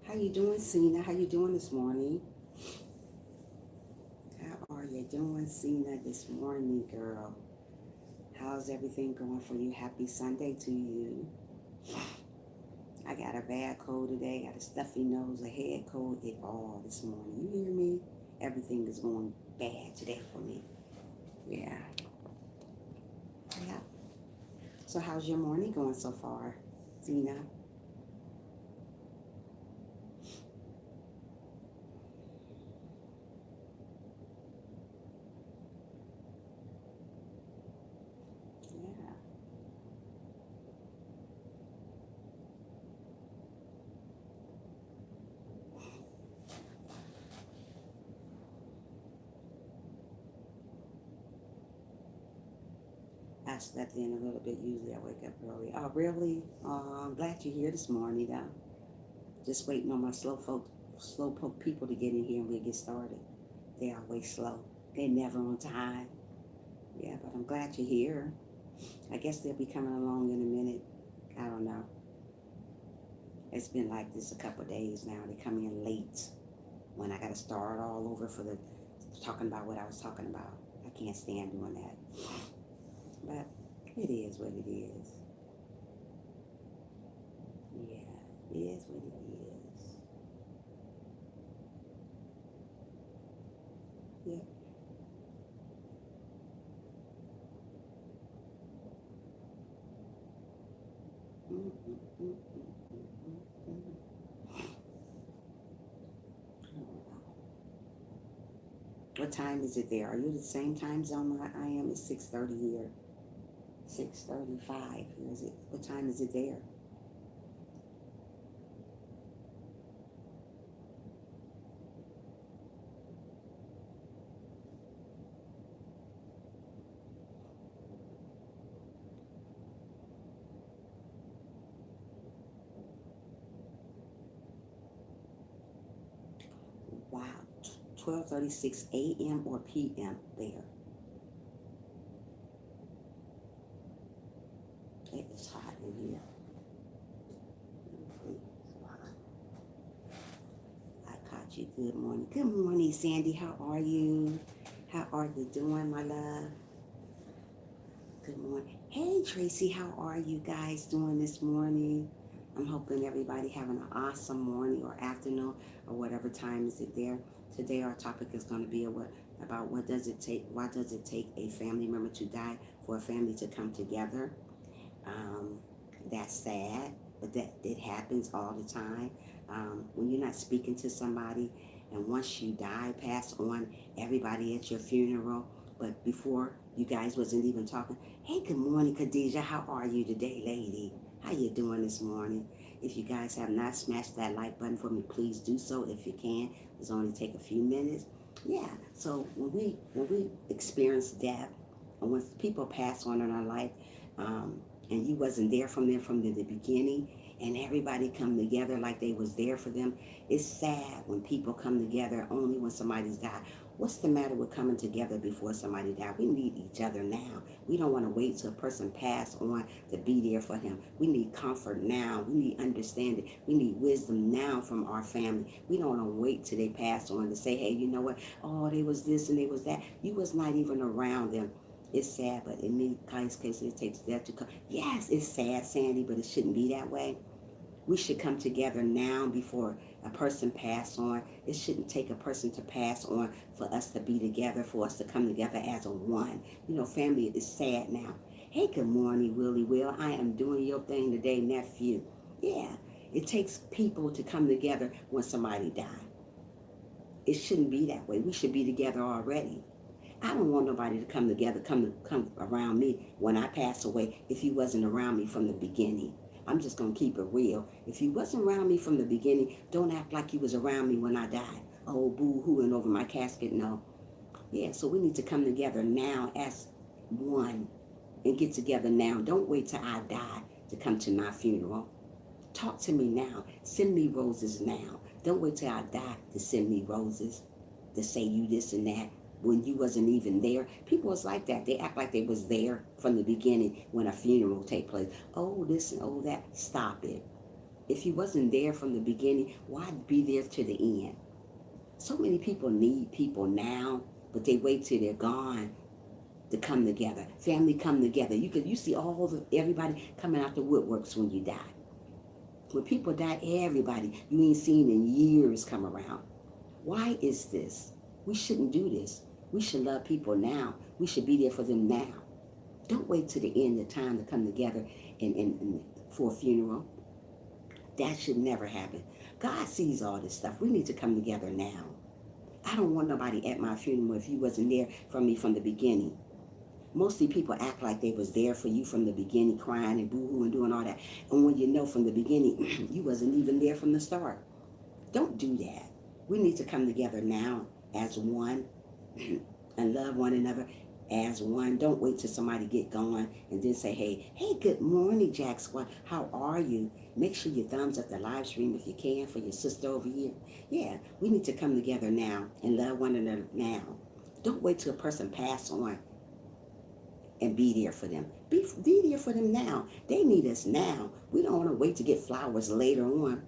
How you doing, Cena? How you doing this morning? How are you doing, Cena, this morning, girl? How's everything going for you? Happy Sunday to you. I got a bad cold today, got a stuffy nose, a head cold, it all this morning. You hear me? Everything is going bad today for me. Yeah. Yeah. So how's your morning going so far, Cena? Yeah. I slept in a little bit. Usually I wake up early. Oh, really? I'm glad you're here this morning, though. Just waiting on my slow poke people to get in here and we'll get started. They always slow. They're never on time. Yeah, but I'm glad you're here. I guess they'll be coming along in a minute. I don't know. It's been like this a couple of days now. They come in late when I got to start all over for the talking about what I was talking about. I can't stand doing that. But it is what it is. Yeah, it is what it is. Yeah. Mm-mm-mm-mm-mm-mm. What time is it there? Are you the same time zone I am? It's 6:30 here. 6:35. Is it? What time is it there? Wow. 12:36 a.m. or p.m. there. It is hot in here. So hot. I caught you. Good morning. Good morning, Sandy. How are you? How are you doing, my love? Good morning. Hey, Tracy. How are you guys doing this morning? I'm hoping everybody having an awesome morning or afternoon or whatever time is it there. Today our topic is going to be about what does it take? Why does it take a family member to die for a family to come together? Um, that's sad, but that it happens all the time. When you're not speaking to somebody, and once you die, pass on, everybody at your funeral. But before you guys wasn't even talking. Hey, good morning, Khadijah. How are you today, lady? How you doing this morning? If you guys have not smashed that like button for me, please do so if you can. It's only take a few minutes. Yeah. So when we experience death, and when people pass on in our life, um, and you wasn't there from them from the beginning, and everybody come together like they was there for them. It's sad when people come together only when somebody's died. What's the matter with coming together before somebody died? We need each other now. We don't want to wait till a person pass on to be there for him. We need comfort now. We need understanding. We need wisdom now from our family. We don't want to wait till they pass on to say, hey, you know what? Oh, they was this and they was that. You was not even around them. It's sad, but in many cases, it takes death to come. Yes, it's sad, Sandy, but it shouldn't be that way. We should come together now before a person pass on. It shouldn't take a person to pass on for us to be together, for us to come together as a one. You know, family is sad now. Hey, good morning, Willie Will. I am doing your thing today, nephew. Yeah, it takes people to come together when somebody dies. It shouldn't be that way. We should be together already. I don't want nobody to come together, come around me when I pass away if you wasn't around me from the beginning. I'm just gonna keep it real. If you wasn't around me from the beginning, don't act like you was around me when I died. Oh, boo hooing over my casket. No. Yeah, so we need to come together now as one and get together now. Don't wait till I die to come to my funeral. Talk to me now. Send me roses now. Don't wait till I die to send me roses, to say you this and that when you wasn't even there. People was like that. They act like they was there from the beginning when a funeral take place. Oh, this and oh that. Stop it. If you wasn't there from the beginning, why be there to the end? So many people need people now, but they wait till they're gone to come together. Family come together. You see everybody coming out the woodworks when you die. When people die, everybody you ain't seen in years come around. Why is this? We shouldn't do this. We should love people now. We should be there for them now. Don't wait till the end of time to come together and for a funeral. That should never happen. God sees all this stuff. We need to come together now. I don't want nobody at my funeral if you wasn't there for me from the beginning. Mostly people act like they was there for you from the beginning, crying and boo-hoo and doing all that. And when you know from the beginning, you wasn't even there from the start. Don't do that. We need to come together now as one and love one another as one. Don't wait till somebody get going and then say, hey, good morning, Jack Squad. How are you? Make sure you thumbs up the live stream if you can for your sister over here. Yeah, we need to come together now and love one another now. Don't wait till a person pass on and be there for them. Be there for them now. They need us now. We don't want to wait to get flowers later on.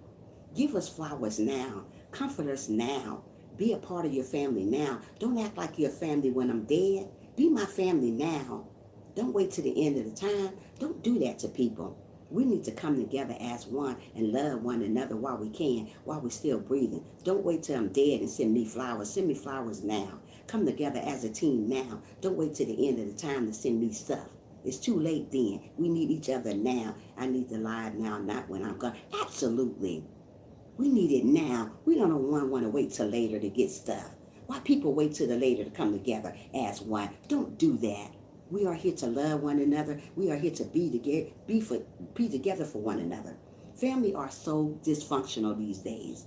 Give us flowers now. Comfort us now. Be a part of your family now. Don't act like you're a family when I'm dead. Be my family now. Don't wait till the end of the time. Don't do that to people. We need to come together as one and love one another while we can, while we're still breathing. Don't wait till I'm dead and send me flowers. Send me flowers now. Come together as a team now. Don't wait till the end of the time to send me stuff. It's too late then. We need each other now. I need to live now, not when I'm gone. Absolutely. We need it now. We don't want to wait till later to get stuff. Why people wait till the later to come together as one? Don't do that. We are here to love one another. We are here to be together for one another. Family are so dysfunctional these days.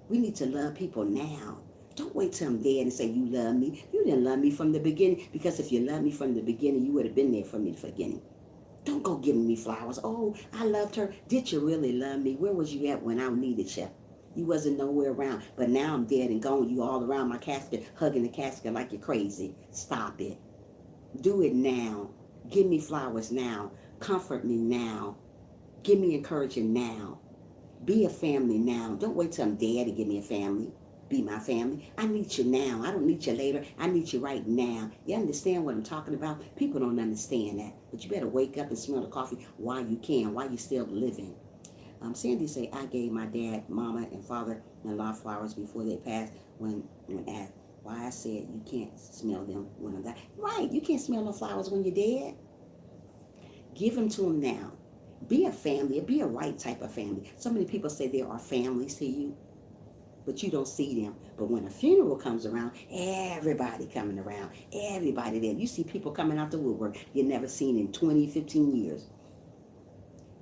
We need to love people now. Don't wait till I'm dead and say you love me. You didn't love me from the beginning, because if you loved me from the beginning, you would have been there for me from the beginning. Don't go giving me flowers. Oh, I loved her. Did you really love me? Where was you at when I needed you? You wasn't nowhere around. But now I'm dead and gone. You all around my casket, hugging the casket like you're crazy. Stop it. Do it now. Give me flowers now. Comfort me now. Give me encouragement now. Be a family now. Don't wait till I'm dead to give me a family. Be my family. I need you now. I don't need you later. I need you right now. You understand what I'm talking about? People don't understand that. But you better wake up and smell the coffee while you can, while you're still living. Sandy say, I gave my dad, mama, and father-in-law flowers before they passed when asked why I said you can't smell them when I'm dead. Right, you can't smell no flowers when you're dead. Give them to them now. Be a family. Be a right type of family. So many people say there are families to you, but you don't see them. But when a funeral comes around, everybody coming around. Everybody there. You see people coming out the woodwork you never seen in 20, 15 years.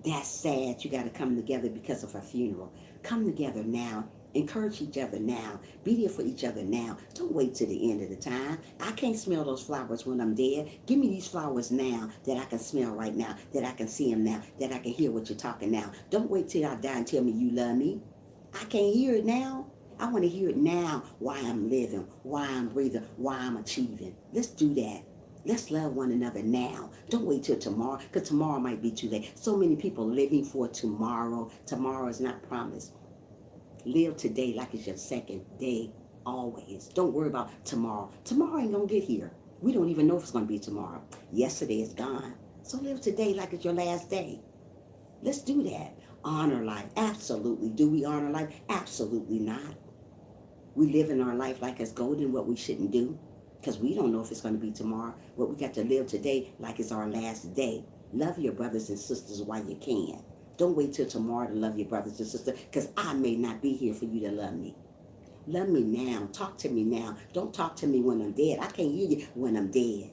That's sad. You got to come together because of a funeral. Come together now. Encourage each other now. Be there for each other now. Don't wait till the end of the time. I can't smell those flowers when I'm dead. Give me these flowers now that I can smell right now, that I can see them now, that I can hear what you're talking now. Don't wait till I die and tell me you love me. I can't hear it now. I want to hear it now, why I'm living, why I'm breathing, why I'm achieving. Let's do that. Let's love one another now. Don't wait till tomorrow, because tomorrow might be too late. So many people living for tomorrow. Tomorrow is not promised. Live today like it's your second day, always. Don't worry about tomorrow. Tomorrow ain't going to get here. We don't even know if it's going to be tomorrow. Yesterday is gone. So live today like it's your last day. Let's do that. Honor life. Absolutely. Do we honor life? Absolutely not. We live in our life like it's golden, what we shouldn't do, because we don't know if it's going to be tomorrow. But we got to live today like it's our last day. Love your brothers and sisters while you can. Don't wait till tomorrow to love your brothers and sisters, because I may not be here for you to love me. Love me now. Talk to me now. Don't talk to me when I'm dead. I can't hear you when I'm dead.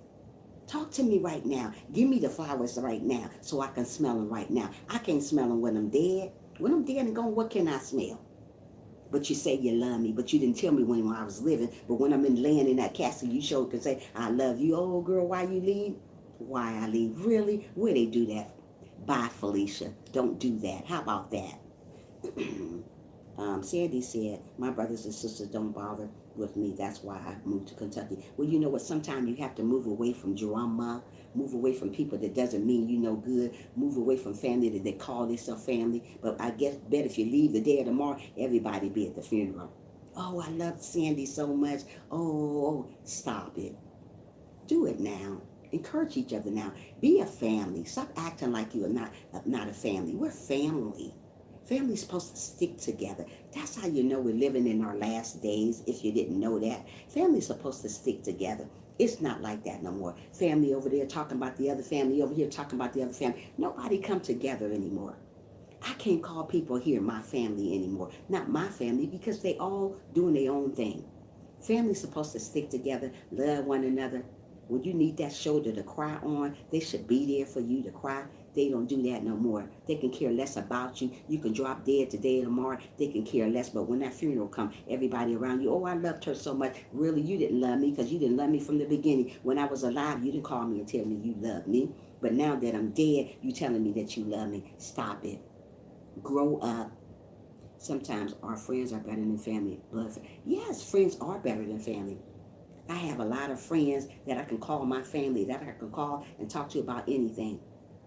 Talk to me right now. Give me the flowers right now so I can smell them right now. I can't smell them when I'm dead. When I'm dead and gone, what can I smell? But you say you love me, but you didn't tell me when I was living. But when I'm laying in that casket, you sure can say, I love you. Oh, girl, why you leave? Why I leave? Really? Where they do that? Bye, Felicia. Don't do that. How about that? Sandy said, my brothers and sisters don't bother with me. That's why I moved to Kentucky. Well, you know what? Sometimes you have to move away from drama, Move away from people that doesn't mean you no good. Move away from family that they call themselves family. But I guess bet if you leave the day or tomorrow, everybody be at the funeral. Oh, I love Sandy so much. Oh, stop it. Do it now. Encourage each other now. Be a family. Stop acting like you are not a family. We're family. Family's supposed to stick together. That's how you know we're living in our last days, if you didn't know that. Family's supposed to stick together. It's not like that no more. Family over there talking about the other family over here talking about the other family. Nobody come together anymore. I can't call people here my family anymore. Not my family, because they all doing their own thing. Family's supposed to stick together, love one another. When you need that shoulder to cry on, they should be there for you to cry. They don't do that no more. They can care less about you. You can drop dead today or tomorrow. They can care less. But when that funeral comes, everybody around you, oh, I loved her so much. Really, you didn't love me because you didn't love me from the beginning. When I was alive, you didn't call me and tell me you loved me. But now that I'm dead, you telling me that you love me. Stop it. Grow up. Sometimes our friends are better than family. Yes, friends are better than family. I have a lot of friends that I can call my family, that I can call and talk to about anything.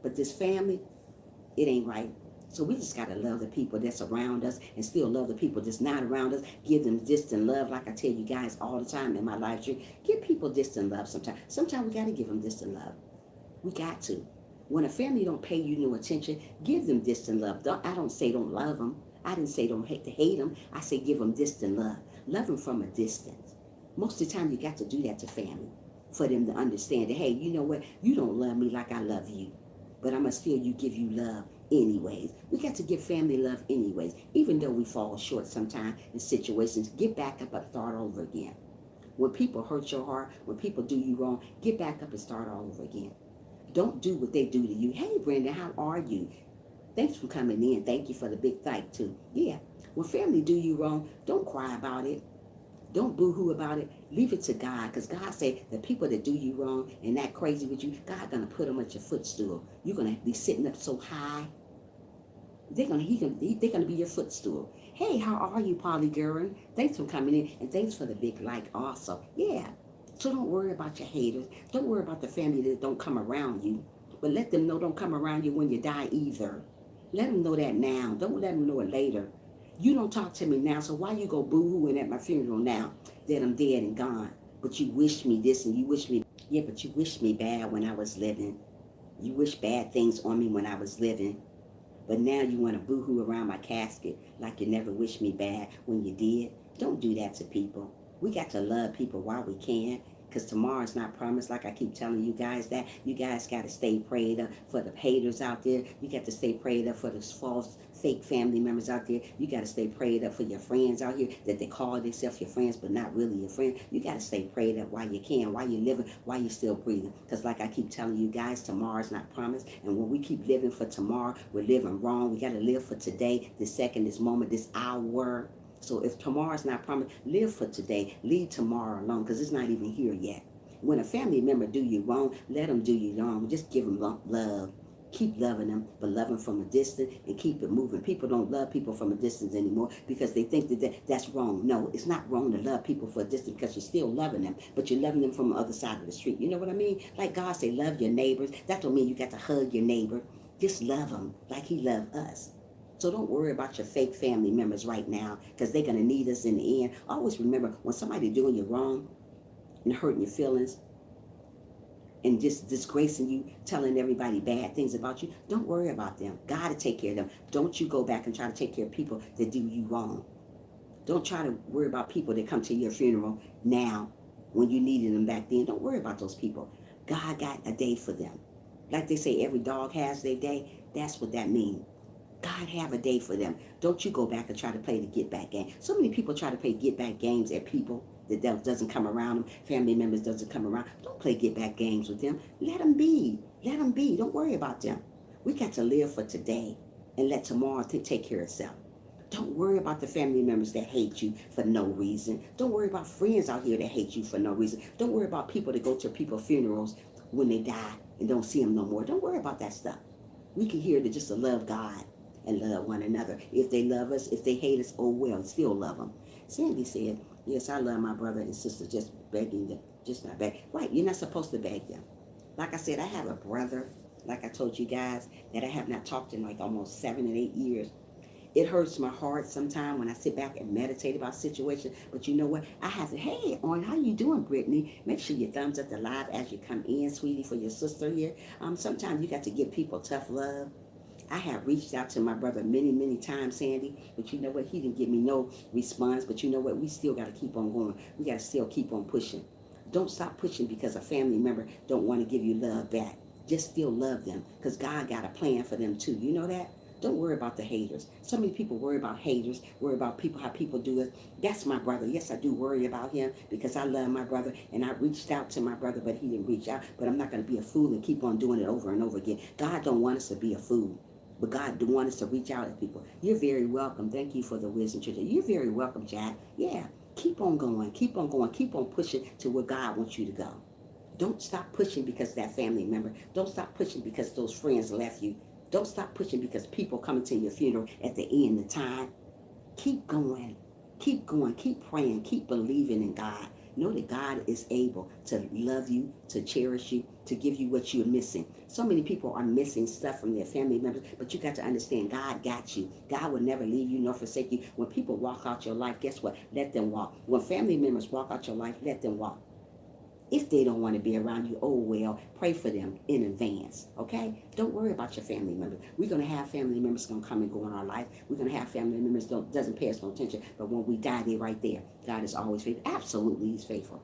But this family, it ain't right. So we just got to love the people that's around us and still love the people that's not around us. Give them distant love, like I tell you guys all the time in my live stream. Give people distant love sometimes. Sometimes we got to give them distant love. We got to. When a family don't pay you no attention, give them distant love. I don't say don't love them. I didn't say don't hate them. I say give them distant love. Love them from a distance. Most of the time, you got to do that to family for them to understand that, hey, you know what? You don't love me like I love you, but I'm going to still give you love anyways. We got to give family love anyways, even though we fall short sometimes in situations. Get back up and start over again. When people hurt your heart, when people do you wrong, get back up and start all over again. Don't do what they do to you. Hey, Brenda, how are you? Thanks for coming in. Thank you for the big thank too. Yeah, when family do you wrong, don't cry about it. Don't boo-hoo about it. Leave it to God, because God said the people that do you wrong and that crazy with you, God gonna put them at your footstool. You're gonna be sitting up so high. They're gonna be your footstool. Hey, how are you, Polly Gurin? Thanks for coming in, and thanks for the big like also. Yeah. So don't worry about your haters. Don't worry about the family that don't come around you. But let them know don't come around you when you die either. Let them know that now. Don't let them know it later. You don't talk to me now, so why you go boo-hooing at my funeral now that I'm dead and gone? But you wish me this and you wish me... Yeah, but you wish me bad when I was living. You wish bad things on me when I was living. But now you want to boo-hoo around my casket like you never wished me bad when you did. Don't do that to people. We got to love people while we can, because tomorrow's not promised. Like I keep telling you guys that. You guys got to stay prayed up for the haters out there. You got to stay prayed up for the false, fake family members out there. You got to stay prayed up for your friends out here that they call themselves your friends, but not really your friend. You got to stay prayed up while you can, while you're living, while you're still breathing. Because like I keep telling you guys, tomorrow's not promised. And when we keep living for tomorrow, we're living wrong. We got to live for today, this second, this moment, this hour. So if tomorrow's not promised, live for today. Leave tomorrow alone, because it's not even here yet. When a family member do you wrong, let them do you wrong. Just give them love. Keep loving them, but love them from a distance and keep it moving. People don't love people from a distance anymore because they think that's wrong. No, it's not wrong to love people for a distance because you're still loving them, but you're loving them from the other side of the street. You know what I mean? Like God say, love your neighbors. That don't mean you got to hug your neighbor. Just love them like he loved us. So don't worry about your fake family members right now, because they're going to need us in the end. Always remember, when somebody doing you wrong and hurting your feelings and just disgracing you, telling everybody bad things about you, don't worry about them. God will take care of them. Don't you go back and try to take care of people that do you wrong. Don't try to worry about people that come to your funeral now when you needed them back then. Don't worry about those people. God got a day for them. Like they say, every dog has their day. That's what that means. God have a day for them. Don't you go back and try to play the get back game. So many people try to play get back games at people that doesn't come around them. Family members doesn't come around. Don't play get back games with them. Let them be. Let them be. Don't worry about them. We got to live for today and let tomorrow take care of itself. Don't worry about the family members that hate you for no reason. Don't worry about friends out here that hate you for no reason. Don't worry about people that go to people's funerals when they die and don't see them no more. Don't worry about that stuff. We can hear to just to love God and love one another. If they love us, if they hate us, oh well, still love them. Sandy said, yes, I love my brother and sister, just begging them, just not beg. Right, you're not supposed to beg them. Like I said, I have a brother, like I told you guys, that I have not talked in like almost 7 and 8 years. It hurts my heart sometimes when I sit back and meditate about situations. But you know what? I have to, hey, on how you doing, Brittany? Make sure you thumbs up the live as you come in, sweetie, for your sister here. Sometimes you got to give people tough love. I have reached out to my brother many, many times, Sandy, but you know what? He didn't give me no response. But you know what? We still got to keep on going. We got to still keep on pushing. Don't stop pushing because a family member don't want to give you love back. Just still love them because God got a plan for them too. You know that? Don't worry about the haters. So many people worry about haters, worry about people, how people do it. That's my brother. Yes, I do worry about him because I love my brother and I reached out to my brother, but he didn't reach out. But I'm not going to be a fool and keep on doing it over and over again. God don't want us to be a fool. But God do want us to reach out to people. You're very welcome. Thank you for the wisdom today. You're very welcome, Jack. Yeah. Keep on going. Keep on going. Keep on pushing to where God wants you to go. Don't stop pushing because that family member. Don't stop pushing because those friends left you. Don't stop pushing because people coming to your funeral at the end of time. Keep going. Keep going. Keep praying. Keep believing in God. Know that God is able to love you, to cherish you, to give you what you're missing. So many people are missing stuff from their family members, but you got to understand God got you. God will never leave you nor forsake you. When people walk out your life, guess what? Let them walk. When family members walk out your life, let them walk. If they don't want to be around you, oh well, pray for them in advance, okay? Don't worry about your family members. We're going to have family members going to come and go in our life. We're going to have family members that doesn't pay us no attention, but when we die, they're right there. God is always faithful. Absolutely, he's faithful.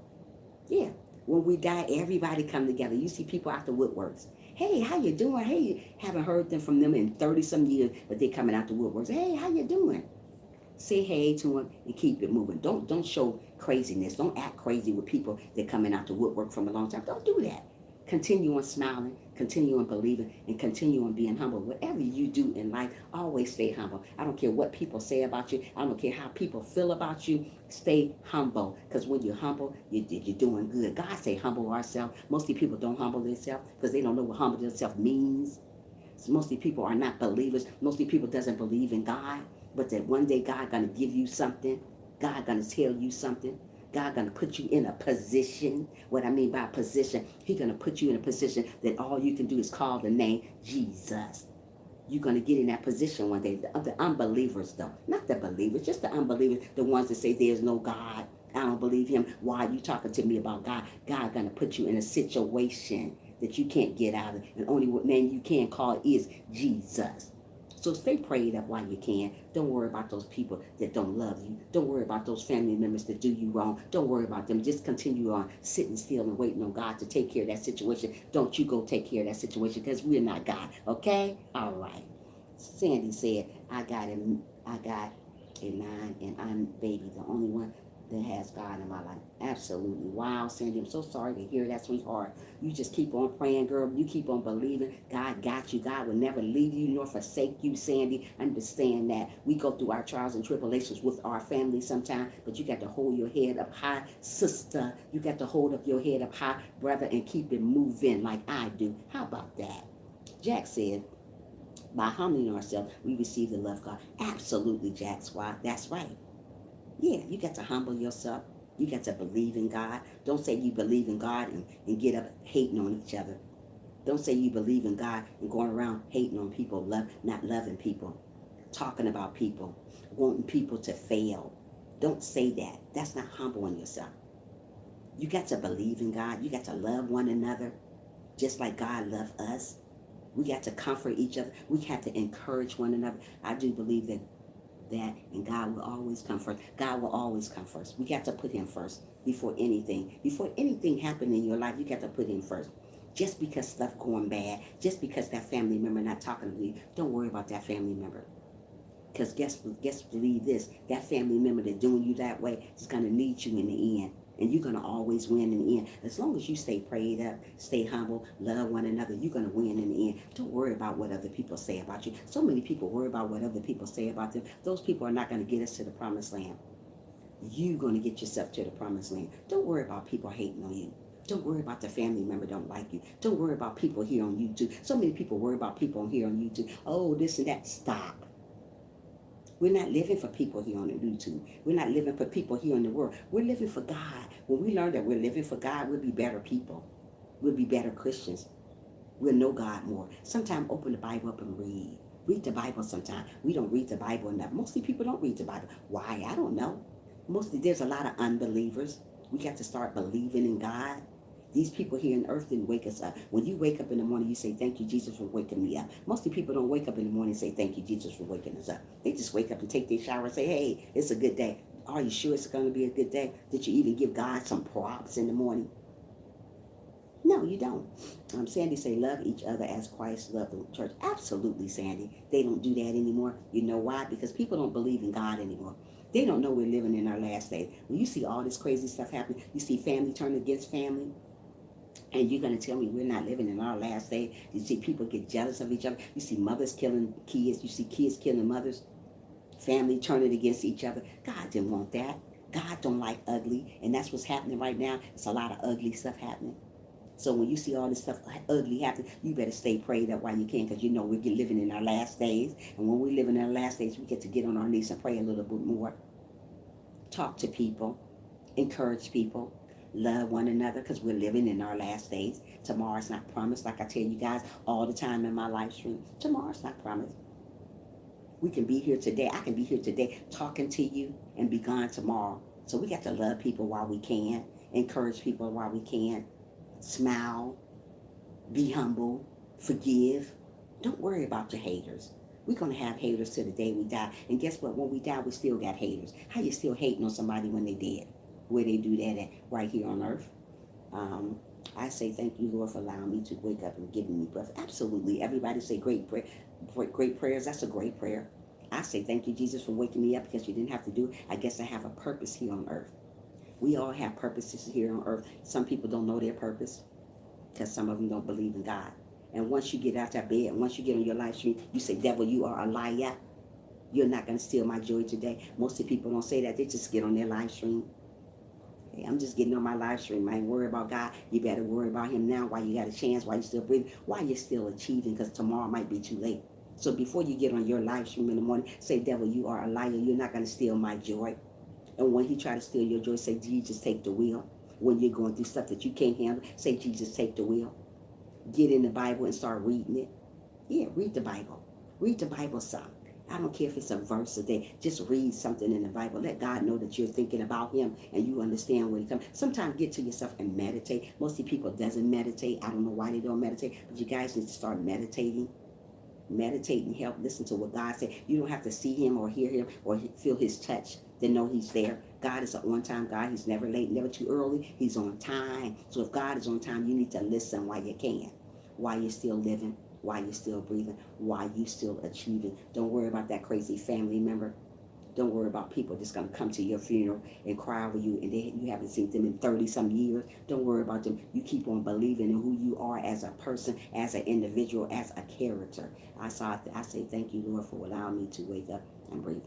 Yeah. When we die, everybody come together. You see people out the woodworks. Hey, how you doing? Hey, haven't heard them from them in 30 some years, but they coming out the woodworks. Hey, how you doing? Say hey to them and keep it moving. Don't show craziness. Don't act crazy with people that coming out to woodwork from a long time. Don't do that. Continue on smiling, continue on believing, and continue on being humble. Whatever you do in life, always stay humble. I don't care what people say about you. I don't care how people feel about you. Stay humble. Because when you're humble, you're doing good. God say humble ourselves. Most of the people don't humble themselves because they don't know what humble themselves means. Mostly people are not believers. Mostly people doesn't believe in God. But that one day God gonna give you something. God gonna tell you something. God gonna put you in a position. What I mean by position, he gonna put you in a position that all you can do is call the name Jesus. You're gonna get in that position one day. The unbelievers though, not the believers, just the unbelievers, the ones that say there's no God. I don't believe him. Why are you talking to me about God? God gonna put you in a situation that you can't get out of. And only name you can call is Jesus. So stay prayed up while you can. Don't worry about those people that don't love you. Don't worry about those family members that do you wrong. Don't worry about them. Just continue on sitting still and waiting on God to take care of that situation. Don't you go take care of that situation because we're not God. Okay? All right. Sandy said, I got a 9 and I'm baby, the only one that has God in my life. Absolutely. Wow, Sandy, I'm so sorry to hear that, sweetheart. You just keep on praying, girl. You keep on believing. God got you. God will never leave you nor forsake you, Sandy. Understand that. We go through our trials and tribulations with our family sometimes, but you got to hold your head up high, sister. You got to hold up your head up high, brother, and keep it moving like I do. How about that? Jack said, by humbling ourselves, we receive the love of God. Absolutely, Jack. Why? That's right. Yeah, you got to humble yourself. You got to believe in God. Don't say you believe in God and get up hating on each other. Don't say you believe in God and going around hating on people, not loving people, talking about people, wanting people to fail. Don't say that. That's not humbling yourself. You got to believe in God. You got to love one another just like God loved us. We got to comfort each other. We have to encourage one another. I do believe that and God will always come first. God will always come first. We got to put him first before anything. Before anything happened in your life, you got to put him first. Just because stuff going bad, just because that family member not talking to you, don't worry about that family member. Because believe this, that family member that's doing you that way is going to need you in the end. And you're going to always win in the end. As long as you stay prayed up, stay humble, love one another, you're going to win in the end. Don't worry about what other people say about you. So many people worry about what other people say about them. Those people are not going to get us to the promised land. You're going to get yourself to the promised land. Don't worry about people hating on you. Don't worry about the family member don't like you. Don't worry about people here on YouTube. So many people worry about people here on YouTube. Oh, this and that. Stop. We're not living for people here on the YouTube. We're not living for people here in the world. We're living for God. When we learn that we're living for God, we'll be better people. We'll be better Christians. We'll know God more. Sometimes open the Bible up and read. Read the Bible sometime. We don't read the Bible enough. Mostly people don't read the Bible. Why? I don't know. Mostly there's a lot of unbelievers. We got to start believing in God. These people here on earth didn't wake us up. When you wake up in the morning, you say, thank you, Jesus, for waking me up. Mostly people don't wake up in the morning and say, thank you, Jesus, for waking us up. They just wake up and take their shower and say, hey, it's a good day. Are you sure it's going to be a good day? Did you even give God some props in the morning? No, you don't. Sandy say, love each other as Christ loved the church. Absolutely, Sandy. They don't do that anymore. You know why? Because people don't believe in God anymore. They don't know we're living in our last days. When you see all this crazy stuff happening, you see family turn against family, and you're going to tell me we're not living in our last day. You see people get jealous of each other. You see mothers killing kids. You see kids killing mothers. Family turning against each other. God didn't want that. God don't like ugly. And that's what's happening right now. It's a lot of ugly stuff happening. So when you see all this stuff ugly happening, you better stay prayed up while you can, because you know we're living in our last days. And when we live in our last days, we get to get on our knees and pray a little bit more. Talk to people. Encourage people. Love one another, because we're living in our last days. Tomorrow's not promised. Like I tell you guys all the time in my live stream, tomorrow's not promised. We can be here today. I can be here today talking to you and be gone tomorrow. So we got to love people while we can. Encourage people while we can. Smile, be humble, forgive. Don't worry about your haters. We're going to have haters till the day we die. And guess what? When we die, we still got haters. How you still hating on somebody when they dead? Where they do that at? Right here on earth. I say thank you, Lord, for allowing me to wake up and giving me breath. Absolutely. Everybody say great prayers. That's a great prayer. I say thank you, Jesus, for waking me up, because you didn't have to do it. I guess I have a purpose here on earth. We all have purposes here on earth. Some people don't know their purpose because some of them don't believe in God. And once you get out that bed, and once you get on your live stream, you say, devil, you are a liar. You're not going to steal my joy today. Most of the people don't say that. They just get on their live stream. Hey, I'm just getting on my live stream. I ain't worried about God. You better worry about him now while you got a chance, while you're still breathing, while you're still achieving, because tomorrow might be too late. So before you get on your live stream in the morning, say, devil, you are a liar. You're not going to steal my joy. And when he try to steal your joy, say, Jesus, take the wheel. When you're going through stuff that you can't handle, say, Jesus, take the wheel. Get in the Bible and start reading it. Yeah, read the Bible. Read the Bible some. I don't care if it's a verse a day. Just read something in the Bible. Let God know that you're thinking about him and you understand where he comes. Sometimes get to yourself and meditate. Most of the people doesn't meditate. I don't know why they don't meditate, but you guys need to start meditating. Meditate and help listen to what God said. You don't have to see him or hear him or feel his touch to know he's there. God is an on-time God. He's never late, never too early. He's on time. So if God is on time, you need to listen while you can, while you're still living, while you're still breathing, while you're still achieving. Don't worry about that crazy family member. Don't worry about people that's going to come to your funeral and cry over you, and you haven't seen them in 30-some years. Don't worry about them. You keep on believing in who you are as a person, as an individual, as a character. I say thank you, Lord, for allowing me to wake up and breathe.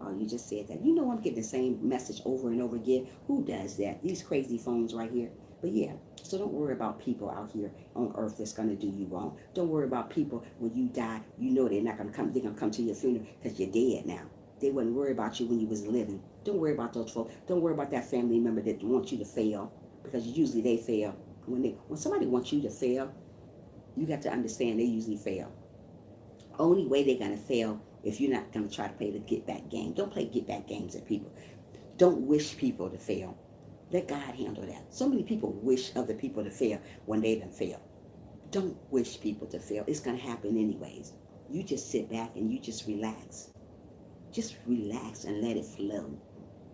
Oh, you just said that. You know I'm getting the same message over and over again. Who does that? These crazy phones right here. But yeah, so don't worry about people out here on earth that's going to do you wrong. Don't worry about people when you die. You know they're not going to come. They're going to come to your funeral because you're dead now. They wouldn't worry about you when you was living. Don't worry about those folks. Don't worry about that family member that wants you to fail, because usually they fail. When somebody wants you to fail, you got to understand they usually fail. Only way they're going to fail if you're not going to try to play the get back game. Don't play get back games at people. Don't wish people to fail. Let God handle that. So many people wish other people to fail when they done fail. Don't wish people to fail. It's going to happen anyways. You just sit back and you just relax. Just relax and let it flow.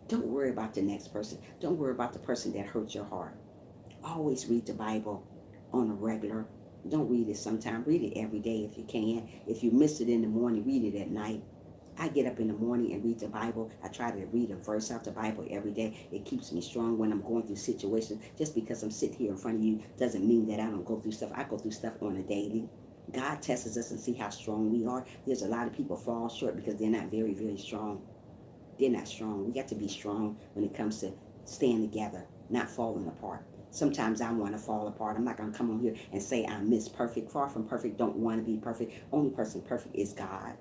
Don't worry about the next person. Don't worry about the person that hurt your heart. Always read the Bible on a regular. Don't read it sometime. Read it every day if you can. If you miss it in the morning, read it at night. I get up in the morning and read the Bible. I try to read a verse out the Bible every day. It keeps me strong when I'm going through situations. Just because I'm sitting here in front of you doesn't mean that I don't go through stuff. I go through stuff on a daily. God tests us and see how strong we are. There's a lot of people fall short because they're not very, very strong. They're not strong. We got to be strong when it comes to staying together, not falling apart. Sometimes I want to fall apart. I'm not going to come on here and say I'm Miss Perfect. Far from perfect. Don't want to be perfect. Only person perfect is God.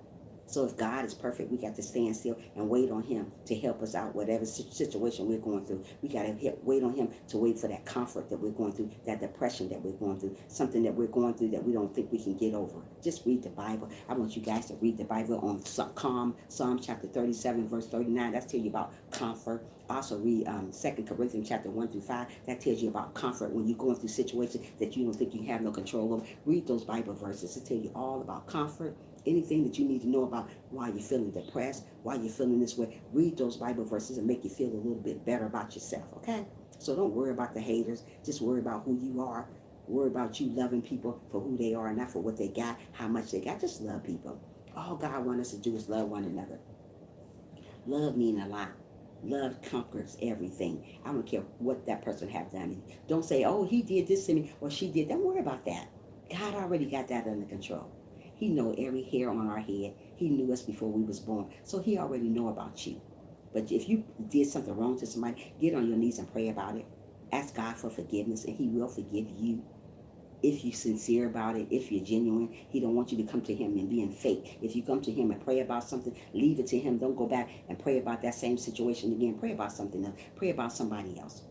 So if God is perfect, we got to stand still and wait on him to help us out, whatever situation we're going through. We got to wait on him to wait for that comfort that we're going through, that depression that we're going through, something that we're going through that we don't think we can get over. Just read the Bible. I want you guys to read the Bible on Psalm chapter 37, verse 39. That's telling you about comfort. Also read 2 Corinthians chapter 1 through 5. That tells you about comfort when you're going through situations that you don't think you have no control over. Read those Bible verses to tell you all about comfort. Anything that you need to know about why you're feeling depressed, why you're feeling this way, read those Bible verses and make you feel a little bit better about yourself, okay? So don't worry about the haters. Just worry about who you are. Worry about you loving people for who they are, not for what they got, how much they got. Just love people. All God wants us to do is love one another. Love means a lot. Love conquers everything. I don't care what that person have done. Don't say, oh, he did this to me or she did. Don't worry about that. God already got that under control. He know every hair on our head. He knew us before we was born. So he already know about you. But if you did something wrong to somebody, get on your knees and pray about it. Ask God for forgiveness and he will forgive you. If you're sincere about it, if you're genuine, he don't want you to come to him and being fake. If you come to him and pray about something, leave it to him. Don't go back and pray about that same situation again. Pray about something else. Pray about somebody else.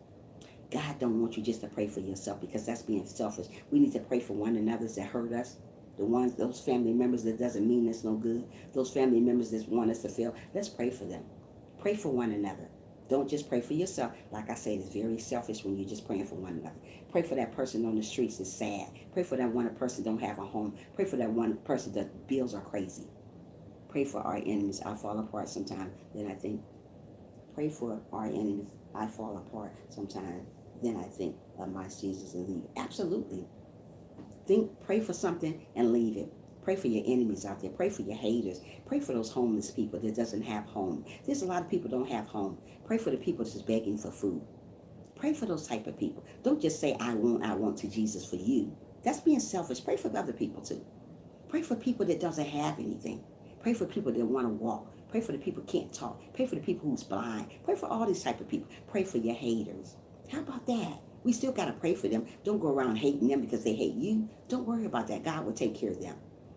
God don't want you just to pray for yourself because that's being selfish. We need to pray for one another that hurt us. Those family members that doesn't mean us no good. Those family members that want us to fail. Let's pray for them. Pray for one another. Don't just pray for yourself. Like I said, it's very selfish when you're just praying for one another. Pray for that person on the streets that's sad. Pray for that one person don't have a home. Pray for that one person that bills are crazy. Pray for our enemies. I fall apart sometimes. Then I think, pray for our enemies. I fall apart sometimes. Then I think of my Jesus and leave. Absolutely. Pray for something and leave it. Pray for your enemies out there. Pray for your haters. Pray for those homeless people that doesn't have home. There's a lot of people don't have home. Pray for the people that's begging for food. Pray for those type of people. Don't just say, I want to Jesus for you. That's being selfish. Pray for other people too. Pray for people that doesn't have anything. Pray for people that want to walk. Pray for the people who can't talk. Pray for the people who's blind. Pray for all these type of people. Pray for your haters. How about that? We still got to pray for them. Don't go around hating them because they hate you. Don't worry about that. God will take care of them.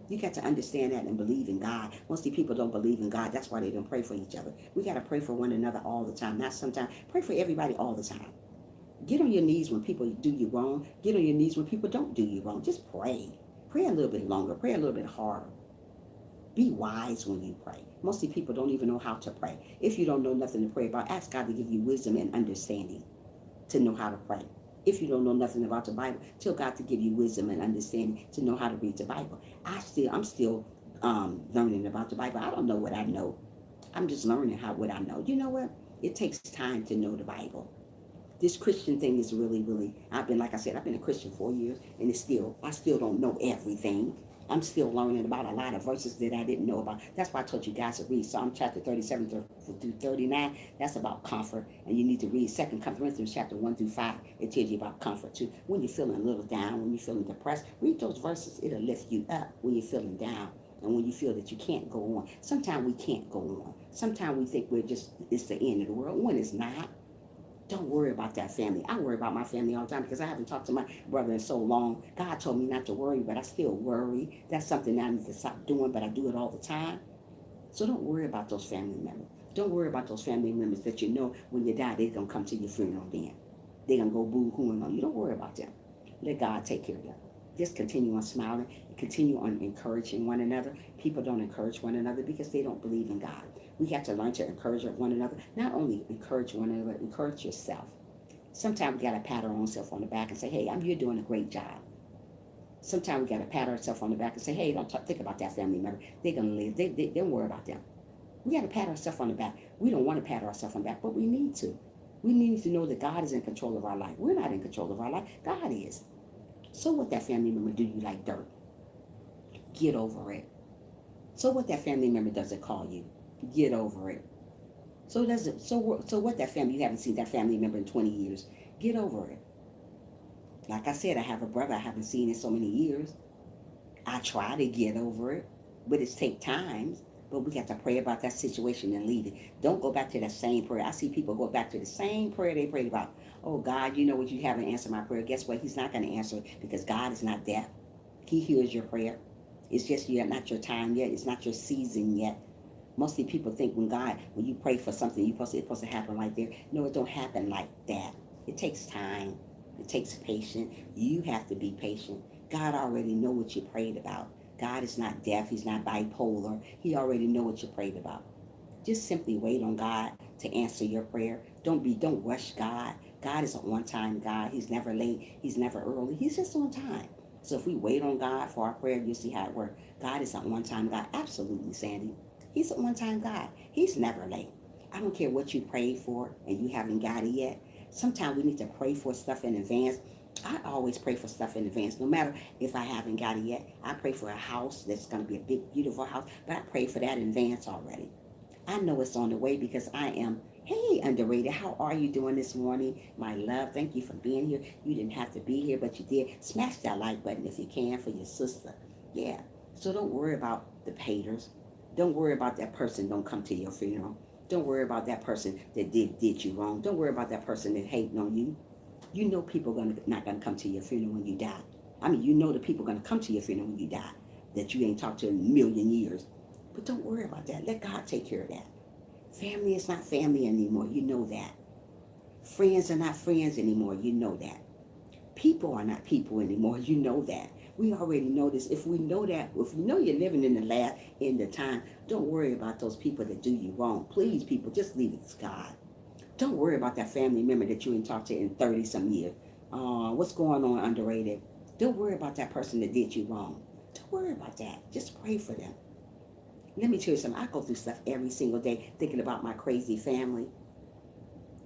You got to understand that and believe in God. Most of the people don't believe in God. That's why they don't pray for each other. We got to pray for one another all the time. Not sometimes. Pray for everybody all the time. Get on your knees when people do you wrong. Get on your knees when people don't do you wrong. Just pray. Pray a little bit longer. Pray a little bit harder. Be wise when you pray. Most of the people don't even know how to pray. If you don't know nothing to pray about, ask God to give you wisdom and understanding to know how to pray. If you don't know nothing about the Bible, tell God to give you wisdom and understanding to know how to read the Bible. I'm still learning about the Bible. I don't know what I know. I'm just learning what I know. You know what? It takes time to know the Bible. This Christian thing is really, I've been a Christian 4 years, and I still don't know everything. I'm still learning about a lot of verses that I didn't know about. That's why I told you guys to read Psalm chapter 37 through 39. That's about comfort. And you need to read 2 Corinthians chapter 1 through 5. It tells you about comfort too. When you're feeling a little down, when you're feeling depressed, read those verses. It'll lift you up when you're feeling down. And when you feel that you can't go on. Sometimes we can't go on. Sometimes we think it's the end of the world when it's not. Don't worry about that family. I worry about my family all the time because I haven't talked to my brother in so long. God told me not to worry, but I still worry. That's something I need to stop doing, but I do it all the time. So don't worry about those family members. Don't worry about those family members that you know when you die, they're going to come to your funeral then. They're going to go boo-hooing on you. Don't worry about them. Let God take care of them. Just continue on smiling. Continue on encouraging one another. People don't encourage one another because they don't believe in God. We have to learn to encourage one another. Not only encourage one another, encourage yourself. Sometimes we got to pat our own self on the back and say, hey, you're doing a great job. Sometimes we got to pat ourselves on the back and say, hey, don't think about that family member. They're going to live. They don't worry about them. We got to pat ourselves on the back. We don't want to pat ourselves on the back, but we need to. We need to know that God is in control of our life. We're not in control of our life. God is. So what that family member do you like dirt? Get over it. So what that family member doesn't call you? Get over it. So what that family, you haven't seen that family member in 20 years. Get over it. Like I said, I have a brother I haven't seen in so many years. I try to get over it, but it takes time. But we got to pray about that situation and leave it. Don't go back to that same prayer. I see people go back to the same prayer they prayed about. Oh, God, you know what? You haven't answered my prayer. Guess what? He's not going to answer it because God is not deaf. He hears your prayer. It's just yet not your time yet. It's not your season yet. Mostly people think when you pray for something, it's supposed to happen like that. No, it don't happen like that. It takes time. It takes patience. You have to be patient. God already know what you prayed about. God is not deaf. He's not bipolar. He already know what you prayed about. Just simply wait on God to answer your prayer. Don't rush God. God is an on-time God. He's never late. He's never early. He's just on time. So if we wait on God for our prayer, you'll see how it works. God is an on-time God. Absolutely, Sandy. He's an on-time God. He's never late. I don't care what you prayed for and you haven't got it yet. Sometimes we need to pray for stuff in advance. I always pray for stuff in advance, no matter if I haven't got it yet. I pray for a house that's going to be a big, beautiful house, but I pray for that in advance already. I know it's on the way because I am. Hey, underrated. How are you doing this morning? My love, thank you for being here. You didn't have to be here, but you did. Smash that like button if you can for your sister. Yeah. So don't worry about the haters. Don't worry about that person don't come to your funeral. Don't worry about that person that did you wrong. Don't worry about that person that hating on you. You know people not gonna come to your funeral when you die. I mean, you know the people gonna come to your funeral when you die that you ain't talked to in a million years. But don't worry about that. Let God take care of that. Family is not family anymore. You know that. Friends are not friends anymore. You know that. People are not people anymore. You know that. We already know this. If we know that, if you know you're living in the last in the time, don't worry about those people that do you wrong. Please, people, just leave it to God. Don't worry about that family member that you ain't talked to in 30 some years. What's going on, underrated? Don't worry about that person that did you wrong. Don't worry about that. Just pray for them. Let me tell you something. I go through stuff every single day thinking about my crazy family.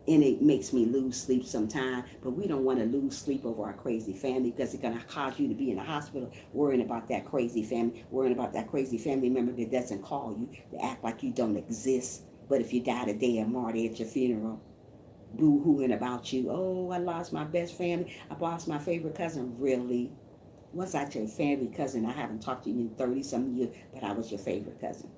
And it makes me lose sleep sometimes. But we don't want to lose sleep over our crazy family because it's going to cause you to be in the hospital worrying about that crazy family, worrying about that crazy family member that doesn't call you, to act like you don't exist. But if you die today and Marty at your funeral, boo-hooing about you. Oh, I lost my best family. I lost my favorite cousin. Really? Was I your favorite cousin? I haven't talked to you in 30 some years, but I was your favorite cousin.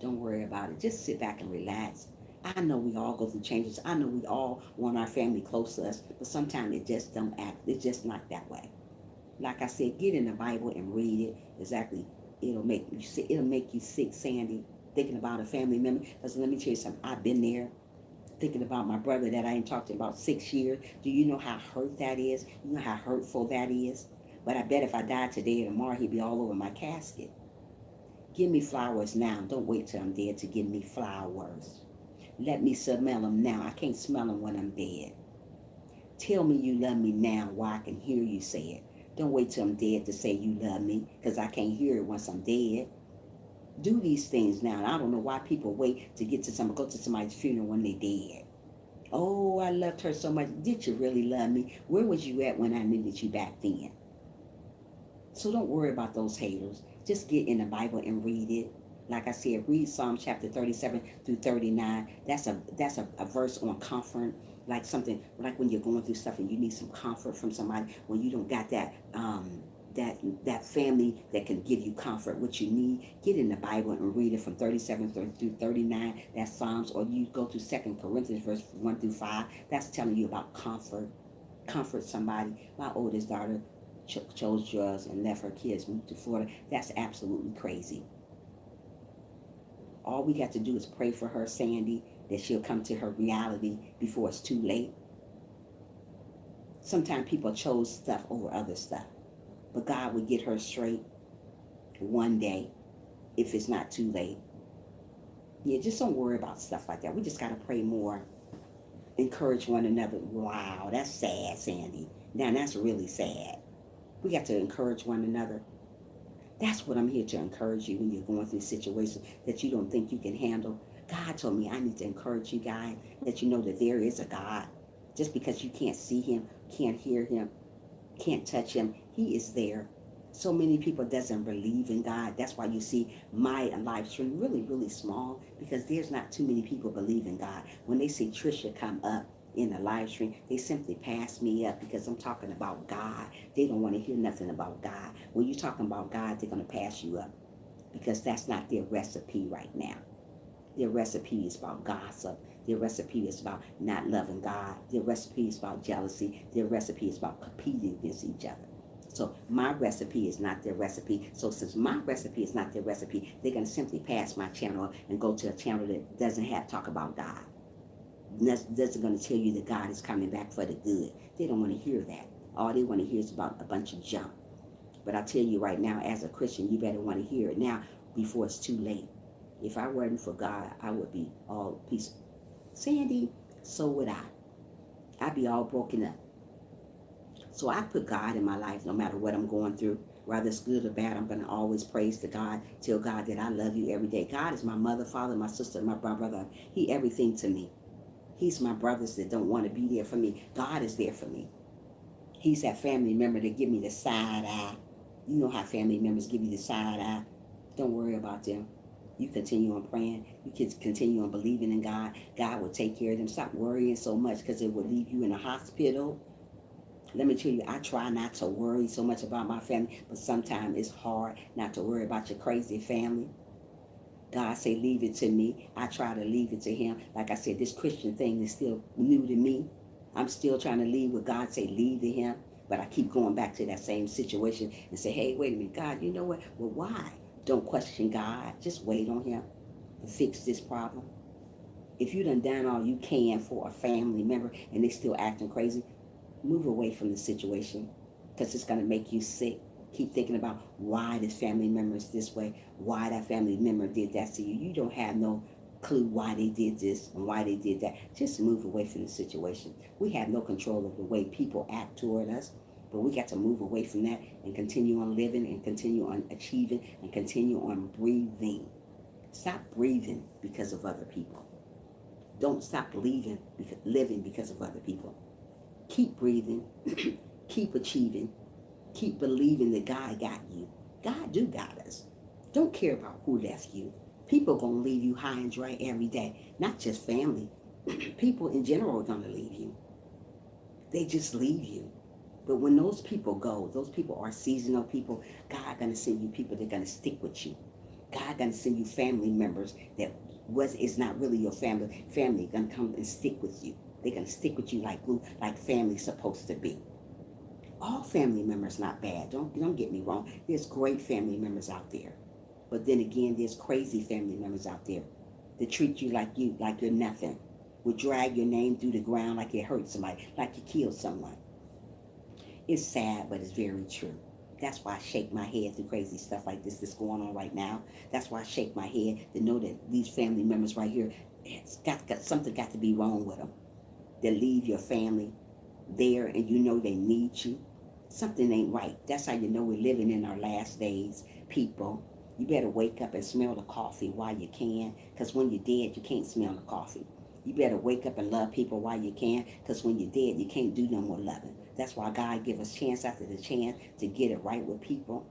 Don't worry about it. Just sit back and relax. I know we all go through changes. I know we all want our family close to us, but sometimes it just don't act. It's just not that way. Like I said, get in the Bible and read it. Exactly. It'll make you sick. It'll make you sick, Sandy, thinking about a family member. Because let me tell you something. I've been there. Thinking about my brother that I ain't talked to about 6 years. Do you know how hurt that is? You know how hurtful that is? But I bet if I died today or tomorrow, he'd be all over my casket. Give me flowers now. Don't wait till I'm dead to give me flowers. Let me smell them now. I can't smell them when I'm dead. Tell me you love me now while I can hear you say it. Don't wait till I'm dead to say you love me because I can't hear it once I'm dead. Do these things now. And I don't know why people wait to go to somebody's funeral when they're dead. Oh, I loved her so much. Did you really love me? Where was you at when I needed you back then? So don't worry about those haters. Just get in the Bible and read it. Like I said, read Psalm chapter 37 through 39. That's a verse on comfort. Like something like when you're going through stuff and you need some comfort from somebody, when you don't got that family that can give you comfort, what you need, get in the Bible and read it from 37 through 39. That's Psalms, or you go to 2 Corinthians verse 1 through 5. That's telling you about comfort. Comfort somebody. My oldest daughter chose drugs and left her kids, moved to Florida. That's absolutely crazy. All we got to do is pray for her, Sandy, that she'll come to her reality before it's too late. Sometimes people chose stuff over other stuff, but God would get her straight one day if it's not too late. Yeah, just don't worry about stuff like that. We just got to pray more, encourage one another. Wow, that's sad, Sandy. Now that's really sad. We got to encourage one another. That's what I'm here to encourage you when you're going through situations that you don't think you can handle. God told me I need to encourage you guys that you know that there is a God. Just because you can't see him, can't hear him, can't touch him, he is there. So many people doesn't believe in God. That's why you see my live stream really, really small, because there's not too many people believe in God. When they see Trisha come up in the live stream, they simply pass me up because I'm talking about God. They don't want to hear nothing about God. When you're talking about God, they're going to pass you up because that's not their recipe right now. Their recipe is about gossip. Their recipe is about not loving God. Their recipe is about jealousy. Their recipe is about competing against each other. So my recipe is not their recipe. So since my recipe is not their recipe, they're going to simply pass my channel and go to a channel that doesn't have talk about God. That's going to tell you that God is coming back for the good. They don't want to hear that. All they want to hear is about a bunch of junk. But I tell you right now, as a Christian, you better want to hear it now before it's too late. If I weren't for God, I would be all peaceful. Sandy, so would I. I'd be all broken up. So I put God in my life no matter what I'm going through. Whether it's good or bad, I'm going to always praise to God, tell God that I love you every day. God is my mother, father, my sister, my brother. He everything to me. He's my brothers that don't want to be there for me. God is there for me. He's that family member that give me the side eye. You know how family members give you the side eye. Don't worry about them. You continue on praying. You can continue on believing in God. God will take care of them. Stop worrying so much because it will leave you in a hospital. Let me tell you, I try not to worry so much about my family, but sometimes it's hard not to worry about your crazy family. God say, leave it to me. I try to leave it to him. Like I said, this Christian thing is still new to me. I'm still trying to leave what God say, leave to him. But I keep going back to that same situation and say, hey, wait a minute, God, you know what? Well, why? Don't question God. Just wait on him to fix this problem. If you done all you can for a family member and they still acting crazy, move away from the situation because it's going to make you sick. Keep thinking about why this family member is this way, why that family member did that to you. You don't have no clue why they did this and why they did that. Just move away from the situation. We have no control of the way people act toward us, but we got to move away from that and continue on living and continue on achieving and continue on breathing. Stop breathing because of other people. Don't stop living because of other people. Keep breathing, keep achieving, keep believing that God got you. God do got us. Don't care about who left you. People gonna leave you high and dry every day. Not just family. People in general are gonna leave you. They just leave you. But when those people go, those people are seasonal people. God gonna send you people that are gonna stick with you. God gonna send you family members that is not really your family. Family gonna come and stick with you. They're gonna stick with you like glue, like family's supposed to be. All family members not bad. Don't get me wrong. There's great family members out there. But then again, there's crazy family members out there that treat you like you're nothing. Would drag your name through the ground like it hurt somebody, like you killed someone. It's sad, but it's very true. That's why I shake my head through crazy stuff like this that's going on right now. That's why I shake my head to know that these family members right here, it's got something got to be wrong with them. They leave your family there and you know they need you. Something ain't right. That's how you know we're living in our last days, people. You better wake up and smell the coffee while you can, because when you're dead, you can't smell the coffee. You better wake up and love people while you can, because when you're dead, you can't do no more loving. That's why God give us chance after the chance to get it right with people.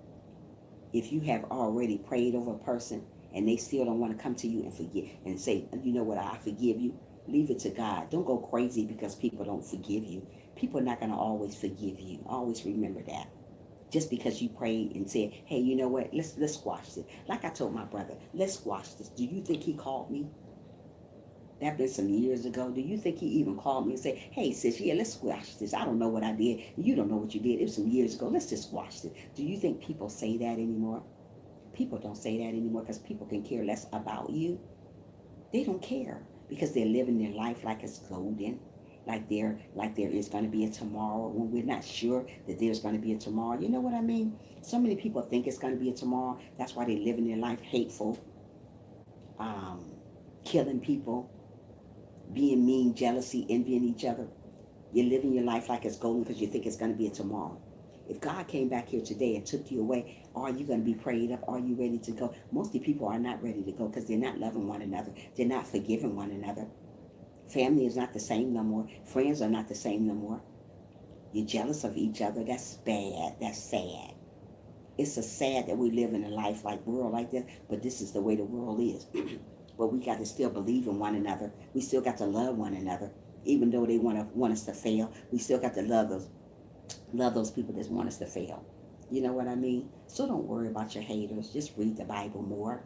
If you have already prayed over a person and they still don't want to come to you and forgive and say, you know what, I forgive you, leave it to God. Don't go crazy because people don't forgive you. People are not going to always forgive you. Always remember that. Just because you prayed and said, hey, you know what, let's squash this. Like I told my brother, let's squash this. Do you think he called me? That been some years ago. Do you think he even called me and said, hey, sis, yeah, let's squash this. I don't know what I did. You don't know what you did. It was some years ago. Let's just squash this. Do you think people say that anymore? People don't say that anymore because people can care less about you. They don't care because they're living their life like it's golden, like there is going to be a tomorrow when we're not sure that there's going to be a tomorrow. You know what I mean? So many people think it's going to be a tomorrow. That's why they're living their life hateful, killing people, being mean, jealousy, envying each other. You're living your life like it's golden because you think it's going to be a tomorrow. If God came back here today and took you away, are you going to be prayed up? Are you ready to go? Most of the people are not ready to go because they're not loving one another. They're not forgiving one another. Family is not the same no more. Friends are not the same no more. You're jealous of each other. That's bad. That's sad. It's a sad that we live in a life like world like this, but this is the way the world is. But we got to still believe in one another. We still got to love one another. Even though they want us to fail, we still got to love those people that want us to fail. You know what I mean? So don't worry about your haters. Just read the Bible more.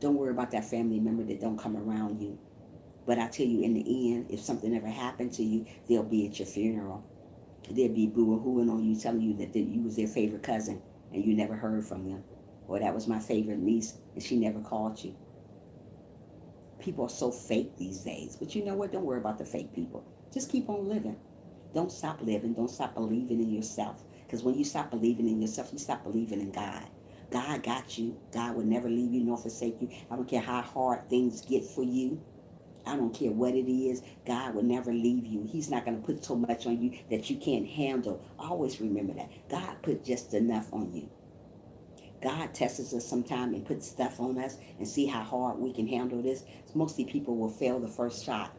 Don't worry about that family member that don't come around you. But I tell you, in the end, if something ever happened to you, they'll be at your funeral. They'd be boo-hooing on you, telling you that you was their favorite cousin and you never heard from them. Or that was my favorite niece and she never called you. People are so fake these days. But you know what? Don't worry about the fake people. Just keep on living. Don't stop living. Don't stop believing in yourself. Because when you stop believing in yourself, you stop believing in God. God got you. God will never leave you nor forsake you. I don't care how hard things get for you. I don't care what it is. God will never leave you. He's not going to put so much on you that you can't handle. Always remember that. God put just enough on you. God tests us sometime and puts stuff on us and see how hard we can handle this. Mostly people will fail the first shot.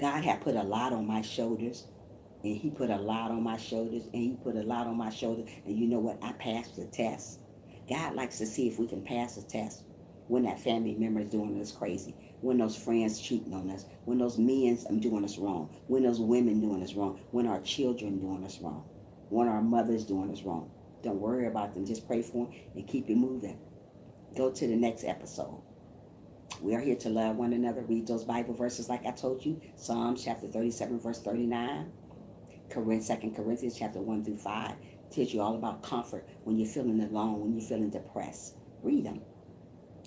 God had put a lot on my shoulders, and he put a lot on my shoulders, and he put a lot on my shoulders. And you know what? I passed the test. God likes to see if we can pass the test when that family member is doing us crazy, when those friends cheating on us, when those men are doing us wrong, when those women doing us wrong, when our children doing us wrong, when our mothers doing us wrong. Don't worry about them. Just pray for them and keep it moving. Go to the next episode. We are here to love one another. Read those Bible verses like I told you. Psalms chapter 37, verse 39. 2 Corinthians chapter 1 through 5. Tells you all about comfort when you're feeling alone, when you're feeling depressed. Read them.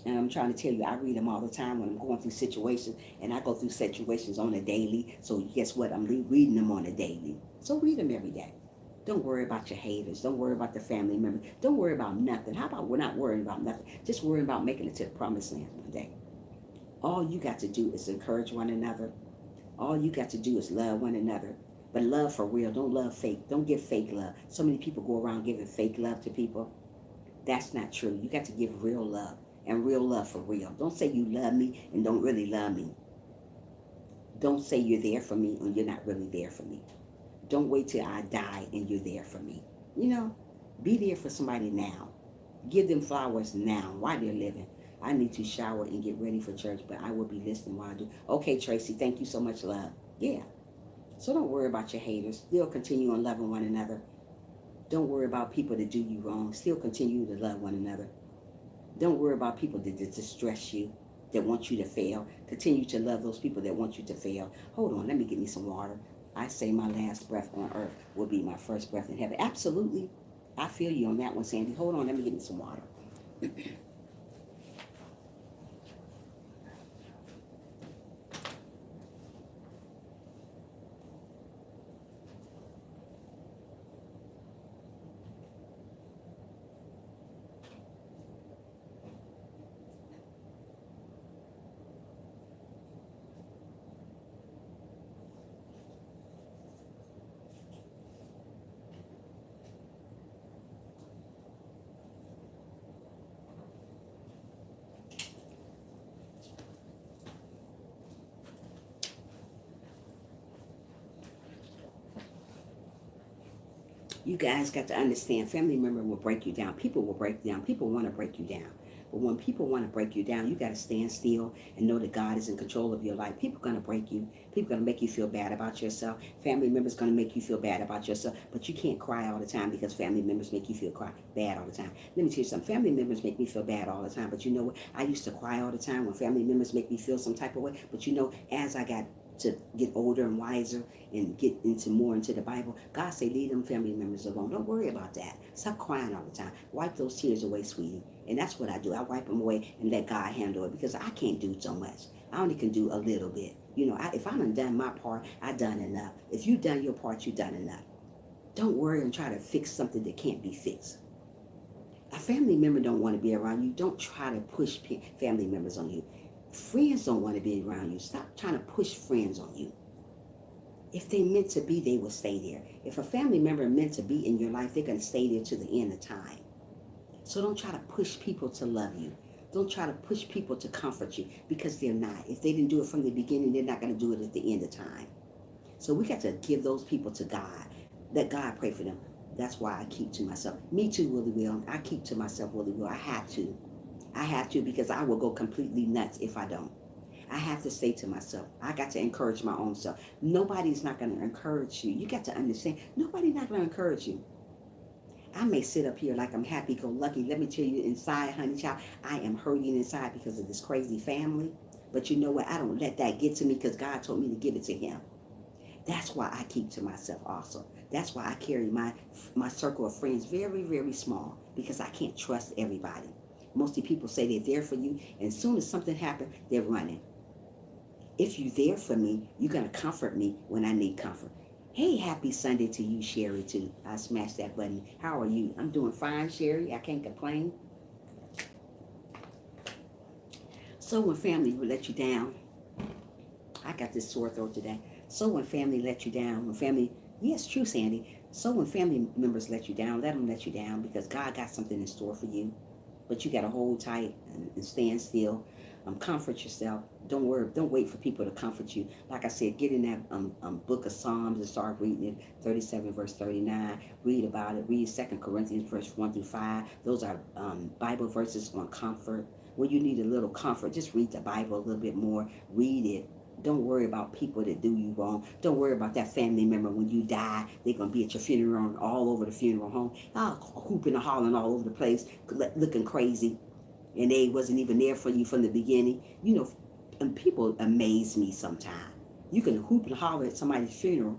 And I'm trying to tell you, I read them all the time when I'm going through situations. And I go through situations on a daily. So guess what? I'm reading them on a daily. So read them every day. Don't worry about your haters. Don't worry about the family members. Don't worry about nothing. How about we're not worrying about nothing? Just worrying about making it to the promised land one day. All you got to do is encourage one another. All you got to do is love one another. But love for real. Don't love fake. Don't give fake love. So many people go around giving fake love to people. That's not true. You got to give real love. And real love for real. Don't say you love me and don't really love me. Don't say you're there for me when you're not really there for me. Don't wait till I die and you're there for me. You know, be there for somebody now. Give them flowers now while they're living. I need to shower and get ready for church, but I will be listening while I do. Okay, Tracy, thank you so much, love. Yeah. So don't worry about your haters. Still continue on loving one another. Don't worry about people that do you wrong. Still continue to love one another. Don't worry about people that distress you, that want you to fail. Continue to love those people that want you to fail. Hold on, let me get me some water. I say my last breath on earth will be my first breath in heaven. Absolutely. I feel you on that one, Sandy. Hold on, let me get me some water. You guys got to understand, family member will break you down. People will break you down. People want to break you down. But when people want to break you down, you got to stand still and know that God is in control of your life. People are going to break you. People are going to make you feel bad about yourself. Family members going to make you feel bad about yourself. But you can't cry all the time because family members make you feel bad all the time. Let me tell you something. Family members make me feel bad all the time. But you know what? I used to cry all the time when family members make me feel some type of way. But you know, as I got to get older and wiser and get more into the Bible, God say, leave them family members alone. Don't worry about that. Stop crying all the time. Wipe those tears away, sweetie. And that's what I do. I wipe them away and let God handle it because I can't do so much. I only can do a little bit. You know, if I done my part, I done enough. If you done your part, you done enough. Don't worry and try to fix something that can't be fixed. A family member don't want to be around you. Don't try to push family members on you. Friends don't want to be around you. Stop trying to push friends on you. If they meant to be, they will stay there. If a family member meant to be in your life, they're going to stay there to the end of time. So don't try to push people to love you. Don't try to push people to comfort you because they're not. If they didn't do it from the beginning, they're not going to do it at the end of time. So we got to give those people to God. Let God pray for them. That's why I keep to myself. Me too, Willie Will. I keep to myself, Willie Will. I have to. I have to because I will go completely nuts if I don't. I have to say to myself, I got to encourage my own self. Nobody's not going to encourage you. You got to understand, nobody's not going to encourage you. I may sit up here like I'm happy-go-lucky. Let me tell you, inside, honey child, I am hurting inside because of this crazy family. But you know what? I don't let that get to me because God told me to give it to him. That's why I keep to myself also. That's why I carry my circle of friends very, very small, because I can't trust everybody. Mostly people say they're there for you, and as soon as something happens, they're running. If you're there for me, you're going to comfort me when I need comfort. Hey, happy Sunday to you, Sherry, too. I smashed that button. How are you? I'm doing fine, Sherry. I can't complain. So when family will let you down, I got this sore throat today. So when family let you down, when family, yes, true, Sandy. So when family members let you down, let them let you down, because God got something in store for you. But you got to hold tight and stand still. Comfort yourself. Don't worry. Don't wait for people to comfort you. Like I said, get in that book of Psalms and start reading it. 37 verse 39. Read about it. Read 2 Corinthians verse 1 through 5. Those are Bible verses on comfort. When you need a little comfort, just read the Bible a little bit more. Read it. Don't worry about people that do you wrong. Don't worry about that family member when you die. They're going to be at your funeral and all over the funeral home. Hooping and hollering all over the place, looking crazy. And they wasn't even there for you from the beginning. You know, and people amaze me sometimes. You can hoop and holler at somebody's funeral.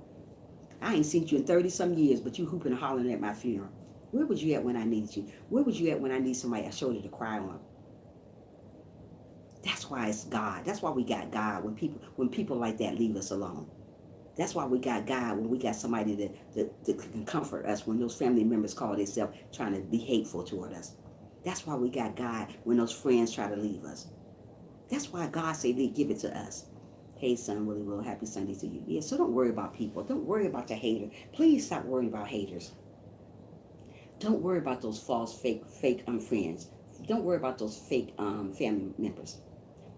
I ain't seen you in 30-some years, but you hooping and hollering at my funeral. Where was you at when I needed you? Where was you at when I need somebody, a shoulder to cry on? That's why it's God. That's why we got God when people like that leave us alone. That's why we got God when we got somebody that can comfort us when those family members call themselves trying to be hateful toward us. That's why we got God when those friends try to leave us. That's why God say they give it to us. Hey, son, Willie Will, happy Sunday to you. Yeah, so don't worry about people. Don't worry about the hater. Please stop worrying about haters. Don't worry about those false, fake friends. Don't worry about those fake family members.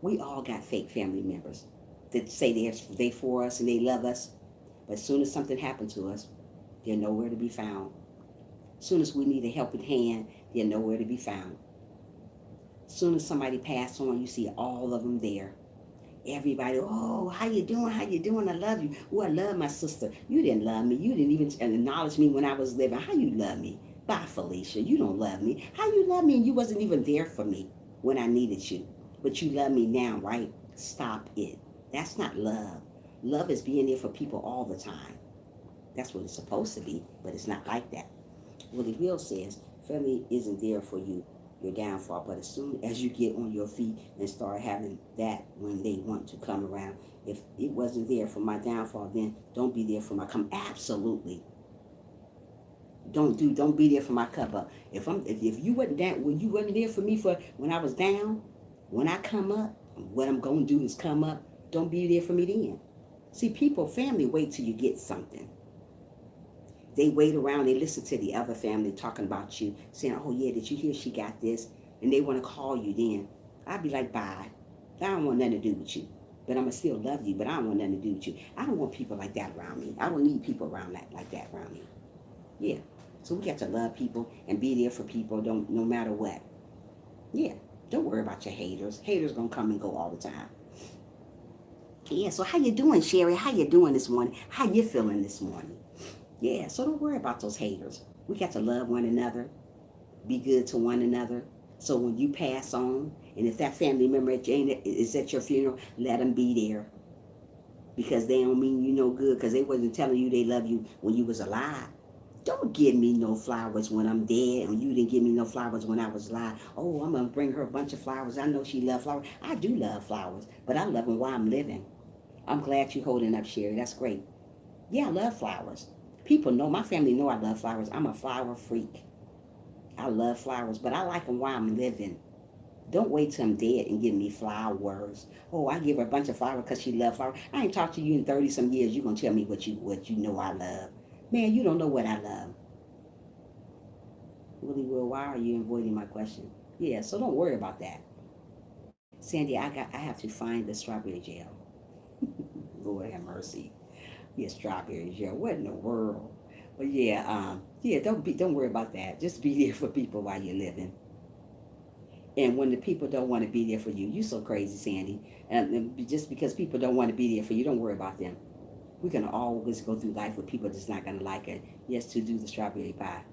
We all got fake family members that say they for us and they love us. But as soon as something happens to us, they're nowhere to be found. As soon as we need a helping hand, they're nowhere to be found. As soon as somebody passes on, you see all of them there. Everybody, oh, how you doing? How you doing? I love you. Oh, I love my sister. You didn't love me. You didn't even acknowledge me when I was living. How you love me? Bye, Felicia. You don't love me. How you love me and you wasn't even there for me when I needed you? But you love me now, right? Stop it. That's not love. Love is being there for people all the time. That's what it's supposed to be, but it's not like that. Willie Will says, family isn't there for you, your downfall, but as soon as you get on your feet and start having that when they want to come around, if it wasn't there for my downfall, then don't be there for my come. Absolutely. Don't be there for my cup up. If you wasn't down, when you wasn't there for me for when I was down, when I come up, what I'm gonna do is come up. Don't be there for me then. See, family wait till you get something. They wait around, they listen to the other family talking about you, saying, oh yeah, did you hear she got this? And they want to call you then. I'd be like, bye. I don't want nothing to do with you. But I'm going to still love you, but I don't want nothing to do with you. I don't want people like that around me. I don't need people around like that around me. Yeah. So we got to love people and be there for people no matter what. Yeah. Don't worry about your haters. Haters going to come and go all the time. Yeah, so how you doing, Sherry? How you doing this morning? How you feeling this morning? Yeah, so don't worry about those haters. We got to love one another, be good to one another. So when you pass on, and if that family member is at your funeral, let them be there. Because they don't mean you no good, because they wasn't telling you they love you when you was alive. Don't give me no flowers when I'm dead, and you didn't give me no flowers when I was alive. Oh, I'm going to bring her a bunch of flowers. I know she loves flowers. I do love flowers, but I love them while I'm living. I'm glad you're holding up, Sherry. That's great. Yeah, I love flowers. People know, my family know I love flowers. I'm a flower freak. I love flowers, but I like them while I'm living. Don't wait till I'm dead and give me flowers. Oh, I give her a bunch of flowers because she loves flowers. I ain't talked to you in 30-some years. You're going to tell me what you know I love. Man, you don't know what I love. Willie Will, why are you avoiding my question? Yeah, so don't worry about that. Sandy, I have to find the strawberry gel. Lord have mercy. Yeah, strawberry gel. What in the world? But yeah, don't worry about that. Just be there for people while you're living. And when the people don't want to be there for you, you so crazy, Sandy. And just because people don't want to be there for you, don't worry about them. We're gonna always go through life with people that's not gonna like it. Yes, to do the strawberry pie.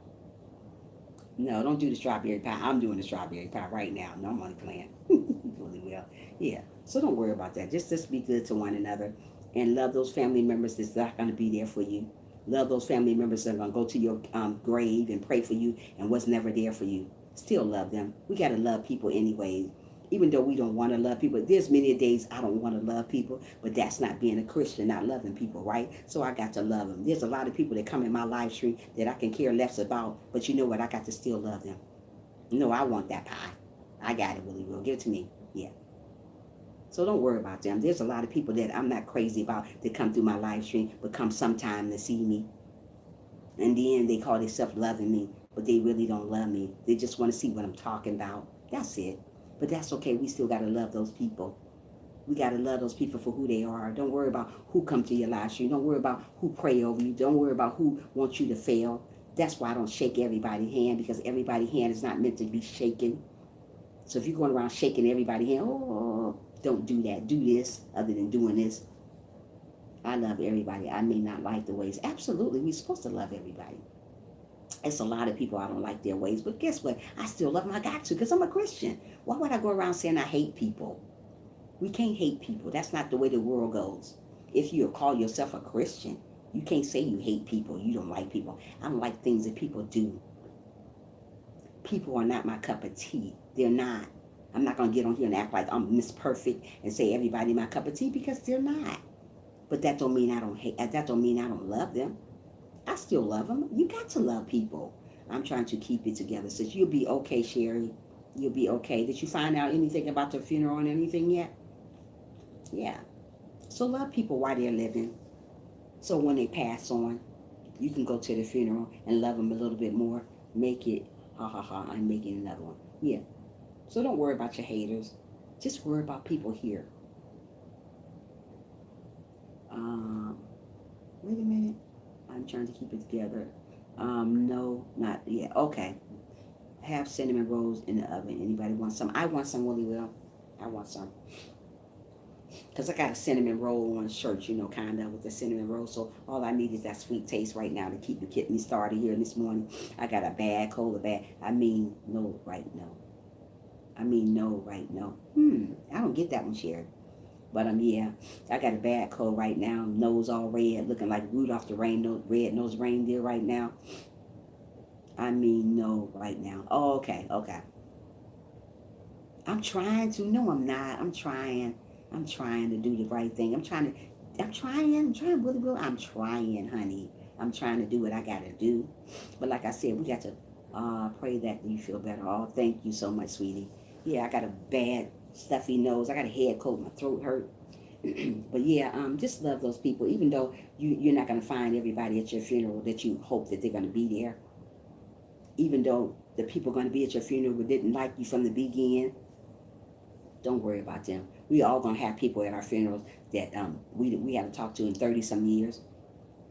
No, don't do the strawberry pie. I'm doing the strawberry pie right now. No, I'm only playing. Really well. Yeah. So don't worry about that. Just be good to one another. And love those family members that's not going to be there for you. Love those family members that are going to go to your grave and pray for you and was never there for you. Still love them. We got to love people anyways. Even though we don't want to love people, there's many days I don't want to love people, but that's not being a Christian, not loving people, right? So I got to love them. There's a lot of people that come in my live stream that I can care less about, but you know what? I got to still love them. No, I want that pie. I got it, Willie Will. Give it to me. Yeah. So don't worry about them. There's a lot of people that I'm not crazy about that come through my live stream, but come sometime to see me. And then they call themselves loving me, but they really don't love me. They just want to see what I'm talking about. That's it. But that's okay. We still got to love those people. We got to love those people for who they are. Don't worry about who come to your live stream. Don't worry about who pray over you. Don't worry about who wants you to fail. That's why I don't shake everybody's hand, because everybody's hand is not meant to be shaken. So if you're going around shaking everybody's hand, don't do that. Do this other than doing this. I love everybody. I may not like the ways. Absolutely, we're supposed to love everybody. It's a lot of people I don't like their ways, but guess what? I still love them. I got to, because I'm a Christian. Why would I go around saying I hate people? We can't hate people. That's not the way the world goes. If you call yourself a Christian, you can't say you hate people. You don't like people. I don't like things that people do. People are not my cup of tea. They're not. I'm not going to get on here and act like I'm Miss Perfect and say everybody my cup of tea, because they're not. But that don't mean I don't hate. That don't mean I don't love them. I still love them. You got to love people. I'm trying to keep it together. Says you'll be okay, Sherry. You'll be okay. Did you find out anything about the funeral and anything yet? Yeah. So love people while they're living. So when they pass on, you can go to the funeral and love them a little bit more. Make it, ha ha ha, I'm making another one. Yeah. So don't worry about your haters. Just worry about people here. Wait a minute. I'm trying to keep it together. No, not yet. Okay. Have cinnamon rolls in the oven. Anybody want some? I want some, Willie Will. I want some. Because I got a cinnamon roll on shirt, kind of with the cinnamon roll. So all I need is that sweet taste right now to keep me started here this morning. I got a bad cold, no right now. I don't get that one, Sherry. But yeah, I got a bad cold right now. Nose all red, looking like Rudolph the red-nosed reindeer right now. No right now. Oh, okay. I'm trying to. No, I'm not. I'm trying to do the right thing. I'm trying, really, really. I'm trying, honey. I'm trying to do what I got to do. But like I said, we got to pray that you feel better. Oh, thank you so much, sweetie. Yeah, I got a bad stuffy nose. I got a head cold. My throat hurt. But yeah, just love those people. Even though you're not going to find everybody at your funeral that you hope that they're going to be there. Even though the people going to be at your funeral who didn't like you from the beginning, don't worry about them. We all going to have people at our funerals that we haven't talked to in 30-some years.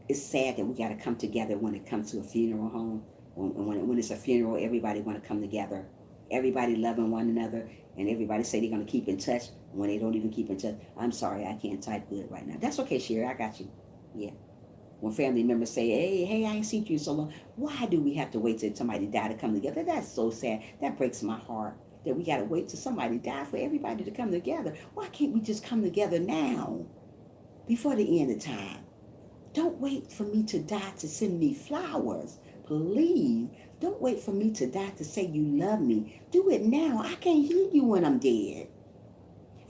It's sad that we got to come together when it comes to a funeral home. When it's a funeral, everybody want to come together. Everybody loving one another, and everybody say they're going to keep in touch when they don't even keep in touch. I'm sorry, I can't type good right now. That's okay, Sherry, I got you. Yeah. When family members say, hey, I ain't seen you in so long. Why do we have to wait till somebody die to come together? That's so sad. That breaks my heart, that we got to wait till somebody die for everybody to come together. Why can't we just come together now, before the end of time? Don't wait for me to die to send me flowers. Please, don't wait for me to die to say you love me. Do it now. I can't hear you when I'm dead.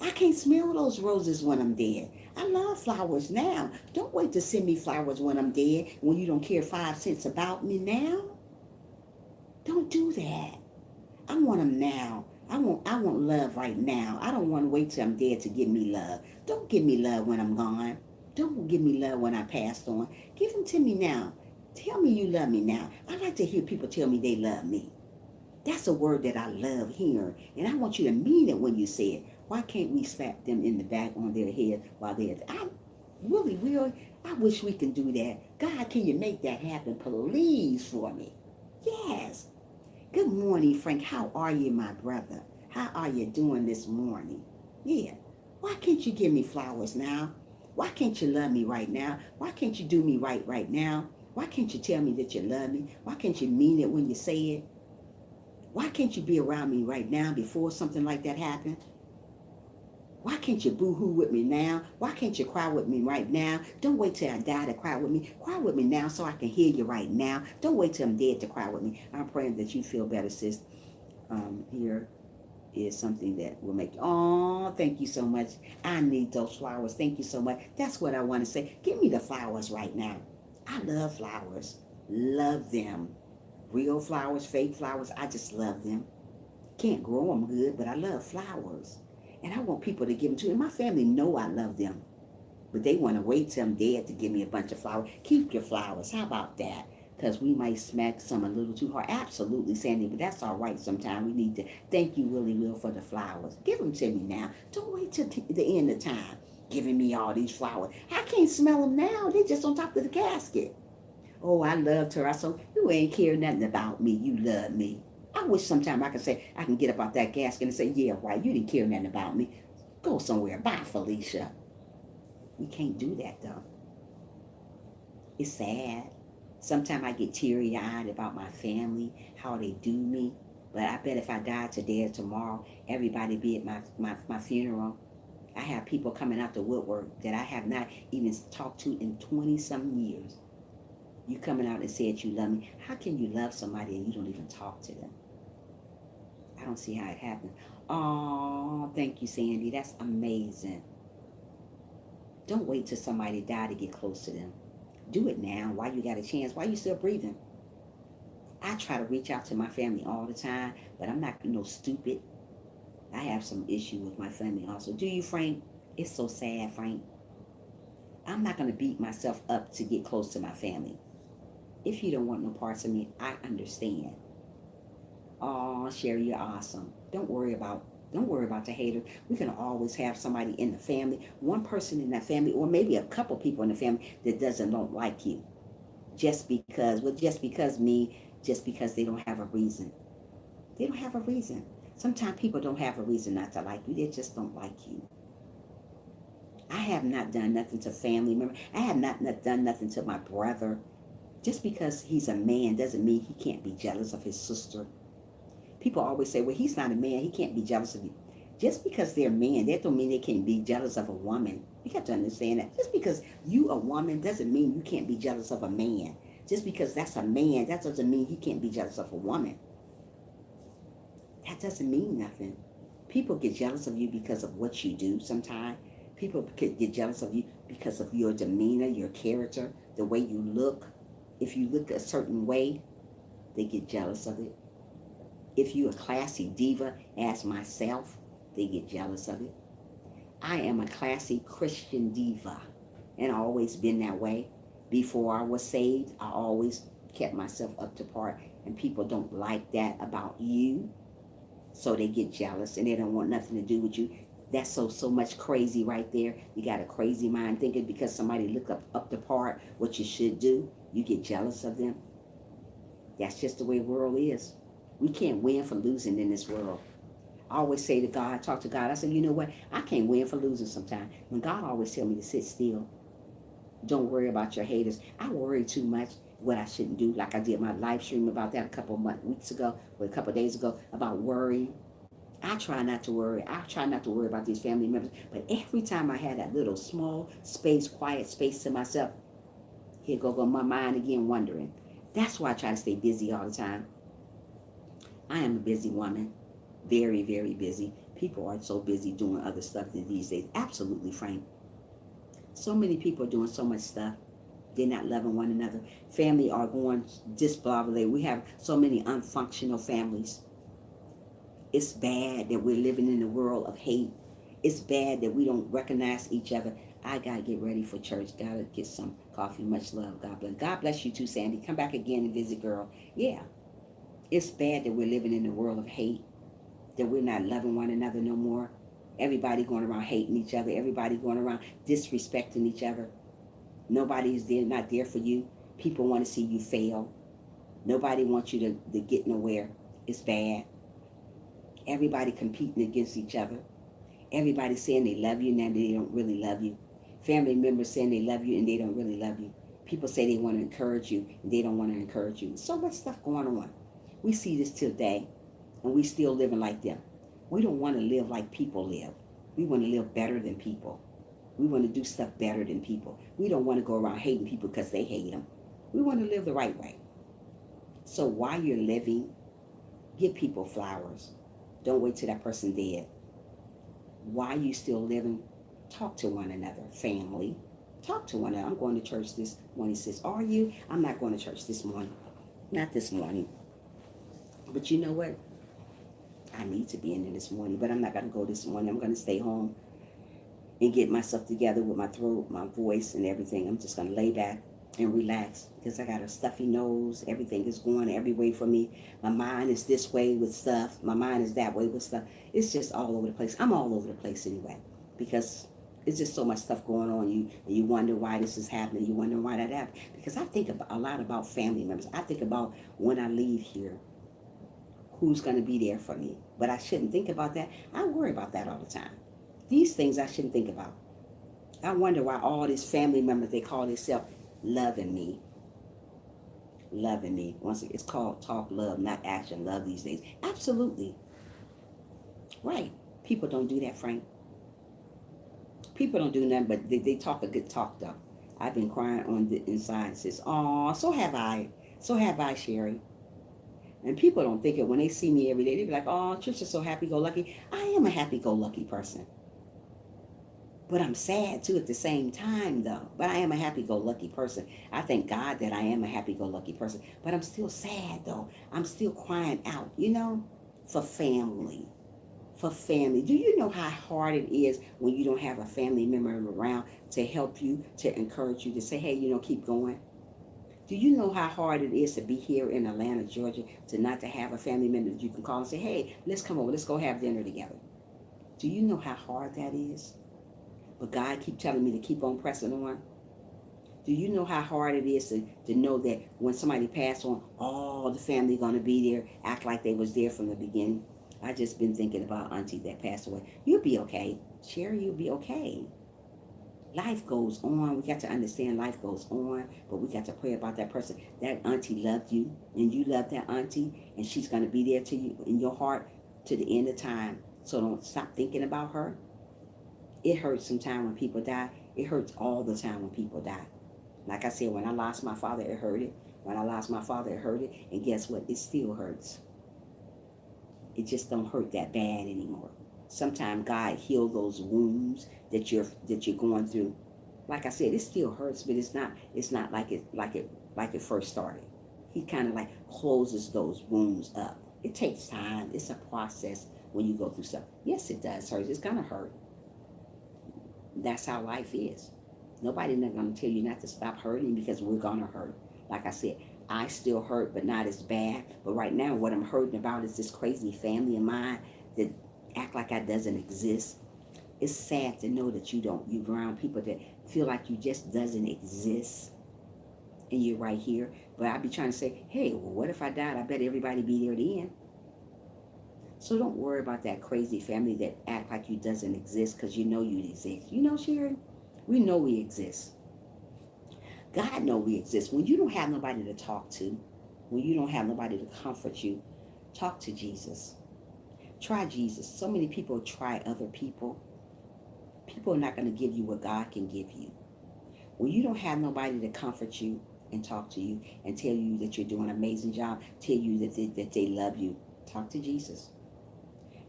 I can't smell those roses when I'm dead. I love flowers now. Don't wait to send me flowers when I'm dead, when you don't care 5 cents about me now. Don't do that. I want them now. I want love right now. I don't want to wait till I'm dead to give me love. Don't give me love when I'm gone. Don't give me love when I passed on. Give them to me now. Tell me you love me now. I like to hear people tell me they love me. That's a word that I love hearing. And I want you to mean it when you say it. Why can't we slap them in the back on their head while they're... I wish we can do that. God, can you make that happen, please, for me? Yes. Good morning, Frank. How are you, my brother? How are you doing this morning? Yeah. Why can't you give me flowers now? Why can't you love me right now? Why can't you do me right now? Why can't you tell me that you love me? Why can't you mean it when you say it? Why can't you be around me right now before something like that happened? Why can't you boo-hoo with me now? Why can't you cry with me right now? Don't wait till I die to cry with me. Cry with me now so I can hear you right now. Don't wait till I'm dead to cry with me. I'm praying that you feel better, sis. Here is something that will make, oh, thank you so much. I need those flowers. Thank you so much. That's what I want to say. Give me the flowers right now. I love flowers. Love them. Real flowers, fake flowers, I just love them. Can't grow them good, but I love flowers. And I want people to give them to me. My family know I love them. But they want to wait till I'm dead to give me a bunch of flowers. Keep your flowers. How about that? Because we might smack some a little too hard. Absolutely, Sandy, but that's all right sometimes. We need to thank you, Willie Will, for the flowers. Give them to me now. Don't wait till the end of time giving me all these flowers. I can't smell them now. They're just on top of the casket. Oh, I loved her. I said, you ain't care nothing about me. You love me. I wish sometime I could say, I can get up out that gasket and say, yeah, right, you didn't care nothing about me. Go somewhere. Bye, Felicia. We can't do that, though. It's sad. Sometimes I get teary-eyed about my family, how they do me. But I bet if I died today or tomorrow, everybody be at my funeral. I have people coming out the woodwork that I have not even talked to in 20-some years. You coming out and said you love me. How can you love somebody and you don't even talk to them? I don't see how it happened. Oh, thank you, Sandy. That's amazing. Don't wait till somebody die to get close to them. Do it now while you got a chance, while you still breathing. I try to reach out to my family all the time, but I'm not stupid. I have some issue with my family also. Do you, Frank? It's so sad, Frank. I'm not going to beat myself up to get close to my family. If you don't want no parts of me, I understand. Oh, Sherry, you're awesome. Don't worry about the hater. We can always have somebody in the family, one person in that family, or maybe a couple people in the family that don't like you. Just because they don't have a reason. They don't have a reason. Sometimes people don't have a reason not to like you. They just don't like you. I have not done nothing to family members. I have not done nothing to my brother. Just because he's a man doesn't mean he can't be jealous of his sister. People always say, well, he's not a man. He can't be jealous of you. Just because they're men, that don't mean they can't be jealous of a woman. You have to understand that. Just because you a woman doesn't mean you can't be jealous of a man. Just because that's a man, that doesn't mean he can't be jealous of a woman. That doesn't mean nothing. People get jealous of you because of what you do sometimes. People get jealous of you because of your demeanor, your character, the way you look. If you look a certain way, they get jealous of it. If you're a classy diva, as myself, they get jealous of it. I am a classy Christian diva, and I've always been that way. Before I was saved, I always kept myself up to par, and people don't like that about you, so they get jealous, and they don't want nothing to do with you. That's so much crazy right there. You got a crazy mind thinking because somebody look up to par what you should do, you get jealous of them. That's just the way the world is. We can't win for losing in this world. I always say to God, talk to God, I say, you know what? I can't win for losing sometimes. When God always tell me to sit still, don't worry about your haters. I worry too much what I shouldn't do. Like I did my live stream about that a couple of weeks ago, or a couple of days ago, about worrying. I try not to worry. I try not to worry about these family members. But every time I had that little small space, quiet space to myself, here go my mind again wondering. That's why I try to stay busy all the time. I am a busy woman. Very, very busy. People are so busy doing other stuff these days. Absolutely, Frank. So many people are doing so much stuff. They're not loving one another. Family are going disbelievable. We have so many unfunctional families. It's bad that we're living in a world of hate. It's bad that we don't recognize each other. I got to get ready for church. Got to get some coffee. Much love. God bless. God bless you too, Sandy. Come back again and visit, girl. Yeah. It's bad that we're living in a world of hate, that we're not loving one another no more. Everybody going around hating each other. Everybody going around disrespecting each other. Nobody is there, not there for you. People want to see you fail. Nobody wants you to get nowhere. It's bad. Everybody competing against each other. Everybody saying they love you, now they don't really love you. Family members saying they love you and they don't really love you. People say they want to encourage you and they don't want to encourage you. So much stuff going on. We see this today, and we still living like them. We don't want to live like people live. We want to live better than people. We want to do stuff better than people. We don't want to go around hating people because they hate them. We want to live the right way. So while you're living, give people flowers. Don't wait till that person dead. While you still living, talk to one another. Family, talk to one another. I'm going to church this morning. He says, are you? I'm not going to church this morning. Not this morning. But you know what? I need to be in there this morning, but I'm not going to go this morning. I'm going to stay home and get myself together with my throat, my voice, and everything. I'm just going to lay back and relax because I got a stuffy nose. Everything is going every way for me. My mind is this way with stuff. My mind is that way with stuff. It's just all over the place. I'm all over the place anyway because it's just so much stuff going on. You wonder why this is happening. You wonder why that happened. Because I think a lot about family members. I think about when I leave here, who's going to be there for me. But I shouldn't think about that. I worry about that all the time. These things I shouldn't think about. I wonder why all these family members, they call themselves loving me. Loving me. Once again, it's called talk love, not action love these days. Absolutely. Right. People don't do that, Frank. People don't do nothing, but they talk a good talk, though. I've been crying on the inside. Says, oh, so have I. So have I, Sherry. And people don't think it when they see me every day. They be like, oh, Trisha's so happy-go-lucky. I am a happy-go-lucky person. But I'm sad, too, at the same time, though. But I am a happy-go-lucky person. I thank God that I am a happy-go-lucky person. But I'm still sad, though. I'm still crying out, for family. For family. Do you know how hard it is when you don't have a family member around to help you, to encourage you, to say, hey, keep going? Do you know how hard it is to be here in Atlanta, Georgia, to have a family member that you can call and say, hey, let's come over, let's go have dinner together? Do you know how hard that is? But God keep telling me to keep on pressing on. Do you know how hard it is to know that when somebody passed on, all the family going to be there, act like they was there from the beginning? I just been thinking about Auntie that passed away. You'll be okay. Sherry, you'll be okay. Life goes on. We got to understand life goes on, but we got to pray about that person. That auntie loved you, and you love that auntie, and she's going to be there to you in your heart to the end of time. So don't stop thinking about her. It hurts sometimes when people die. It hurts all the time when people die. Like I said, when I lost my father, it hurted. When I lost my father, it hurted. And guess what? It still hurts. It just don't hurt that bad anymore. Sometimes God heals those wounds that you're going through. Like I said, it still hurts, but it's not like it first started. He kind of like closes those wounds up. It takes time. It's a process when you go through stuff. Yes, it does hurt. It's gonna hurt. That's how life is. Nobody's not gonna tell you not to stop hurting because we're gonna hurt. Like I said, I still hurt, but not as bad. But right now, what I'm hurting about is this crazy family of mine that act like I doesn't exist. It's sad to know that you around people that feel like you just doesn't exist, and you're right here. But I be trying to say, hey, well, what if I died? I bet everybody be there then. So don't worry about that crazy family that act like you doesn't exist because you know you exist. Sharon, we know we exist. God know we exist. When you don't have nobody to talk to, when you don't have nobody to comfort you, talk to Jesus. Try Jesus. So many people try other people. People are not going to give you what God can give you. When you don't have nobody to comfort you and talk to you and tell you that you're doing an amazing job, tell you that they love you, talk to Jesus.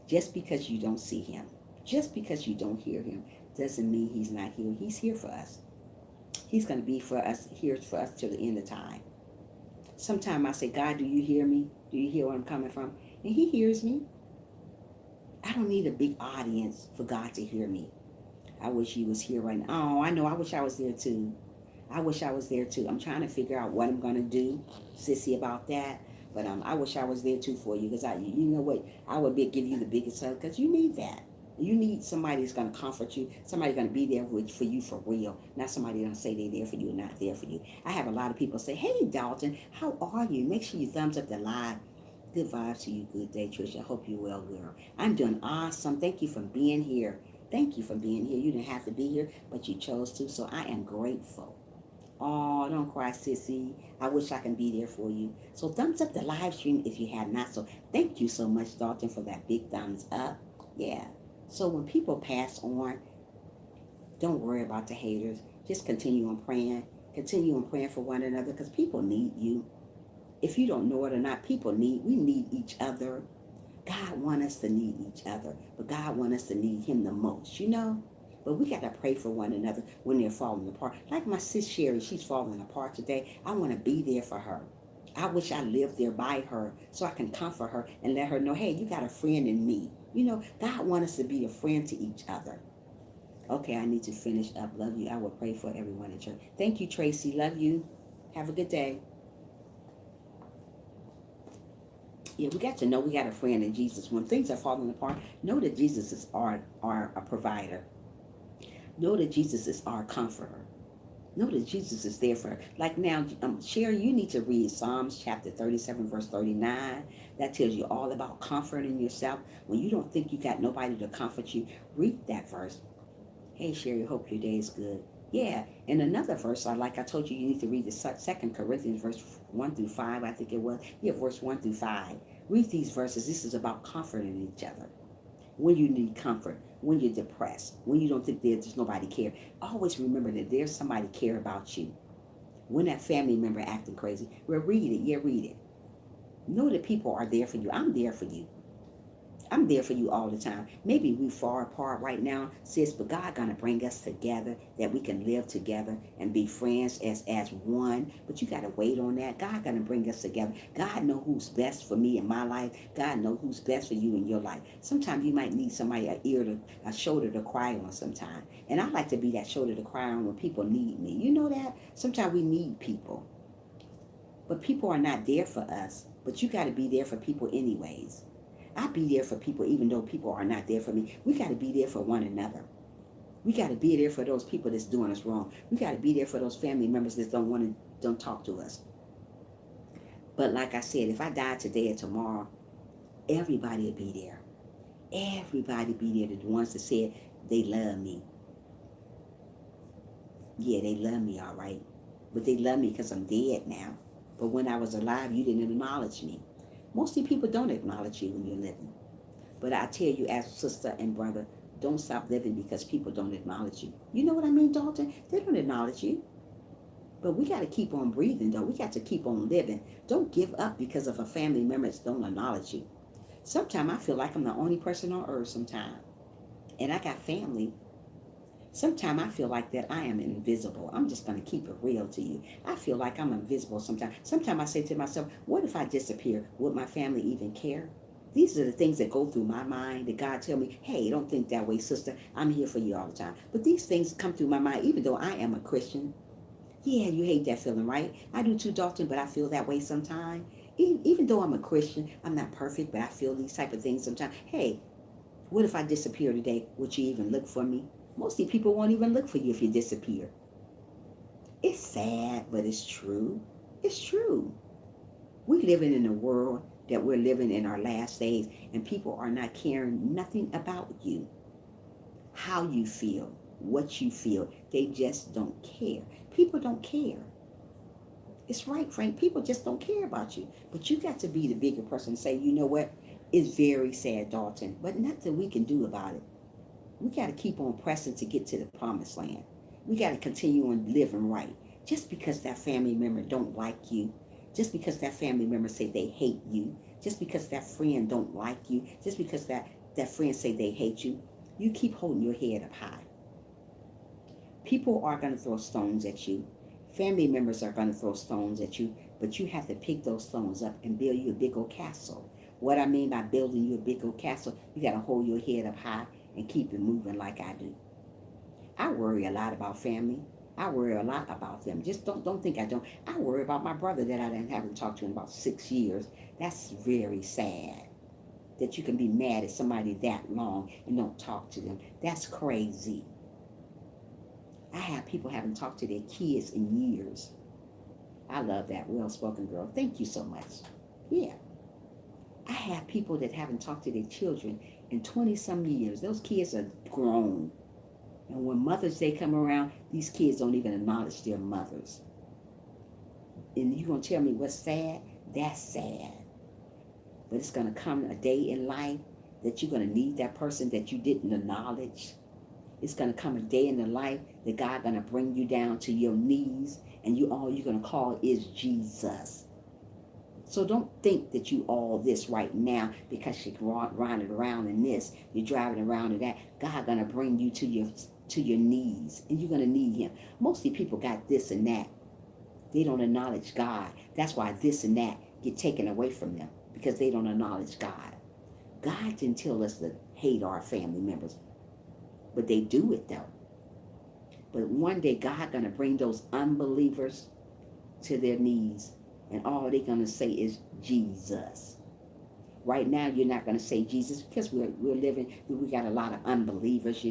Just because you don't see him, just because you don't hear him, doesn't mean he's not here. He's here for us. He's going to be here for us till the end of time. Sometimes I say, God, do you hear me? Do you hear where I'm coming from? And he hears me. I don't need a big audience for God to hear me. I wish he was here right now. Oh, I know. I wish I was there too. I wish I was there too. I'm trying to figure out what I'm going to do, Sissy, about that. But I wish I was there too for you because you know what? I would give you the biggest hug because you need that. You need somebody that's going to comfort you, somebody going to be there for you for real, not somebody going to say they're there for you and not there for you. I have a lot of people say, hey, Dalton, how are you? Make sure you thumbs up the live. Good vibes to you. Good day, Trisha. I hope you're well, girl. I'm doing awesome. Thank you for being here. Thank you for being here. You didn't have to be here, but you chose to, so I am grateful. Oh, don't cry, sissy. I wish I can be there for you. So thumbs up the live stream if you have not. So thank you so much, Dalton, for that big thumbs up. Yeah. So when people pass on, don't worry about the haters. Just continue on praying. Continue on praying for one another because people need you. If you don't know it or not, we need each other. God wants us to need each other, but God wants us to need him the most, you know? But we got to pray for one another when they're falling apart. Like my sis Sherry, she's falling apart today. I want to be there for her. I wish I lived there by her so I can comfort her and let her know, hey, you got a friend in me. You know, God wants us to be a friend to each other. Okay, I need to finish up. Love you. I will pray for everyone in church. Thank you, Tracy. Love you. Have a good day. Yeah, we got to know we got a friend in Jesus. When things are falling apart, know that Jesus is our provider. Know that Jesus is our comforter. Know that Jesus is there for her. Like now, Sherry, you need to read Psalms chapter 37, verse 39. That tells you all about comforting yourself. When you don't think you got nobody to comfort you, read that verse. Hey, Sherry, hope your day is good. Yeah, and another verse, like I told you, you need to read the 2 Corinthians, verse 1 through 5, I think it was. Yeah, verse 1 through 5. Read these verses. This is about comforting each other. When you need comfort, when you're depressed, when you don't think there's nobody care, always remember that there's somebody care about you. When that family member acting crazy, well, read it. Yeah, read it. Know that people are there for you. I'm there for you. I'm there for you all the time. Maybe we far apart right now, sis, but God gonna bring us together that we can live together and be friends as one. But you gotta wait on that. God gonna bring us together. God know who's best for me in my life. God know who's best for you in your life. Sometimes you might need somebody a shoulder to cry on sometime. And I like to be that shoulder to cry on when people need me. You know that? Sometimes we need people. But people are not there for us. But you gotta be there for people anyways. I be there for people even though people are not there for me. We got to be there for one another. We got to be there for those people that's doing us wrong. We got to be there for those family members that don't talk to us. But like I said, if I die today or tomorrow, everybody will be there. Everybody be there. The ones that said they love me. Yeah, they love me, all right. But they love me because I'm dead now. But when I was alive, you didn't acknowledge me. Mostly people don't acknowledge you when you're living. But I tell you, as sister and brother, don't stop living because people don't acknowledge you. You know what I mean, Dalton? They don't acknowledge you. But we got to keep on breathing, though. We got to keep on living. Don't give up because of a family member that don't acknowledge you. Sometimes I feel like I'm the only person on earth sometimes. And I got family. Sometimes I feel like that I am invisible. I'm just going to keep it real to you. I feel like I'm invisible sometimes. Sometimes I say to myself, what if I disappear? Would my family even care? These are the things that go through my mind that God tell me, hey, don't think that way, sister. I'm here for you all the time. But these things come through my mind, even though I am a Christian. Yeah, you hate that feeling, right? I do too, Dalton, but I feel that way sometimes. Even though I'm a Christian, I'm not perfect, but I feel these type of things sometimes. Hey, what if I disappear today? Would you even look for me? Mostly people won't even look for you if you disappear. It's sad, but it's true. It's true. We're living in a world that we're living in our last days, and people are not caring nothing about you, how you feel, what you feel. They just don't care. People don't care. It's right, Frank. People just don't care about you. But you got to be the bigger person and say, you know what? It's very sad, Dalton, but nothing we can do about it. We got to keep on pressing to get to the promised land. We got to continue on living right. Just because that family member don't like you, just because that family member say they hate you, just because that friend don't like you, just because that friend say they hate you, you keep holding your head up high. People are going to throw stones at you. Family members are going to throw stones at you, but you have to pick those stones up and build you a big old castle. What I mean by building you a big old castle, you got to hold your head up high and keep it moving like I do. I worry a lot about family. I worry a lot about them. Just don't think I don't. I worry about my brother that I haven't talked to in about 6 years. That's very sad. That you can be mad at somebody that long and don't talk to them. That's crazy. I have people haven't talked to their kids in years. I love that well-spoken girl. Thank you so much. Yeah. I have people that haven't talked to their children in 20-some years. Those kids are grown. And when Mother's Day come around, these kids don't even acknowledge their mothers. And you're going to tell me what's sad? That's sad. But it's going to come a day in life that you're going to need that person that you didn't acknowledge. It's going to come a day in the life that God going to bring you down to your knees, and all you're going to call is Jesus. So don't think that you all this right now because you're running around in this, you're driving around in that. God going to bring you to your knees, and you're going to need him. Mostly people got this and that. They don't acknowledge God. That's why this and that get taken away from them, because they don't acknowledge God. God didn't tell us to hate our family members, but they do it though. But one day God gonna bring those unbelievers to their knees, and all they're gonna say is Jesus. Right now, you're not gonna say Jesus because we're living. We got a lot of unbelievers.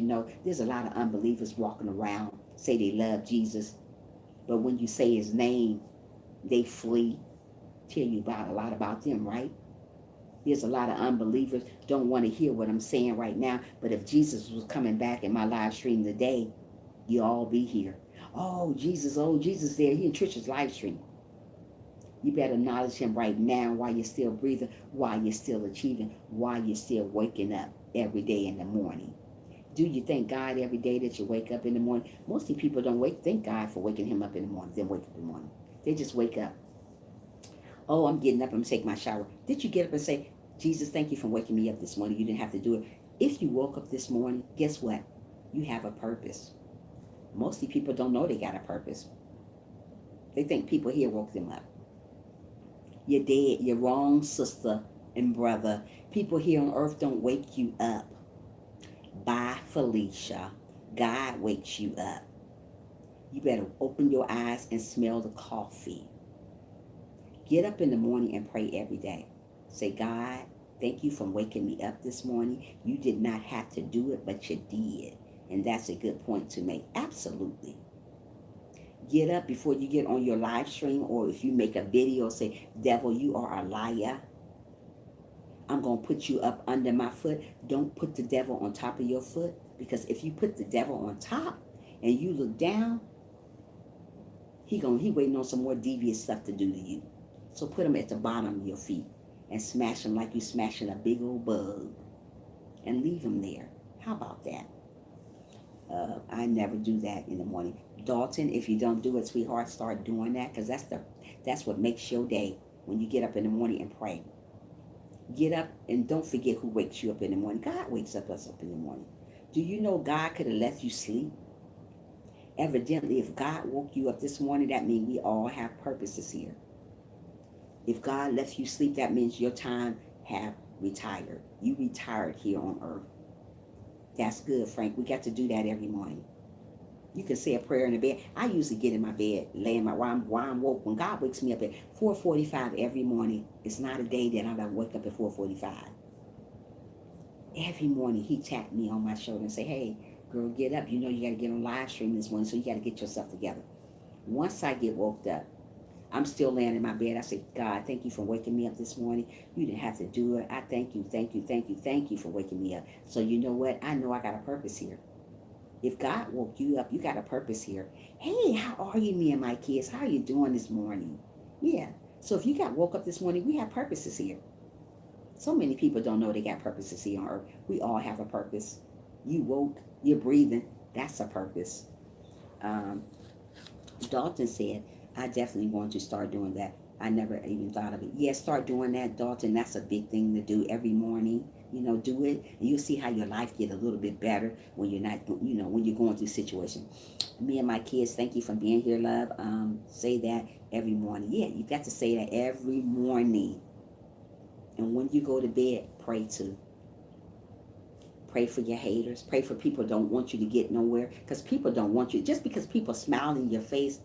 There's a lot of unbelievers walking around say they love Jesus, but when you say his name, they flee. Tell you about a lot about them, right? There's a lot of unbelievers don't want to hear what I'm saying right now. But if Jesus was coming back in my live stream today, you all be here. Oh, Jesus there. He in Trisha's live stream. You better acknowledge him right now while you're still breathing, while you're still achieving, while you're still waking up every day in the morning. Do you thank God every day that you wake up in the morning? Most of the people don't thank God for waking him up in the morning. Then wake up in the morning. They just wake up. Oh, I'm getting up. I'm going to take my shower. Did you get up and say, Jesus, thank you for waking me up this morning? You didn't have to do it. If you woke up this morning, guess what? You have a purpose. Most people don't know they got a purpose. They think people here woke them up. You're dead. You're wrong, sister and brother. People here on earth don't wake you up. Bye, Felicia. God wakes you up. You better open your eyes and smell the coffee. Get up in the morning and pray every day. Say, God, thank you for waking me up this morning. You did not have to do it, but you did. And that's a good point to make. Absolutely. Get up before you get on your live stream, or if you make a video, say, devil, you are a liar. I'm going to put you up under my foot. Don't put the devil on top of your foot, because if you put the devil on top and you look down, he waiting on some more devious stuff to do to you. So put him at the bottom of your feet and smash him like you smashing a big old bug, and leave him there. How about that? I never do that in the morning. Dalton, if you don't do it, sweetheart, start doing that, because that's what makes your day, when you get up in the morning and pray. Get up, and don't forget who wakes you up in the morning. God wakes us up in the morning. Do you know God could have left you sleep? Evidently, if God woke you up this morning, that means we all have purposes here. If God left you sleep, that means your time have retired. You retired here on earth. That's good, Frank. We got to do that every morning. You can say a prayer in the bed. I usually get in my bed, while I'm woke. When God wakes me up at 4:45 every morning, it's not a day that I'm going to wake up at 4:45. Every morning, he tapped me on my shoulder and say, hey, girl, get up. You got to get on live stream this morning, so you got to get yourself together. Once I get woke up, I'm still laying in my bed. I say, God, thank you for waking me up this morning. You didn't have to do it. I thank you for waking me up. So you know what? I know I got a purpose here. If God woke you up, you got a purpose here. Hey, how are you, me and my kids? How are you doing this morning? Yeah. So if you got woke up this morning, we have purposes here. So many people don't know they got purposes here on earth. We all have a purpose. You woke, you're breathing. That's a purpose. Dalton said, I definitely want to start doing that. I never even thought of it. Yeah, start doing that, Dalton. That's a big thing to do every morning. Do it, and you'll see how your life get a little bit better when you're not, when you're going through situations. Me and my kids, thank you for being here, love. Say that every morning. Yeah, you got to say that every morning. And when you go to bed, pray too. Pray for your haters. Pray for people who don't want you to get nowhere, because people don't want you. Just because people smile in your face,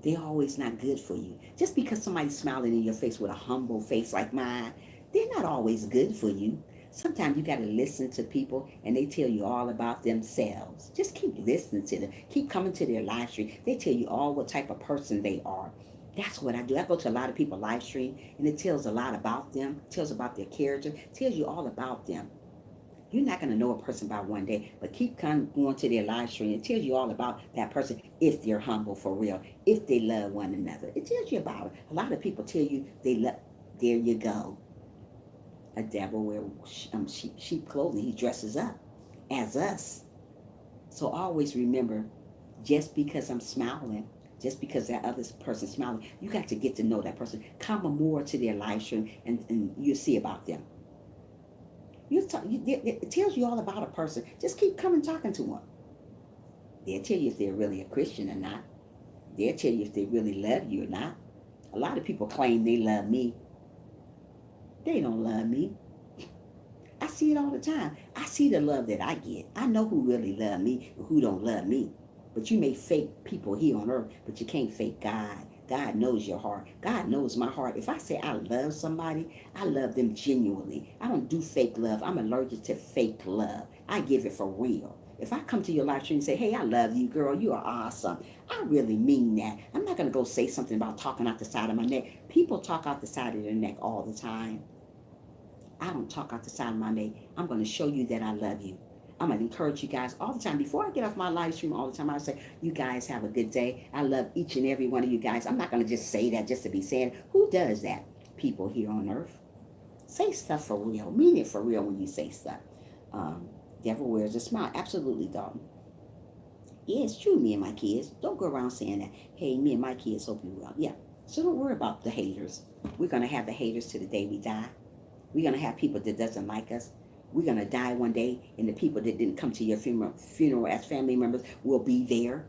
they're always not good for you. Just because somebody's smiling in your face with a humble face like mine, they're not always good for you. Sometimes you got to listen to people and they tell you all about themselves. Just keep listening to them. Keep coming to their live stream. They tell you all what type of person they are. That's what I do. I go to a lot of people live stream, and it tells a lot about them. It tells about their character. It tells you all about them. You're not going to know a person by one day, but keep going to their live stream. It tells you all about that person, if they're humble for real, if they love one another. It tells you about it. A lot of people tell you they love. There you go. A devil wears sheep clothing. He dresses up as us. So always remember, just because I'm smiling, just because that other person smiling, you got to get to know that person. Come more to their live stream, and you'll see about them. It tells you all about a person. Just keep coming talking to them. They'll tell you if they're really a Christian or not. They'll tell you if they really love you or not. A lot of people claim they love me. They don't love me. I see it all the time. I see the love that I get. I know who really love me and who don't love me. But you may fake people here on earth, but you can't fake God. God knows your heart. God knows my heart. If I say I love somebody, I love them genuinely. I don't do fake love. I'm allergic to fake love. I give it for real. If I come to your live stream and say, hey, I love you, girl, you are awesome, I really mean that. I'm not going to go say something about talking out the side of my neck. People talk out the side of their neck all the time. I don't talk out the side of my neck. I'm going to show you that I love you. I'm going to encourage you guys all the time. Before I get off my live stream all the time, I say, you guys have a good day. I love each and every one of you guys. I'm not going to just say that just to be saying it. Who does that? People here on earth. Say stuff for real. Mean it for real when you say stuff. Devil wears a smile. Absolutely, Dalton. Yeah, it's true, me and my kids. Don't go around saying that. Hey, me and my kids hope you well. Yeah. So don't worry about the haters. We're going to have the haters to the day we die. We're going to have people that doesn't like us. We're going to die one day, and the people that didn't come to your funeral as family members will be there.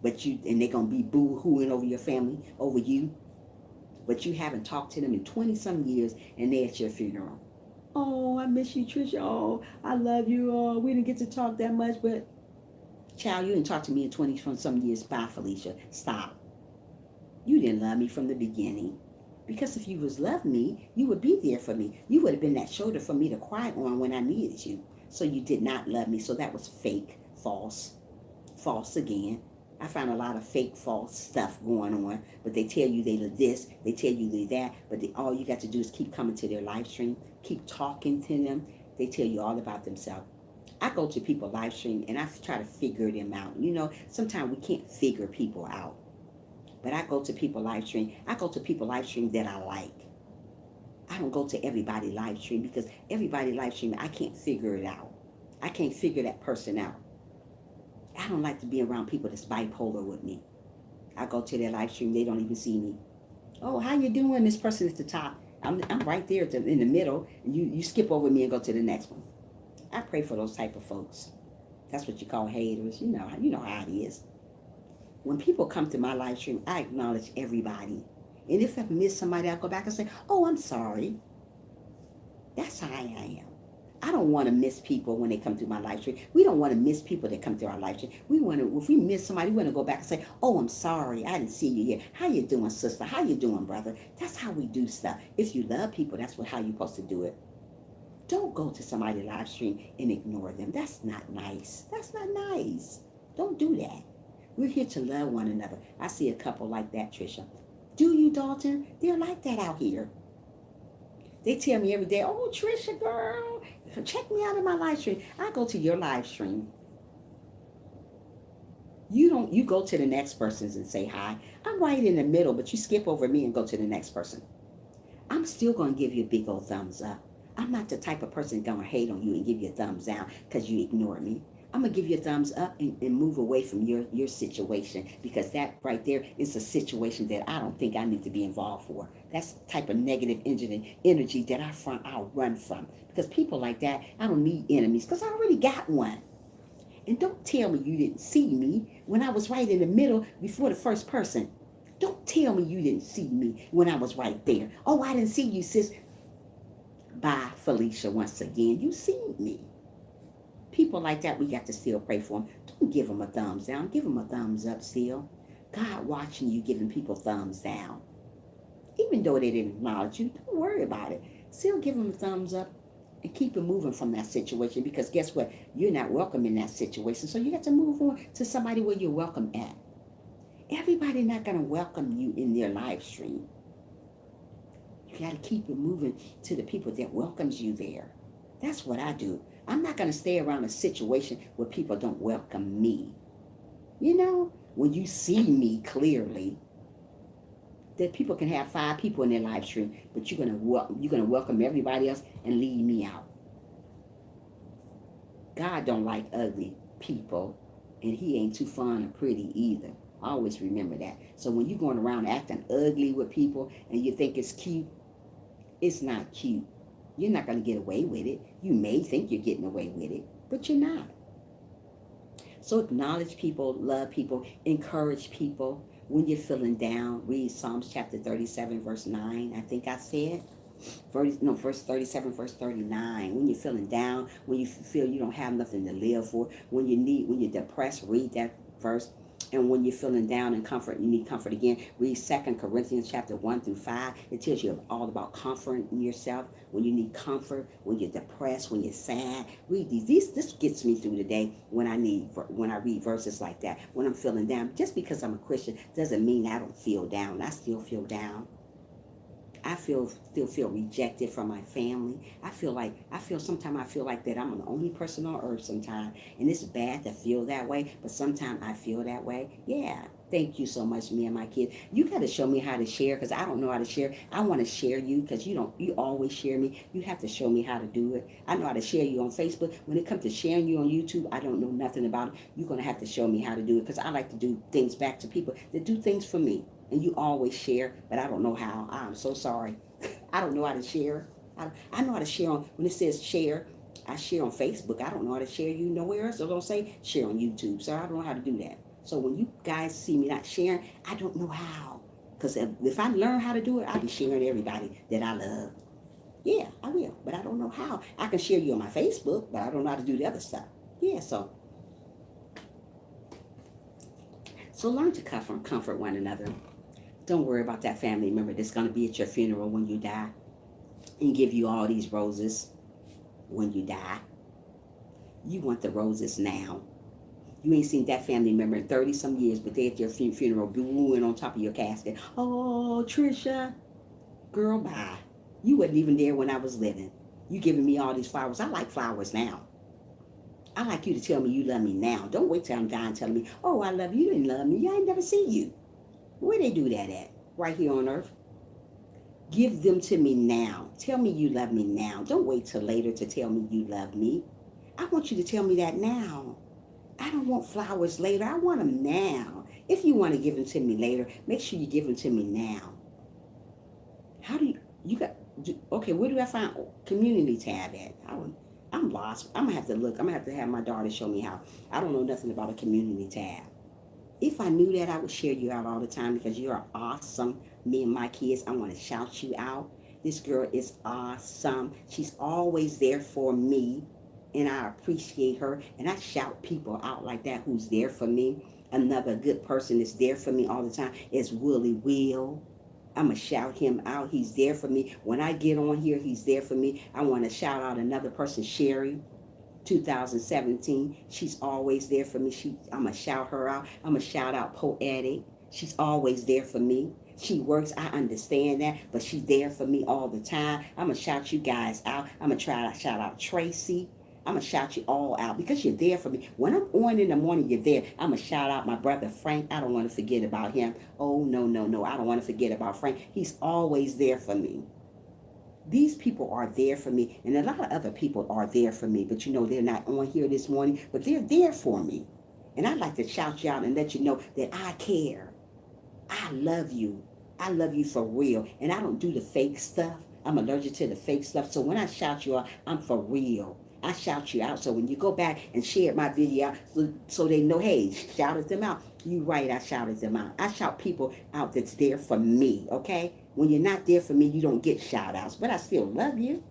And they're going to be boo-hooing over your family, over you. But you haven't talked to them in 20-some years, and they're at your funeral. Oh, I miss you, Trisha. Oh, I love you. Oh, we didn't get to talk that much, but child, you didn't talk to me in 20-some years. Bye, Felicia. Stop. You didn't love me from the beginning. Because if you was loved me, you would be there for me. You would have been that shoulder for me to cry on when I needed you. So you did not love me. So that was fake, false, false again. I found a lot of fake, false stuff going on. But they tell you they live this, they tell you they that. But all you got to do is keep coming to their live stream, keep talking to them. They tell you all about themselves. I go to people live stream and I try to figure them out. You know, sometimes we can't figure people out. But I go to people live stream. I go to people live stream that I like. I don't go to everybody live stream because everybody live stream, I can't figure it out. I can't figure that person out. I don't like to be around people that's bipolar with me. I go to their live stream, they don't even see me. Oh, how you doing? This person at the top. I'm right there in the middle, and you skip over me and go to the next one. I pray for those type of folks. That's what you call haters. You know how it is. When people come to my live stream, I acknowledge everybody. And if I miss somebody, I'll go back and say, oh, I'm sorry. That's how I am. I don't want to miss people when they come to my live stream. We don't want to miss people that come to our live stream. If we miss somebody, we want to go back and say, oh, I'm sorry. I didn't see you here. How you doing, sister? How you doing, brother? That's how we do stuff. If you love people, that's how you're supposed to do it. Don't go to somebody's live stream and ignore them. That's not nice. That's not nice. Don't do that. We're here to love one another. I see a couple like that, Trisha. Do you, Dalton? They're like that out here. They tell me every day, oh, Trisha, girl, check me out in my live stream. I go to your live stream. You go to the next person's and say hi. I'm right in the middle, but you skip over me and go to the next person. I'm still going to give you a big old thumbs up. I'm not the type of person going to hate on you and give you a thumbs down because you ignore me. I'm going to give you a thumbs up and move away from your situation because that right there is a situation that I don't think I need to be involved for. That's the type of negative energy that I'll run from. Because people like that, I don't need enemies because I already got one. And don't tell me you didn't see me when I was right in the middle before the first person. Don't tell me you didn't see me when I was right there. Oh, I didn't see you, sis. Bye, Felicia, once again. You seen me. People like that, we got to still pray for them. Don't give them a thumbs down. Give them a thumbs up still. God watching you giving people thumbs down. Even though they didn't acknowledge you, don't worry about it. Still give them a thumbs up and keep it moving from that situation because guess what? You're not welcome in that situation. So you got to move on to somebody where you're welcome at. Everybody not going to welcome you in their live stream. You got to keep it moving to the people that welcomes you there. That's what I do. I'm not going to stay around a situation where people don't welcome me. You know, when you see me clearly, that people can have 5 people in their live stream, but you're gonna welcome everybody else and leave me out. God don't like ugly people, and He ain't too fond of pretty either. Always remember that. So when you're going around acting ugly with people and you think it's cute, it's not cute. You're not going to get away with it. You may think you're getting away with it, but you're not. So acknowledge people, love people, encourage people. When you're feeling down, read Psalms chapter 37, verse 9. I think I said. Verse 37, verse 39. When you're feeling down, when you feel you don't have nothing to live for, when you're depressed, read that verse. And when you're feeling down and comfort, you need comfort again, read 2 Corinthians chapter 1 through 5. It tells you all about comforting yourself when you need comfort, when you're depressed, when you're sad. Read these. This gets me through the day when I read verses like that. When I'm feeling down, just because I'm a Christian doesn't mean I don't feel down. I still feel down. I still feel rejected from my family. Sometimes I feel like that I'm the only person on earth sometimes. And it's bad to feel that way, but sometimes I feel that way. Yeah. Thank you so much, me and my kids. You got to show me how to share because I don't know how to share. I want to share you because you always share me. You have to show me how to do it. I know how to share you on Facebook. When it comes to sharing you on YouTube, I don't know nothing about it. You're going to have to show me how to do it because I like to do things back to people that do things for me. And you always share, but I don't know how. I'm so sorry. I don't know how to share. I know how to share when it says share. I share on Facebook. I don't know how to share you nowhere else. So don't say share on YouTube. So I don't know how to do that. So when you guys see me not sharing, I don't know how. Because if I learn how to do it, I'll be sharing everybody that I love. Yeah, I will. But I don't know how. I can share you on my Facebook, but I don't know how to do the other stuff. Yeah, so learn to comfort one another. Don't worry about that family member that's going to be at your funeral when you die and give you all these roses when you die. You want the roses now. You ain't seen that family member in 30 some years, but they at your funeral booing on top of your casket. Oh, Trisha, girl, bye. You wasn't even there when I was living. You giving me all these flowers. I like flowers now. I like you to tell me you love me now. Don't wait till I'm dying telling me, oh, I love you. You didn't love me. I ain't never see you. Where they do that at? Right here on earth. Give them to me now. Tell me you love me now. Don't wait till later to tell me you love me. I want you to tell me that now. I don't want flowers later. I want them now. If you want to give them to me later, make sure you give them to me now. How do okay, where do I find community tab at? I'm lost. I'm going to have to look. I'm going to have to have my daughter show me how. I don't know nothing about a community tab. If I knew that, I would share you out all the time because you're awesome. Me and my kids, I want to shout you out. This girl is awesome. She's always there for me, and I appreciate her. And I shout people out like that who's there for me. Another good person that's there for me all the time is Willie Will. I'm going to shout him out. He's there for me. When I get on here, he's there for me. I want to shout out another person, Sherry. 2017. She's always there for me. I'm going to shout her out. I'm going to shout out Poetic. She's always there for me. She works. I understand that, but she's there for me all the time. I'm going to shout you guys out. I'm going to try to shout out Tracy. I'm going to shout you all out because you're there for me. When I'm on in the morning, you're there. I'm going to shout out my brother Frank. I don't want to forget about him. Oh, no. I don't want to forget about Frank. He's always there for me. These people are there for me, and a lot of other people are there for me, but they're not on here this morning, but they're there for me. And I'd like to shout you out and let you know that I care. I love you. I love you for real. And I don't do the fake stuff. I'm allergic to the fake stuff. So when I shout you out, I'm for real. I shout you out. So when you go back and share my video so they know, hey, shouted them out. You right, I shouted them out. I shout people out that's there for me, okay? When you're not there for me, you don't get shout outs. But I still love you.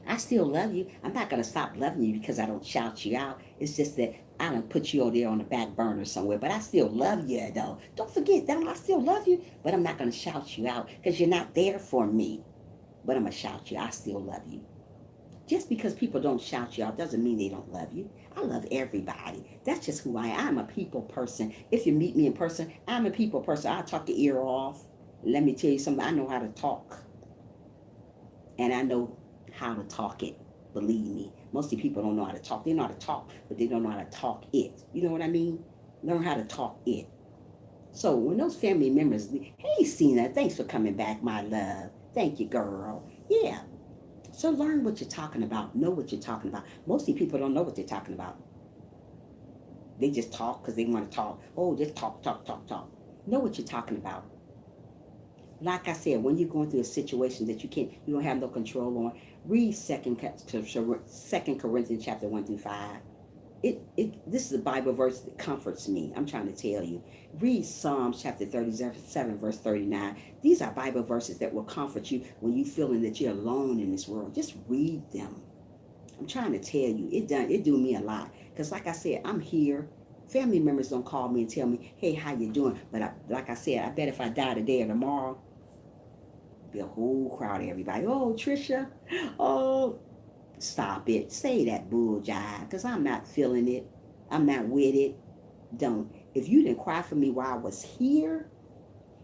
I still love you. I'm not going to stop loving you because I don't shout you out. It's just that I don't put you over there on the back burner somewhere. But I still love you, though. Don't forget, I still love you. But I'm not going to shout you out because you're not there for me. But I'm going to shout you. I still love you. Just because people don't shout you out doesn't mean they don't love you. I love everybody. That's just who I am. I'm a people person. If you meet me in person, I'm a people person. I'll talk your ear off. Let me tell you something. I know how to talk. And I know how to talk it. Believe me. Most of the people don't know how to talk. They know how to talk, but they don't know how to talk it. You know what I mean? Learn how to talk it. So when those family members, hey, Cena, thanks for coming back, my love. Thank you, girl. Yeah. So learn what you're talking about. Know what you're talking about. Mostly people don't know what they're talking about. They just talk because they want to talk. Oh, just talk, talk, talk, talk. Know what you're talking about. Like I said, when you're going through a situation that you don't have no control on, read Second Corinthians chapter 1 through 5. This is a Bible verse that comforts me. I'm trying to tell you. Read Psalms chapter 37, verse 39. These are Bible verses that will comfort you when you're feeling that you're alone in this world. Just read them. I'm trying to tell you, it do me a lot. Because like I said, I'm here. Family members don't call me and tell me, hey, how you doing? But like I said, I bet if I die today or tomorrow, be a whole crowd of everybody. Oh, Trisha. Oh, stop it. Say that bull jive. Because I'm not feeling it. I'm not with it. Don't. If you didn't cry for me while I was here,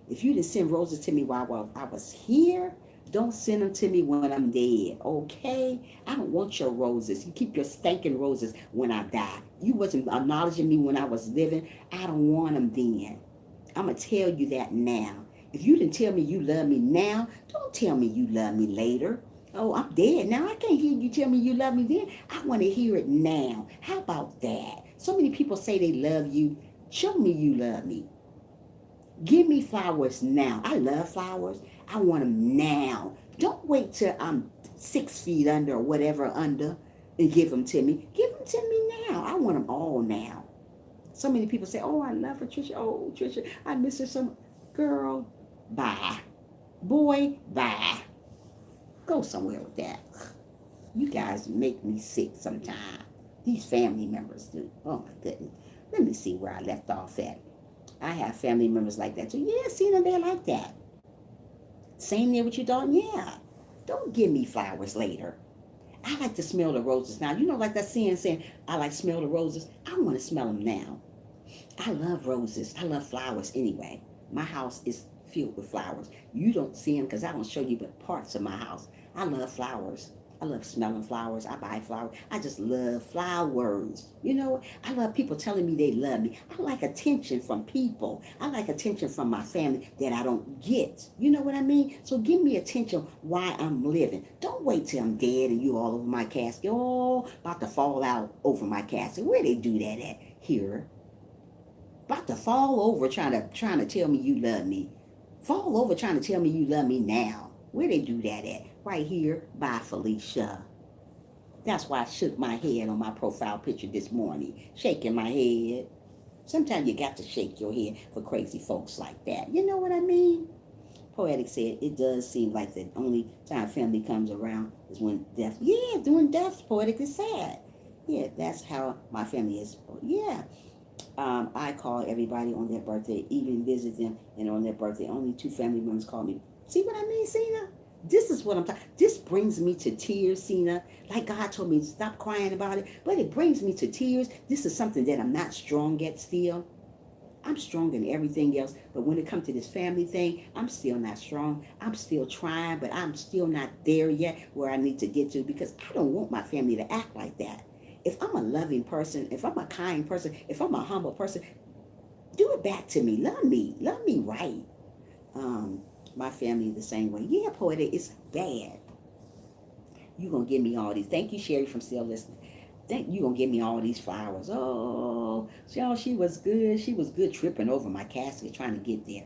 if you didn't send roses to me while I was here, don't send them to me when I'm dead, okay? I don't want your roses. You keep your stinking roses when I die. You wasn't acknowledging me when I was living. I don't want them then. I'm going to tell you that now. If you didn't tell me you love me now, don't tell me you love me later. Oh, I'm dead now. I can't hear you tell me you love me then. I want to hear it now. How about that? So many people say they love you. Show me you love me. Give me flowers now. I love flowers. I want them now. Don't wait till I'm 6 feet under or whatever under and give them to me. Give them to me now. I want them all now. So many people say, oh, I love Patricia. Oh, Trisha, I miss her so much. Girl, bye. Boy, bye. Go somewhere with that. You guys make me sick sometimes. These family members do. Oh, my goodness. Let me see where I left off at. I have family members like that too. Yeah, Cena, they're like that. Same there with your dog. Yeah. Don't give me flowers later. I like to smell the roses now. You know, like that saying, I like smell the roses. I want to smell them now. I love roses. I love flowers anyway. My house is filled with flowers. You don't see them because I don't show you but parts of my house. I love flowers. I love smelling flowers. I buy flowers. I just love flowers. You know, I love people telling me they love me. I like attention from people. I like attention from my family that I don't get. You know what I mean? So give me attention while I'm living. Don't wait till I'm dead and you all over my casket. Oh, about to fall out over my casket. Where they do that at? Here. About to fall over trying to tell me you love me. Fall over trying to tell me you love me now. Where they do that at? Right here by Felicia. That's why I shook my head on my profile picture this morning. Shaking my head. Sometimes you got to shake your head for crazy folks like that. You know what I mean? Poetic said, it does seem like the only time family comes around is when death. Yeah, doing death, Poetic is sad. Yeah, that's how my family is. Yeah. I call everybody on their birthday, even visit them, and on their birthday, only 2 family members call me. See what I mean, Cena? This is what I'm talking. This brings me to tears, Cena. Like God told me to stop crying about it, but it brings me to tears. This is something that I'm not strong at still. I'm strong in everything else, but when it comes to this family thing, I'm still not strong. I'm still trying, but I'm still not there yet where I need to get to because I don't want my family to act like that. If I'm a loving person, if I'm a kind person, if I'm a humble person, do it back to me. Love me right. My family the same way. Yeah, Poetic, it's bad. You gonna give me all these. Thank you, Sherry, from still listening. Think you gonna give me all these flowers. Oh, she was good. She was good tripping over my casket trying to get there.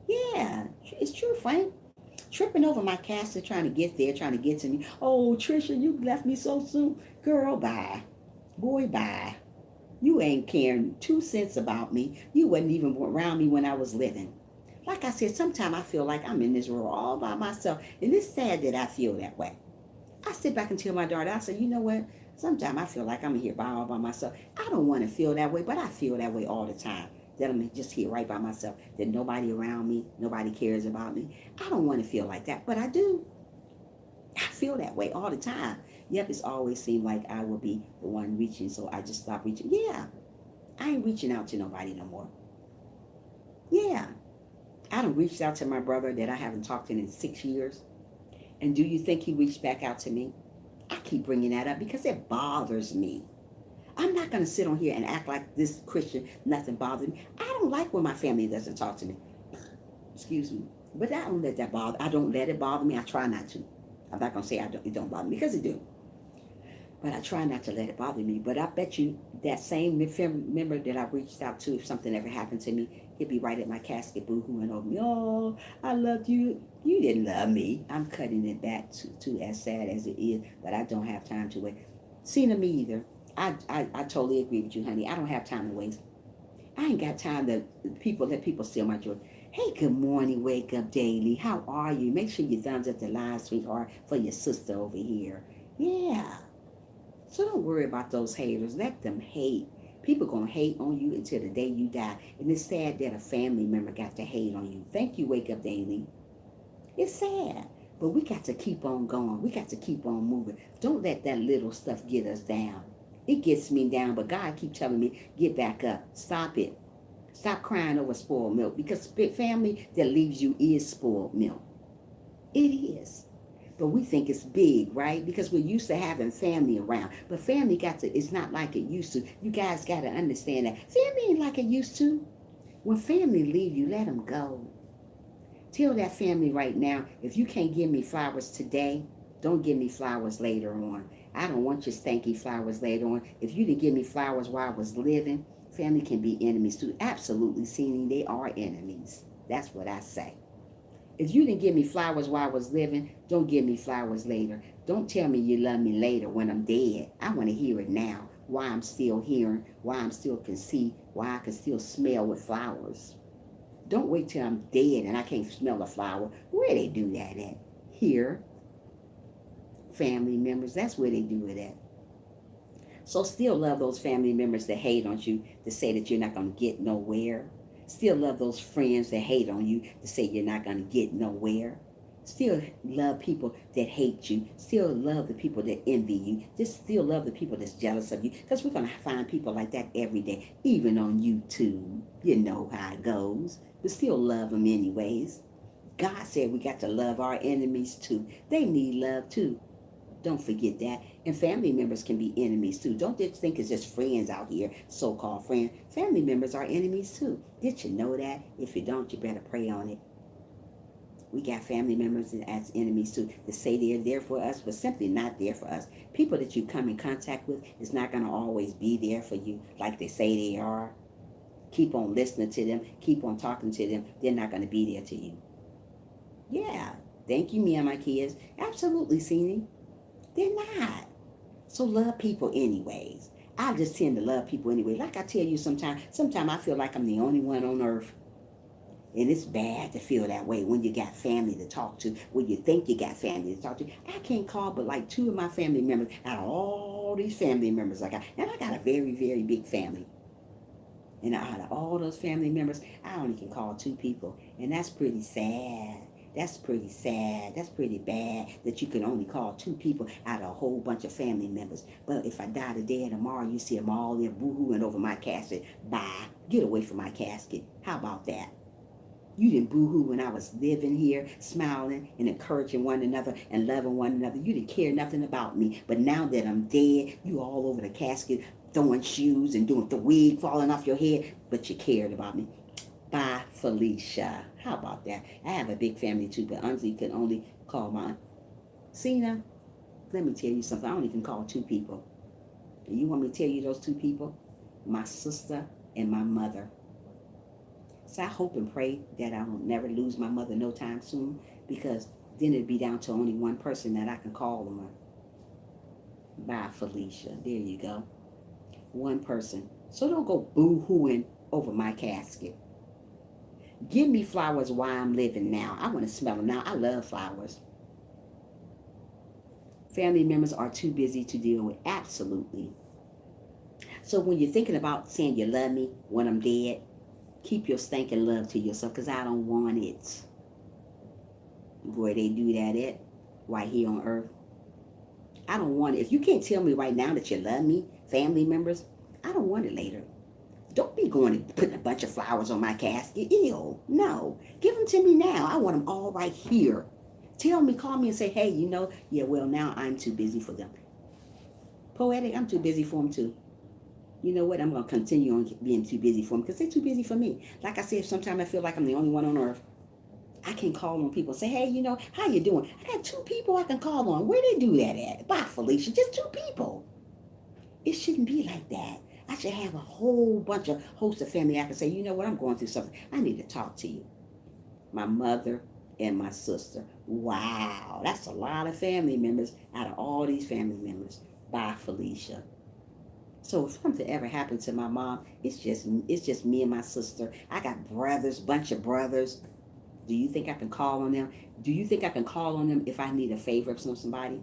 Yeah, it's true, Frank. Tripping over my casket trying to get there, trying to get to me. Oh, Trisha, you left me so soon. Girl, bye. Boy, bye. You ain't caring 2 cents about me. You wasn't even around me when I was living. Like I said, sometimes I feel like I'm in this world all by myself. And it's sad that I feel that way. I sit back and tell my daughter, I say, you know what? Sometimes I feel like I'm here all by myself. I don't want to feel that way, but I feel that way all the time. That I'm just here right by myself. That nobody around me, nobody cares about me. I don't want to feel like that, but I do. I feel that way all the time. Yep, it's always seemed like I will be the one reaching, so I just stopped reaching. Yeah, I ain't reaching out to nobody no more. Yeah, I done reached out to my brother that I haven't talked to in 6 years. And do you think he reached back out to me? I keep bringing that up because it bothers me. I'm not going to sit on here and act like this Christian, nothing bothers me. I don't like when my family doesn't talk to me. Excuse me. But I don't let that bother. I don't let it bother me. I try not to. I'm not going to say it don't bother me, because it do. But I try not to let it bother me. But I bet you that same member that I reached out to, if something ever happened to me, he'd be right at my casket boo-hooing over me. Oh, I loved you. You didn't love me. I'm cutting it back to as sad as it is, but I don't have time to wait. Cena, me either. I totally agree with you, honey. I don't have time to waste. I ain't got time to let people steal my joy. Hey, good morning, Wake Up Daily. How are you? Make sure you thumbs up the line, sweetheart, for your sister over here. Yeah. So don't worry about those haters. Let them hate. People gonna hate on you until the day you die. And it's sad that a family member got to hate on you. Thank you, Wake Up Daily. It's sad. But we got to keep on going. We got to keep on moving. Don't let that little stuff get us down. It gets me down, but God keep telling me, get back up. Stop it. Stop crying over spoiled milk, because family that leaves you is spoiled milk. It is. But we think it's big, right? Because we're used to having family around. But family it's not like it used to. You guys got to understand that. Family ain't like it used to. When family leave you, let them go. Tell that family right now, if you can't give me flowers today, don't give me flowers later on. I don't want your stanky flowers later on. If you didn't give me flowers while I was living, family can be enemies too. Absolutely, seeing they are enemies. That's what I say. If you didn't give me flowers while I was living, don't give me flowers later. Don't tell me you love me later when I'm dead. I want to hear it now. Why I'm still hearing, why I'm still can see, why I can still smell with flowers. Don't wait till I'm dead and I can't smell a flower. Where they do that at? Here. Family members, that's where they do it at. So still love those family members that hate on you, to say that you're not going to get nowhere. Still love those friends that hate on you, to say you're not going to get nowhere. Still love people that hate you. Still love the people that envy you. Just still love the people that's jealous of you. Because we're going to find people like that every day, even on YouTube. You know how it goes. But still love them anyways. God said we got to love our enemies too. They need love too. Don't forget that. And family members can be enemies too. Don't just think it's just friends out here, so-called friends. Family members are enemies too. Did you know that? If you don't, you better pray on it. We got family members as enemies too, that say they're there for us, but simply not there for us. People that you come in contact with is not going to always be there for you like they say they are. Keep on listening to them. Keep on talking to them. They're not going to be there to you. Yeah. Thank you, me and my kids. Absolutely, Cene. They're not. So love people anyways. I just tend to love people anyway. Like I tell you sometimes I feel like I'm the only one on earth. And it's bad to feel that way when you got family to talk to, when you think you got family to talk to. I can't call but like 2 of my family members out of all these family members I got. And I got a very, very big family. And out of all those family members, I only can call 2 people. And that's pretty sad. That's pretty sad. That's pretty bad that you can only call 2 people out of a whole bunch of family members. But if I die today and tomorrow, you see them all there boo-hooing over my casket. Bye. Get away from my casket. How about that? You didn't boo-hoo when I was living here, smiling and encouraging one another and loving one another. You didn't care nothing about me. But now that I'm dead, you all over the casket, throwing shoes and doing the wig falling off your head. But you cared about me. Bye, Felicia. How about that? I have a big family too, but Anzi can only call mine. Cena, let me tell you something. I only can call 2 people. And you want me to tell you those 2 people? My sister and my mother. So I hope and pray that I will never lose my mother no time soon, because then it'd be down to only one person that I can call on. Bye, Felicia. There you go. One person. So don't go boo-hooing over my casket. Give me flowers while I'm living now. I want to smell them now. I love flowers. Family members are too busy to deal with. Absolutely. So when you're thinking about saying you love me when I'm dead, keep your stinking love to yourself, because I don't want it. Where they do that at, right here on earth. I don't want it. If you can't tell me right now that you love me, family members, I don't want it later. Don't be going and putting a bunch of flowers on my casket. Ew, no. Give them to me now. I want them all right here. Tell me, call me and say, hey, yeah, well, now I'm too busy for them. Poetic, I'm too busy for them too. You know what? I'm going to continue on being too busy for them because they're too busy for me. Like I said, sometimes I feel like I'm the only one on earth. I can call on people and say, hey, how you doing? I got 2 people I can call on. Where they do that at? Bye, Felicia. Just 2 people. It shouldn't be like that. I should have a whole bunch of hosts of family. I can say, you know what? I'm going through something. I need to talk to you. My mother and my sister. Wow. That's a lot of family members out of all these family members. Bye, Felicia. So if something ever happened to my mom, it's just me and my sister. I got brothers, bunch of brothers. Do you think I can call on them? Do you think I can call on them if I need a favor from somebody?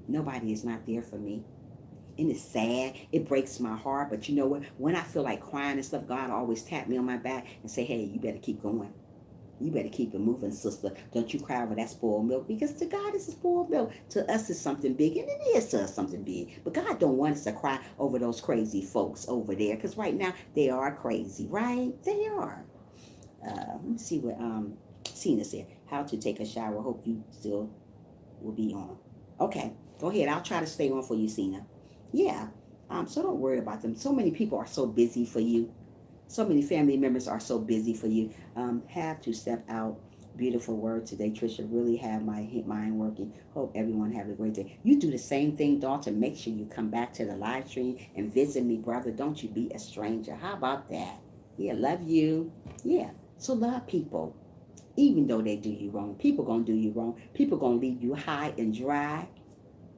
Nobody is not there for me. And it's sad. It breaks my heart. But you know what? When I feel like crying and stuff, God always tap me on my back and say, hey, you better keep going. You better keep it moving, sister. Don't you cry over that spoiled milk, because to God it's a spoiled milk. To us it's something big, and it is to us something big. But God don't want us to cry over those crazy folks over there, because right now they are crazy, right? They are. Let me see what Cena said. How to take a shower. Hope you still will be on. Okay, go ahead. I'll try to stay on for you, Cena. Yeah. So don't worry about them. So many people are so busy for you. So many family members are so busy for you. Have to step out. Beautiful word today, Trisha. Really have my mind working. Hope everyone have a great day. You do the same thing, Dalton. Make sure you come back to the live stream and visit me, brother. Don't you be a stranger. How about that? Yeah, love you. Yeah. So love people, even though they do you wrong. People gonna do you wrong. People gonna leave you high and dry.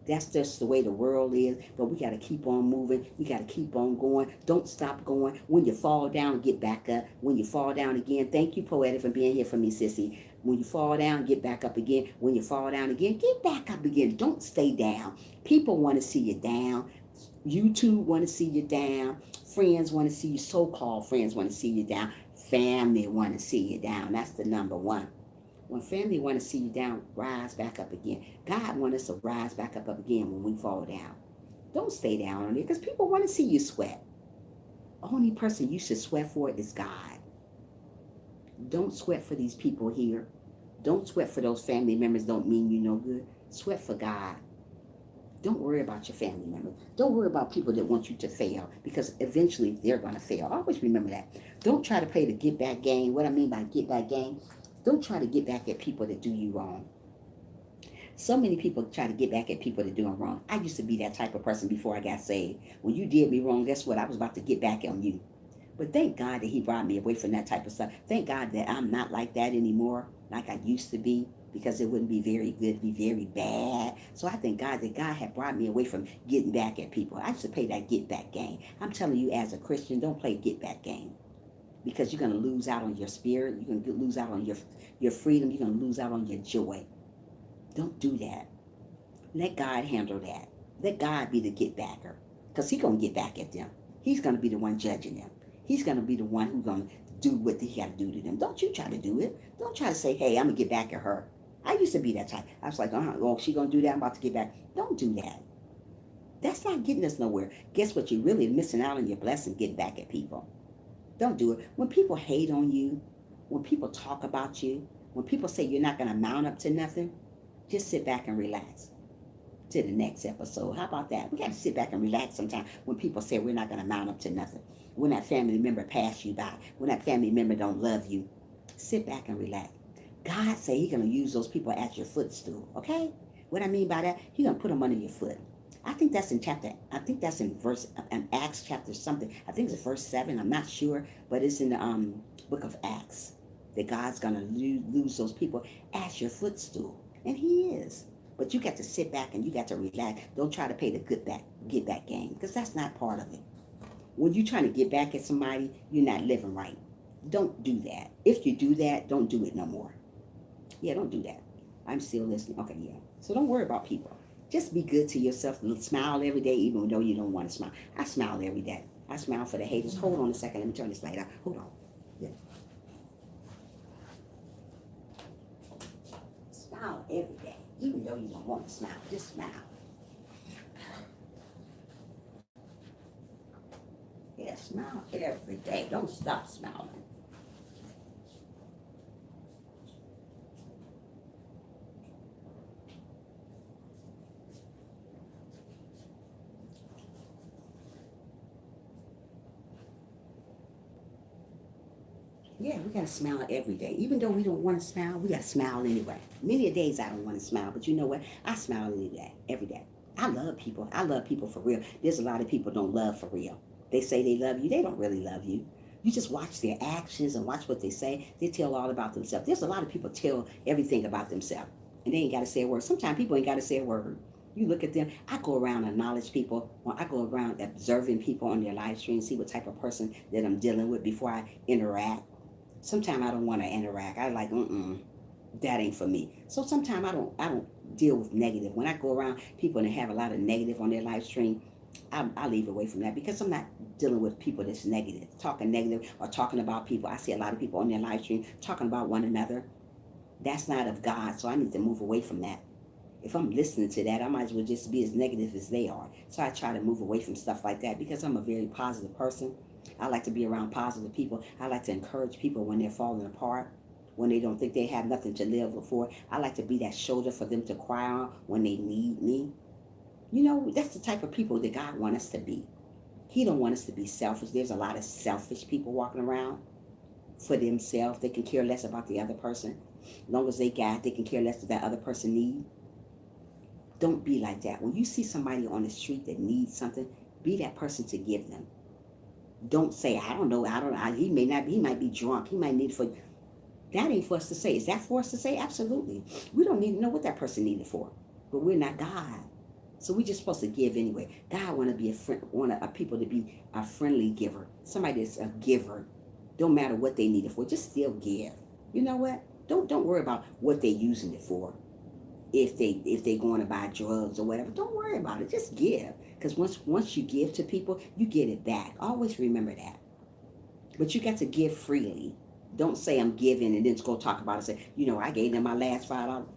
That's just the way the world is. But we got to keep on moving. We got to keep on going. Don't stop going. When you fall down, get back up. When you fall down again, thank you, Poetic, for being here for me, sissy. When you fall down, get back up again. When you fall down again, get back up again. Don't stay down. People want to see you down. YouTube want to see you down. Friends want to see you. So-called friends want to see you down. Family want to see you down. That's the number one. When family want to see you down, rise back up again. God wants us to rise back up again when we fall down. Don't stay down on it, because people want to see you sweat. Only person you should sweat for is God. Don't sweat for these people here. Don't sweat for those family members. Don't mean you no good. Sweat for God. Don't worry about your family members. Don't worry about people that want you to fail, because eventually they're going to fail. Always remember that. Don't try to play the get back game. What I mean by get back game, don't try to get back at people that do you wrong. So many people try to get back at people that do them wrong. I used to be that type of person before I got saved. When you did me wrong, guess what? I was about to get back on you. But thank God that he brought me away from that type of stuff. Thank God that I'm not like that anymore, like I used to be, because it wouldn't be very good, be very bad. So I thank God that God had brought me away from getting back at people. I used to play that get back game. I'm telling you, as a Christian, don't play get back game, because you're going to lose out on your spirit. You're going to lose out on your freedom. You're going to lose out on your joy. Don't do that. Let God handle that. Let God be the get backer, because he's going to get back at them. He's going to be the one judging them. He's going to be the one who's going to do what he got to do to them. Don't you try to do it. Don't try to say, hey, I'm going to get back at her. I used to be that type. I was like, oh, she going to do that. I'm about to get back. Don't do that. That's not getting us nowhere. Guess what? You're really missing out on your blessing, getting back at people. Don't do it. When people hate on you, when people talk about you, when people say you're not going to mount up to nothing, just sit back and relax to the next episode. How about that? We got to sit back and relax sometimes when people say we're not going to mount up to nothing. When that family member pass you by, when that family member don't love you, sit back and relax. God say he's going to use those people as your footstool, okay? What I mean by that, he's going to put them under your foot. I think that's in verse, in Acts chapter something. I think it's verse 7. I'm not sure, but it's in the book of Acts that God's going to lose those people as your footstool. And he is. But you got to sit back and you got to relax. Don't try to play the get back game, because that's not part of it. When you're trying to get back at somebody, you're not living right. Don't do that. If you do that, don't do it no more. Yeah, don't do that. I'm still listening. Okay, yeah. So don't worry about people. Just be good to yourself. Smile every day, even though you don't want to smile. I smile every day. I smile for the haters. Hold on a second. Let me turn this light out. Hold on. Yeah. Smile every day, even though you don't want to smile. Just smile. Yeah, smile every day. Don't stop smiling. Yeah, we gotta smile every day. Even though we don't want to smile, we gotta smile anyway. Many a days I don't want to smile, but you know what? I smile every day. Every day. I love people. I love people for real. There's a lot of people don't love for real. They say they love you. They don't really love you. You just watch their actions and watch what they say. They tell all about themselves. There's a lot of people tell everything about themselves, and they ain't got to say a word. Sometimes people ain't got to say a word. You look at them. I go around and acknowledge people, or I go around observing people on their live stream, see what type of person that I'm dealing with before I interact. Sometimes I don't want to interact. I like, that ain't for me. So sometimes I don't deal with negative. When I go around people and have a lot of negative on their live stream, I leave away from that because I'm not dealing with people that's negative, talking negative or talking about people. I see a lot of people on their live stream talking about one another. That's not of God, so I need to move away from that. If I'm listening to that, I might as well just be as negative as they are. So I try to move away from stuff like that because I'm a very positive person. I like to be around positive people. I like to encourage people when they're falling apart, when they don't think they have nothing to live for. I like to be that shoulder for them to cry on when they need me. You know, that's the type of people that God wants us to be. He don't want us to be selfish. There's a lot of selfish people walking around for themselves. They can care less about the other person. As long as they got, they can care less what that other person needs. Don't be like that. When you see somebody on the street that needs something, be that person to give them. Don't say, I don't know, he may not be, he might be drunk, he might need for, that ain't for us to say. Is that for us to say? Absolutely. We don't need to know what that person needed for, but we're not God. So we're just supposed to give anyway. God want to be a friend, want a people to be a friendly giver, somebody that's a giver. Don't matter what they need it for, just still give. You know what? Don't worry about what they're using it for. If they going to buy drugs or whatever, don't worry about it. Just give, because once you give to people, you get it back. Always remember that. But you got to give freely. Don't say I'm giving and then go talk about it. Say, I gave them my last $5.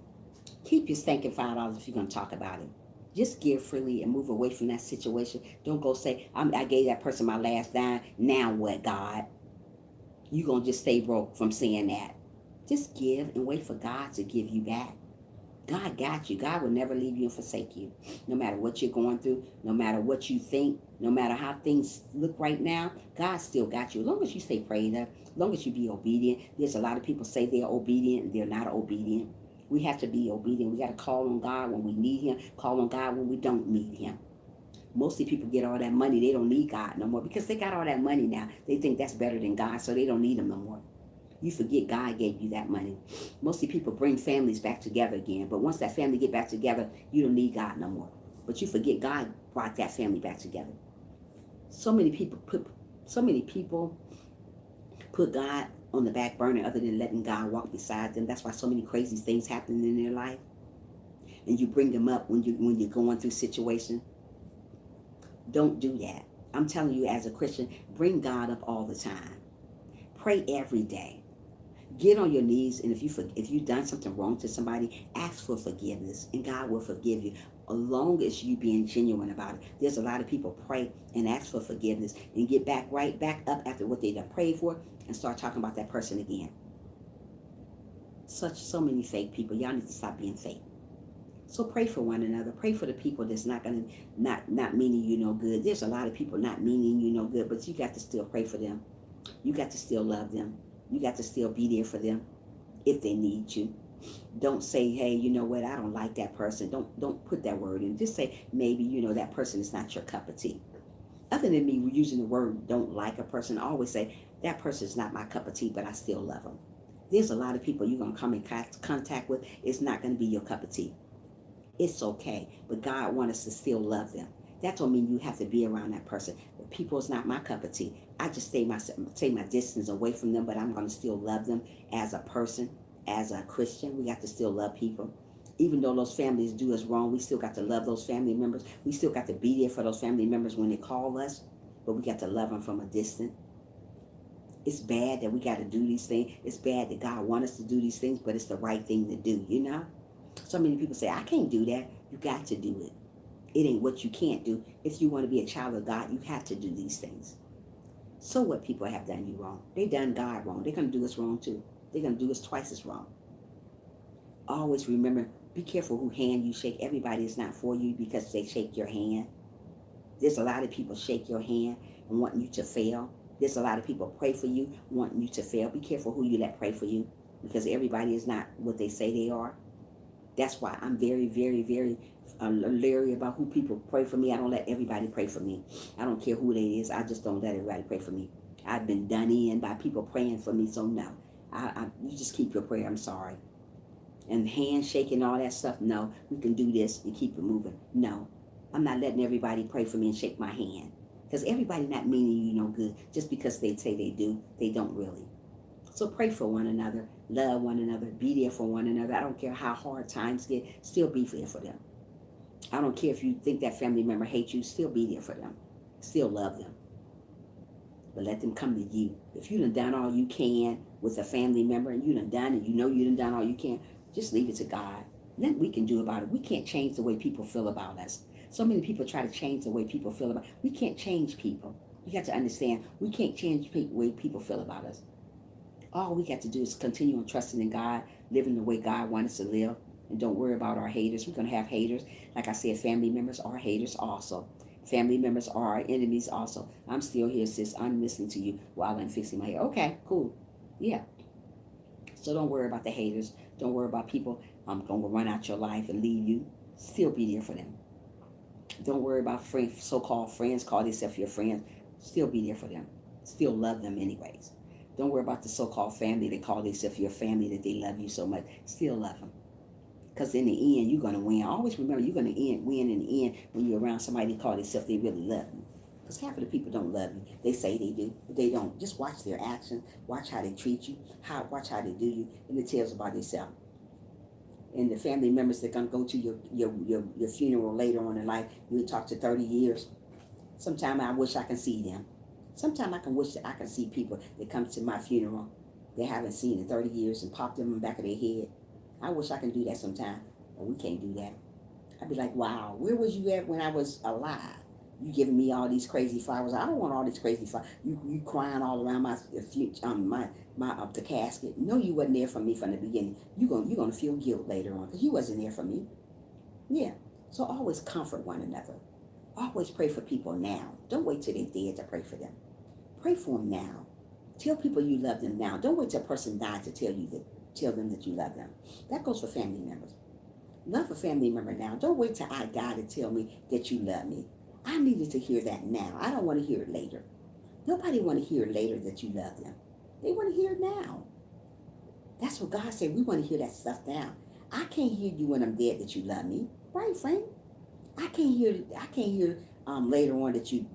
Keep your stinking $5 if you're gonna talk about it. Just give freely and move away from that situation. Don't go say, I gave that person my last dime. Now what, God? You gonna just stay broke from saying that. Just give and wait for God to give you back. God got you. God will never leave you and forsake you. No matter what you're going through, no matter what you think, no matter how things look right now, God still got you. As long as you stay prayed up, as long as you be obedient. There's a lot of people say they're obedient and they're not obedient. We have to be obedient. We got to call on God when we need him, call on God when we don't need him. Mostly people get all that money. They don't need God no more because they got all that money now. They think that's better than God, so they don't need him no more. You forget God gave you that money. Mostly people bring families back together again. But once that family get back together, you don't need God no more. But you forget God brought that family back together. So many people put God on the back burner other than letting God walk beside them. That's why so many crazy things happen in their life. And you bring them up when you're going through situations. Don't do that. I'm telling you, as a Christian, bring God up all the time. Pray every day. Get on your knees, and if you've done something wrong to somebody, ask for forgiveness, and God will forgive you, as long as you being genuine about it. There's a lot of people pray and ask for forgiveness and get right back up after what they done prayed for and start talking about that person again. So many fake people. Y'all need to stop being fake. So pray for one another. Pray for the people that's not meaning you no good. There's a lot of people not meaning you no good, but you got to still pray for them. You got to still love them. You got to still be there for them if they need you. Don't say, hey, you know what, I don't like that person. Don't put that word in. Just say, maybe, that person is not your cup of tea. Other than me using the word don't like a person, I always say, that person is not my cup of tea, but I still love them. There's a lot of people you're going to come in contact with. It's not going to be your cup of tea. It's okay, but God wants us to still love them. That don't mean you have to be around that person. But people is not my cup of tea. I just take my distance away from them, but I'm going to still love them as a person, as a Christian. We got to still love people. Even though those families do us wrong, we still got to love those family members. We still got to be there for those family members when they call us, but we got to love them from a distance. It's bad that we got to do these things. It's bad that God wants us to do these things, but it's the right thing to do, So many people say, I can't do that. You got to do it. It ain't what you can't do. If you want to be a child of God, you have to do these things. So what people have done you wrong? They done God wrong. They're going to do us wrong too. They're going to do us twice as wrong. Always remember, be careful who hand you shake. Everybody is not for you because they shake your hand. There's a lot of people shake your hand and want you to fail. There's a lot of people pray for you, wanting you to fail. Be careful who you let pray for you, because everybody is not what they say they are. That's why I'm very, very, very leery about who people pray for me. I don't let everybody pray for me. I don't care who it is. I just don't let everybody pray for me. I've been done in by people praying for me, so no. You just keep your prayer. I'm sorry. And handshaking, all that stuff, no. We can do this and keep it moving. No. I'm not letting everybody pray for me and shake my hand. Because everybody not meaning you no good. Just because they say they do, they don't really. So pray for one another, love one another, be there for one another. I don't care how hard times get, still be there for them. I don't care if you think that family member hates you, still be there for them. Still love them. But let them come to you. If you done all you can with a family member and you done and you know you done all you can, just leave it to God. Nothing we can do about it. We can't change the way people feel about us. So many people try to change the way people feel about us. We can't change people. You got to understand, we can't change the way people feel about us. All we got to do is continue on trusting in God, living the way God wants us to live, and don't worry about our haters. We're going to have haters. Like I said, family members are haters also. Family members are our enemies also. I'm still here, sis. I'm listening to you while I'm fixing my hair. Okay, cool. Yeah. So don't worry about the haters. Don't worry about people going to run out your life and leave you. Still be there for them. Don't worry about friends, so-called friends, call themselves your friends. Still be there for them. Still love them anyways. Don't worry about the so-called family that call themselves your family, that they love you so much. Still love them. Because in the end, you're going to win. Always remember, you're going to win in the end when you're around somebody that call themselves they really love you. Because half of the people don't love you. They say they do, but they don't. Just watch their actions. Watch how they treat you. Watch how they do you. And it tells about themselves. And the family members that are going to go to your funeral later on in life, you talk to 30 years. Sometimes I wish I can see them. Sometimes I can wish that I can see people that come to my funeral they haven't seen in 30 years and pop them in the back of their head. I wish I can do that sometime, but we can't do that. I'd be like, wow, where was you at when I was alive? You giving me all these crazy flowers. I don't want all these crazy flowers. You crying all around the casket. No, you wasn't there for me from the beginning. You're gonna feel guilt later on because you wasn't there for me. Yeah. So always comfort one another. Always pray for people now. Don't wait till they're dead to pray for them. Pray for them now. Tell people you love them now. Don't wait till a person dies to tell them that you love them. That goes for family members. Love a family member now. Don't wait till I die to tell me that you love me. I needed to hear that now. I don't want to hear it later. Nobody want to hear later that you love them. They want to hear it now. That's what God said. We want to hear that stuff now. I can't hear you when I'm dead that you love me, right, friend? I can't hear later on that you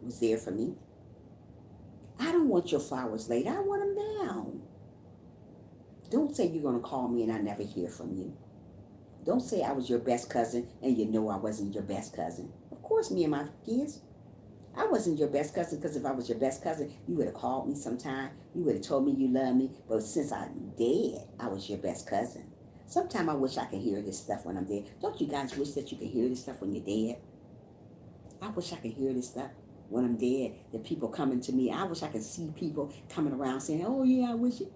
was there for me. I don't want your flowers later. I want them now. Don't say you're going to call me and I never hear from you. Don't say I was your best cousin and you know I wasn't your best cousin. Of course, me and my kids, I wasn't your best cousin, because if I was your best cousin, you would have called me sometime. You would have told me you love me. But since I'm dead, I was your best cousin. Sometimes I wish I could hear this stuff when I'm dead. Don't you guys wish that you could hear this stuff when you're dead? I wish I could hear this stuff when I'm dead. That people coming to me. I wish I could see people coming around saying, oh yeah, I wish it.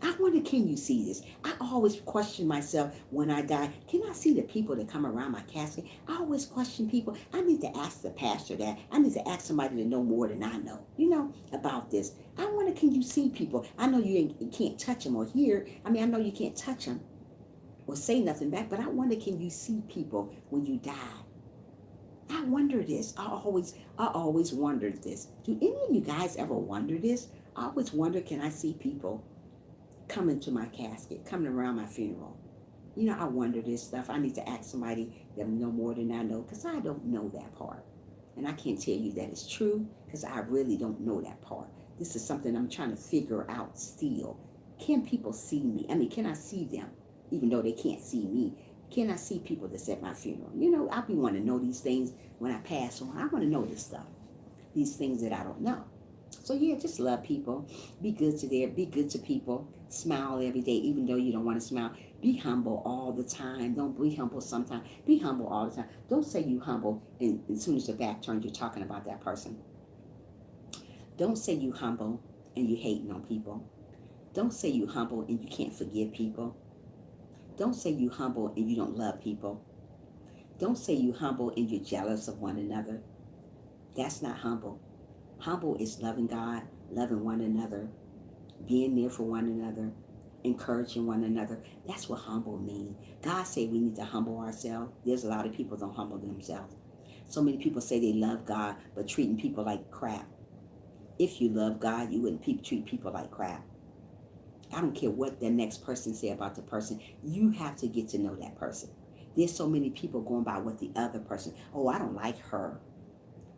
I wonder, can you see this? I always question myself when I die. Can I see the people that come around my casket? I always question people. I need to ask the pastor that. I need to ask somebody to know more than I know, about this. I wonder, can you see people? I know you can't touch them or hear. I know you can't touch them or say nothing back, but I wonder, can you see people when you die? I wonder this. I always wondered this. Do any of you guys ever wonder this? I always wonder, can I see people coming to my casket, coming around my funeral? I wonder this stuff. I need to ask somebody that know more than I know, because I don't know that part. And I can't tell you that it's true, because I really don't know that part. This is something I'm trying to figure out still. Can people see me? Can I see them, even though they can't see me? Can I see people that's at my funeral? I be wanting to know these things when I pass on. I want to know this stuff, these things that I don't know. So yeah, just love people. Be good to people. Smile every day, even though you don't want to smile. Be humble all the time. Don't be humble sometimes. Be humble all the time. Don't say you humble and as soon as the back turns, you're talking about that person. Don't say you humble and you hating on people. Don't say you humble and you can't forgive people. Don't say you humble and you don't love people. Don't say you humble and you're jealous of one another. That's not humble. Humble is loving God, loving one another, being there for one another, encouraging one another. That's what humble means. God said we need to humble ourselves. There's a lot of people don't humble themselves. So many people say they love God, but treating people like crap. If you love God, you wouldn't treat people like crap. I don't care what the next person say about the person. You have to get to know that person. There's so many people going by what the other person, oh, I don't like her.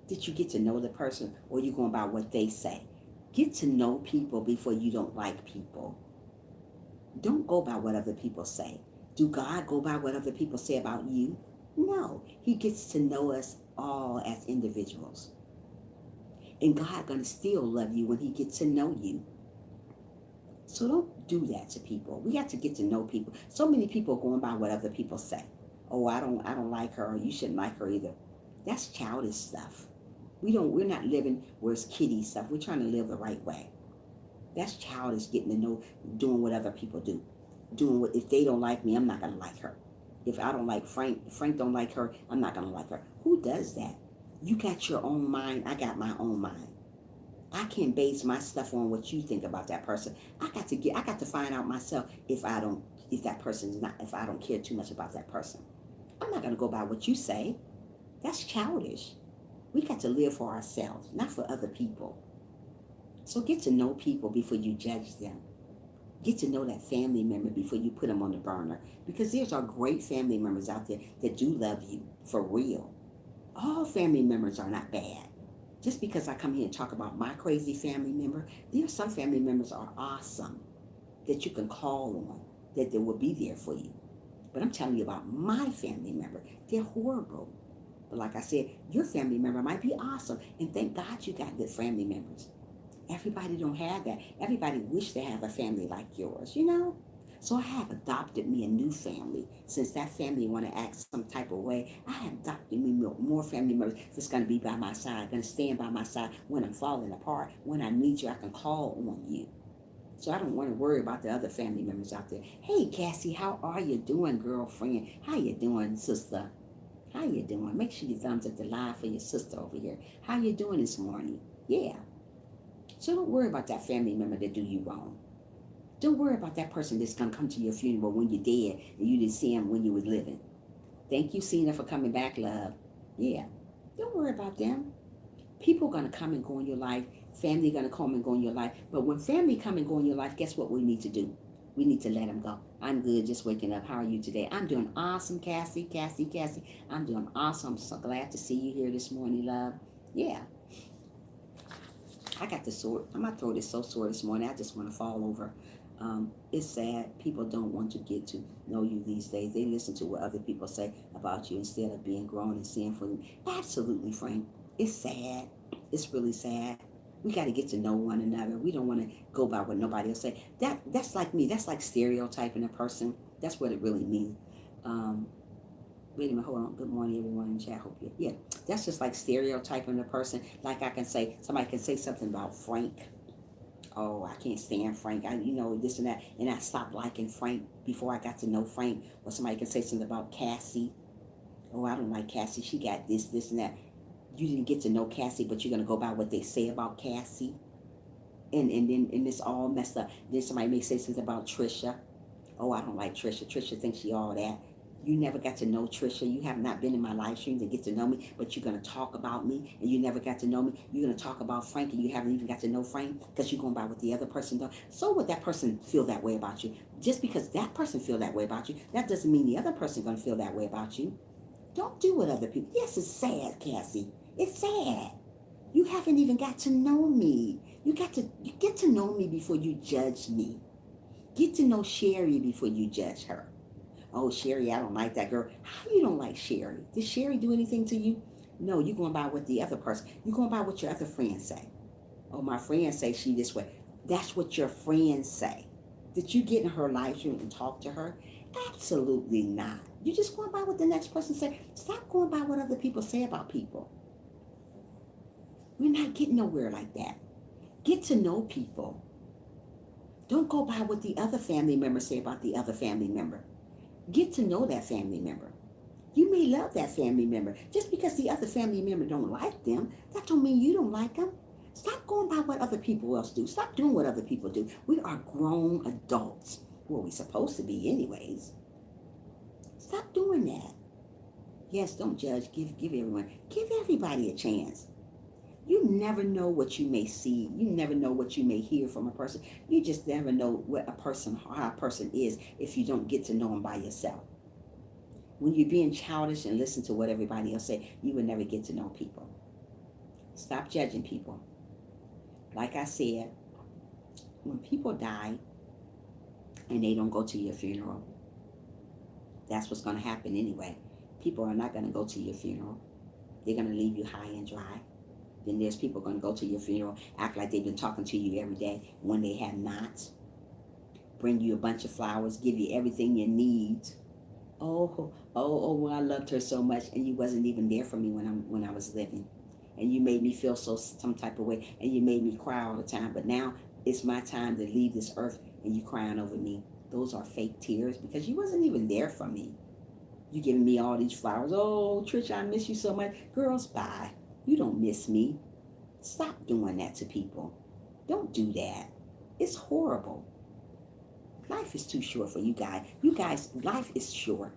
Did you get to know the person, or you going by what they say? Get to know people before you don't like people. Don't go by what other people say. Do God go by what other people say about you? No. He gets to know us all as individuals. And God gonna still love you when he gets to know you. So don't do that to people. We got to get to know people. So many people going by what other people say. Oh, I don't like her, or you shouldn't like her either. That's childish stuff. We're not living where it's kiddie stuff. We're trying to live the right way. That's childish, getting to know, doing what other people do. Doing what, if they don't like me, I'm not gonna like her. If I don't like Frank don't like her, I'm not gonna like her. Who does that? You got your own mind, I got my own mind. I can't base my stuff on what you think about that person. I got to find out myself if that person's not, if I don't care too much about that person. I'm not gonna go by what you say. That's childish. We got to live for ourselves, not for other people. So get to know people before you judge them. Get to know that family member before you put them on the burner. Because there's our great family members out there that do love you for real. All family members are not bad. Just because I come here and talk about my crazy family member, there are some family members are awesome that you can call on, that they will be there for you. But I'm telling you about my family member. They're horrible. But like I said, your family member might be awesome. And thank God you got good family members. Everybody don't have that. Everybody wish they have a family like yours, you know? So I have adopted me a new family. Since that family want to act some type of way, I have adopted me more family members that's going to be by my side, going to stand by my side when I'm falling apart. When I need you, I can call on you. So I don't want to worry about the other family members out there. Hey, Cassie, how are you doing, girlfriend? How you doing, sister? How you doing? Make sure you thumbs up the live for your sister over here. How you doing this morning? Yeah. So don't worry about that family member that do you wrong. Don't worry about that person that's going to come to your funeral when you're dead and you didn't see him when you was living. Thank you, Cena, for coming back, love. Yeah. Don't worry about them. People are going to come and go in your life. Family going to come and go in your life. But when family come and go in your life, guess what we need to do? We need to let them go. I'm good, just waking up. How are you today? I'm doing awesome, Cassie. I'm doing awesome. I'm so glad to see you here this morning, love. Yeah. I got the sore. My throat is so sore this morning. I just want to fall over. It's sad. People don't want to get to know you these days. They listen to what other people say about you instead of being grown and seeing for them. Absolutely, Frank. It's sad. It's really sad. We got to get to know one another. We don't want to go by what nobody else say. That's like me. That's like stereotyping a person. That's what it really means. Wait a minute, hold on. Good morning, everyone in chat. Hope you. Yeah, that's just like stereotyping a person. Like I can say, somebody can say something about Frank. Oh, I can't stand Frank. This and that. And I stopped liking Frank before I got to know Frank. Or somebody can say something about Cassie. Oh, I don't like Cassie. She got this, and that. You didn't get to know Cassie, but you're going to go by what they say about Cassie. And it's all messed up. Then somebody may say something about Trisha. Oh, I don't like Trisha. Trisha thinks she all that. You never got to know Trisha. You have not been in my live stream to get to know me, but you're going to talk about me, and you never got to know me. You're going to talk about Frank, and you haven't even got to know Frank because you're going by what the other person does. So would that person feel that way about you? Just because that person feel that way about you, that doesn't mean the other person going to feel that way about you. Don't do what other people. Yes, it's sad, Cassie. It's sad. You haven't even got to know me. You get to know me before you judge me. Get to know Sherry before you judge her. Oh, Sherry, I don't like that girl. How you don't like Sherry? Did Sherry do anything to you? No, you're going by what the other person. You're going by what your other friends say. Oh, my friends say she this way. That's what your friends say. Did you get in her live stream and talk to her? Absolutely not. You're just going by what the next person say. Stop going by what other people say about people. We're not getting nowhere like that. Get to know people. Don't go by what the other family members say about the other family member. Get to know that family member. You may love that family member. Just because the other family member don't like them, that don't mean you don't like them. Stop going by what other people else do. Stop doing what other people do. We are grown adults. Well, we're supposed to be anyways. Stop doing that. Yes, don't judge. Give everybody a chance. You never know what you may see. You never know what you may hear from a person. You just never know what how a person is if you don't get to know them by yourself. When you're being childish and listen to what everybody else say, you will never get to know people. Stop judging people. Like I said, when people die and they don't go to your funeral, that's what's going to happen anyway. People are not going to go to your funeral. They're going to leave you high and dry. Then there's people going to go to your funeral, act like they've been talking to you every day when they have not. Bring you a bunch of flowers, give you everything you need. Well, I loved her so much, and you wasn't even there for me when I was living. And you made me feel some type of way, and you made me cry all the time. But now it's my time to leave this earth, and you crying over me. Those are fake tears because you wasn't even there for me. You giving me all these flowers. Oh, Trisha, I miss you so much. Girls, bye. You don't miss me. Stop doing that to people. Don't do that. It's horrible. Life is too short for you guys. You guys, life is short.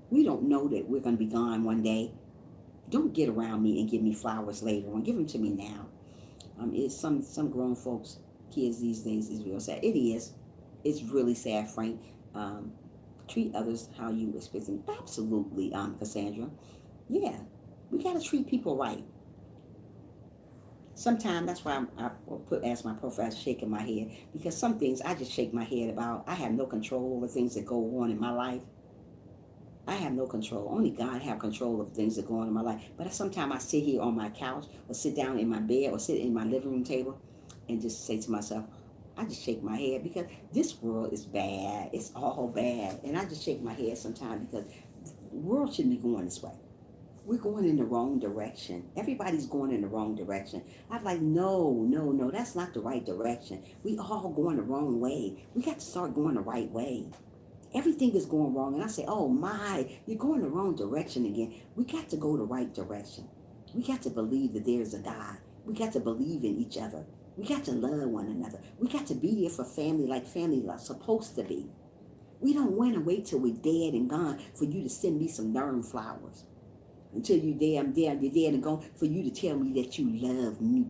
We don't know that we're going to be gone one day. Don't get around me and give me flowers later on. Give them to me now. It's some grown folks, kids these days is real sad. It is. It's really sad, Frank. Treat others how you expect them. Absolutely, Cassandra. Yeah, we got to treat people right. Sometimes that's why I put as my profile shaking my head, because some things I just shake my head about. I have no control over things that go on in my life. I have no control. Only God have control of things that go on in my life. But sometimes I sit here on my couch or sit down in my bed or sit in my living room table and just say to myself, I just shake my head because this world is bad. It's all bad. And I just shake my head sometimes because the world shouldn't be going this way. We're going in the wrong direction. Everybody's going in the wrong direction. I'm like, no, that's not the right direction. We all going the wrong way. We got to start going the right way. Everything is going wrong. And I say, oh my, you're going the wrong direction again. We got to go the right direction. We got to believe that there is a God. We got to believe in each other. We got to love one another. We got to be there for family like family is supposed to be. We don't want to wait till we're dead and gone for you to send me some darn flowers. Until you're dead, you're dead and gone, for you to tell me that you love me.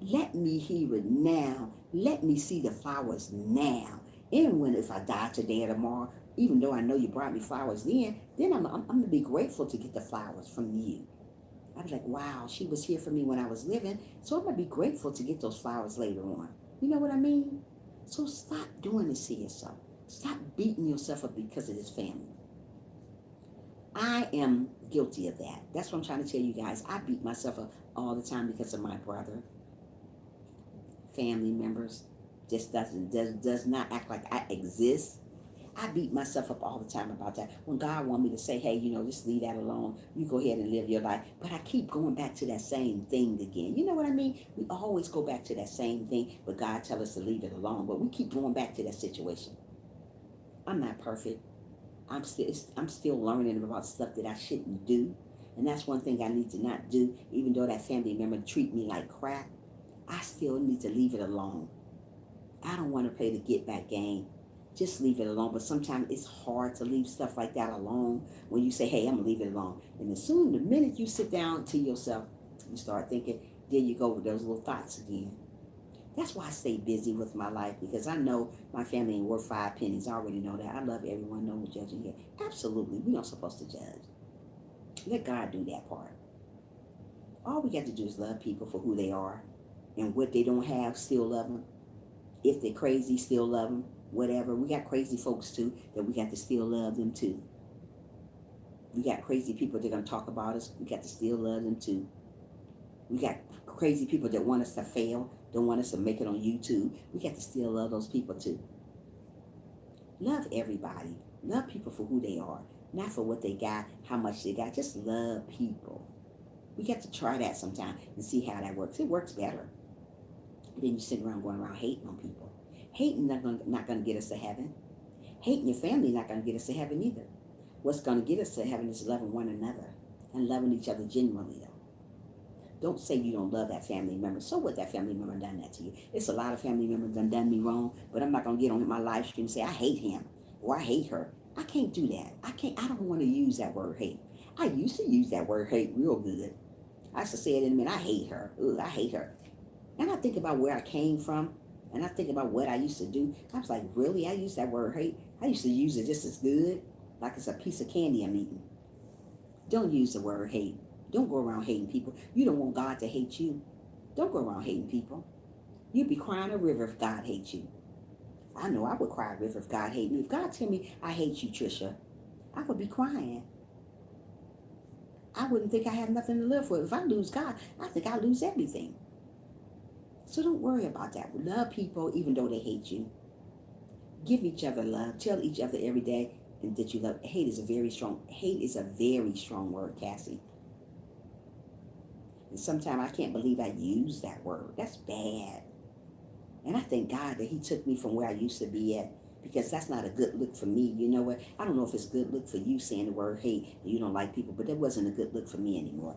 Let me hear it now. Let me see the flowers now. And if I die today or tomorrow, even though I know you brought me flowers then I'm going to be grateful to get the flowers from you. I'd be like, wow, she was here for me when I was living, so I'm going to be grateful to get those flowers later on. You know what I mean? So stop doing this to yourself. Stop beating yourself up because of this family. I am guilty of that. That's what I'm trying to tell you guys. I beat myself up all the time because of my brother. Family members just does not act like I exist. I beat myself up all the time about that. When God wanted me to say, hey, just leave that alone. You go ahead and live your life. But I keep going back to that same thing again. You know what I mean? We always go back to that same thing, but God tells us to leave it alone. But we keep going back to that situation. I'm not perfect. I'm still learning about stuff that I shouldn't do. And that's one thing I need to not do. Even though that family member treat me like crap, I still need to leave it alone. I don't want to play the get back game. Just leave it alone. But sometimes it's hard to leave stuff like that alone when you say, hey, I'm going to leave it alone. And the minute you sit down to yourself, you start thinking, there you go with those little thoughts again. That's why I stay busy with my life, because I know my family ain't worth 5 pennies. I already know that. I love everyone. No judging here. Absolutely. We're not supposed to judge. Let God do that part. All we got to do is love people for who they are. And what they don't have, still love them. If they're crazy, still love them. Whatever. We got crazy folks too that we got to still love them too. We got crazy people that are going to talk about us. We got to still love them too. We got crazy people that want us to fail, don't want us to make it on YouTube. We got to still love those people too. Love everybody. Love people for who they are, not for what they got, how much they got. Just love people. We got to try that sometime and see how that works. It works better. Then you sit around going around hating on people. Hating not going to get us to heaven. Hating your family not going to get us to heaven either. What's going to get us to heaven is loving one another and loving each other genuinely, though. Don't say you don't love that family member. So what, that family member done that to you? It's a lot of family members done me wrong, but I'm not going to get on my live stream and say I hate him or I hate her. I can't do that. I don't want to use that word hate. I used to use that word hate real good. I used to say it in a minute. I hate her. Ugh, I hate her. And I think about where I came from, and I think about what I used to do. I was like, really? I used that word hate? I used to use it just as good, like it's a piece of candy I'm eating. Don't use the word hate. Don't go around hating people. You don't want God to hate you. Don't go around hating people. You'd be crying a river if God hates you. I know I would cry a river if God hated me. If God tell me I hate you, Trisha, I would be crying. I wouldn't think I have nothing to live for. If I lose God, I think I lose everything. So don't worry about that. Love people even though they hate you. Give each other love. Tell each other every day that you love. Hate is a very strong word, Cassie. And sometimes I can't believe I use that word. That's bad. And I thank God that he took me from where I used to be at, because that's not a good look for me. You know what? I don't know if it's a good look for you saying the word hate and you don't like people, but that wasn't a good look for me anymore.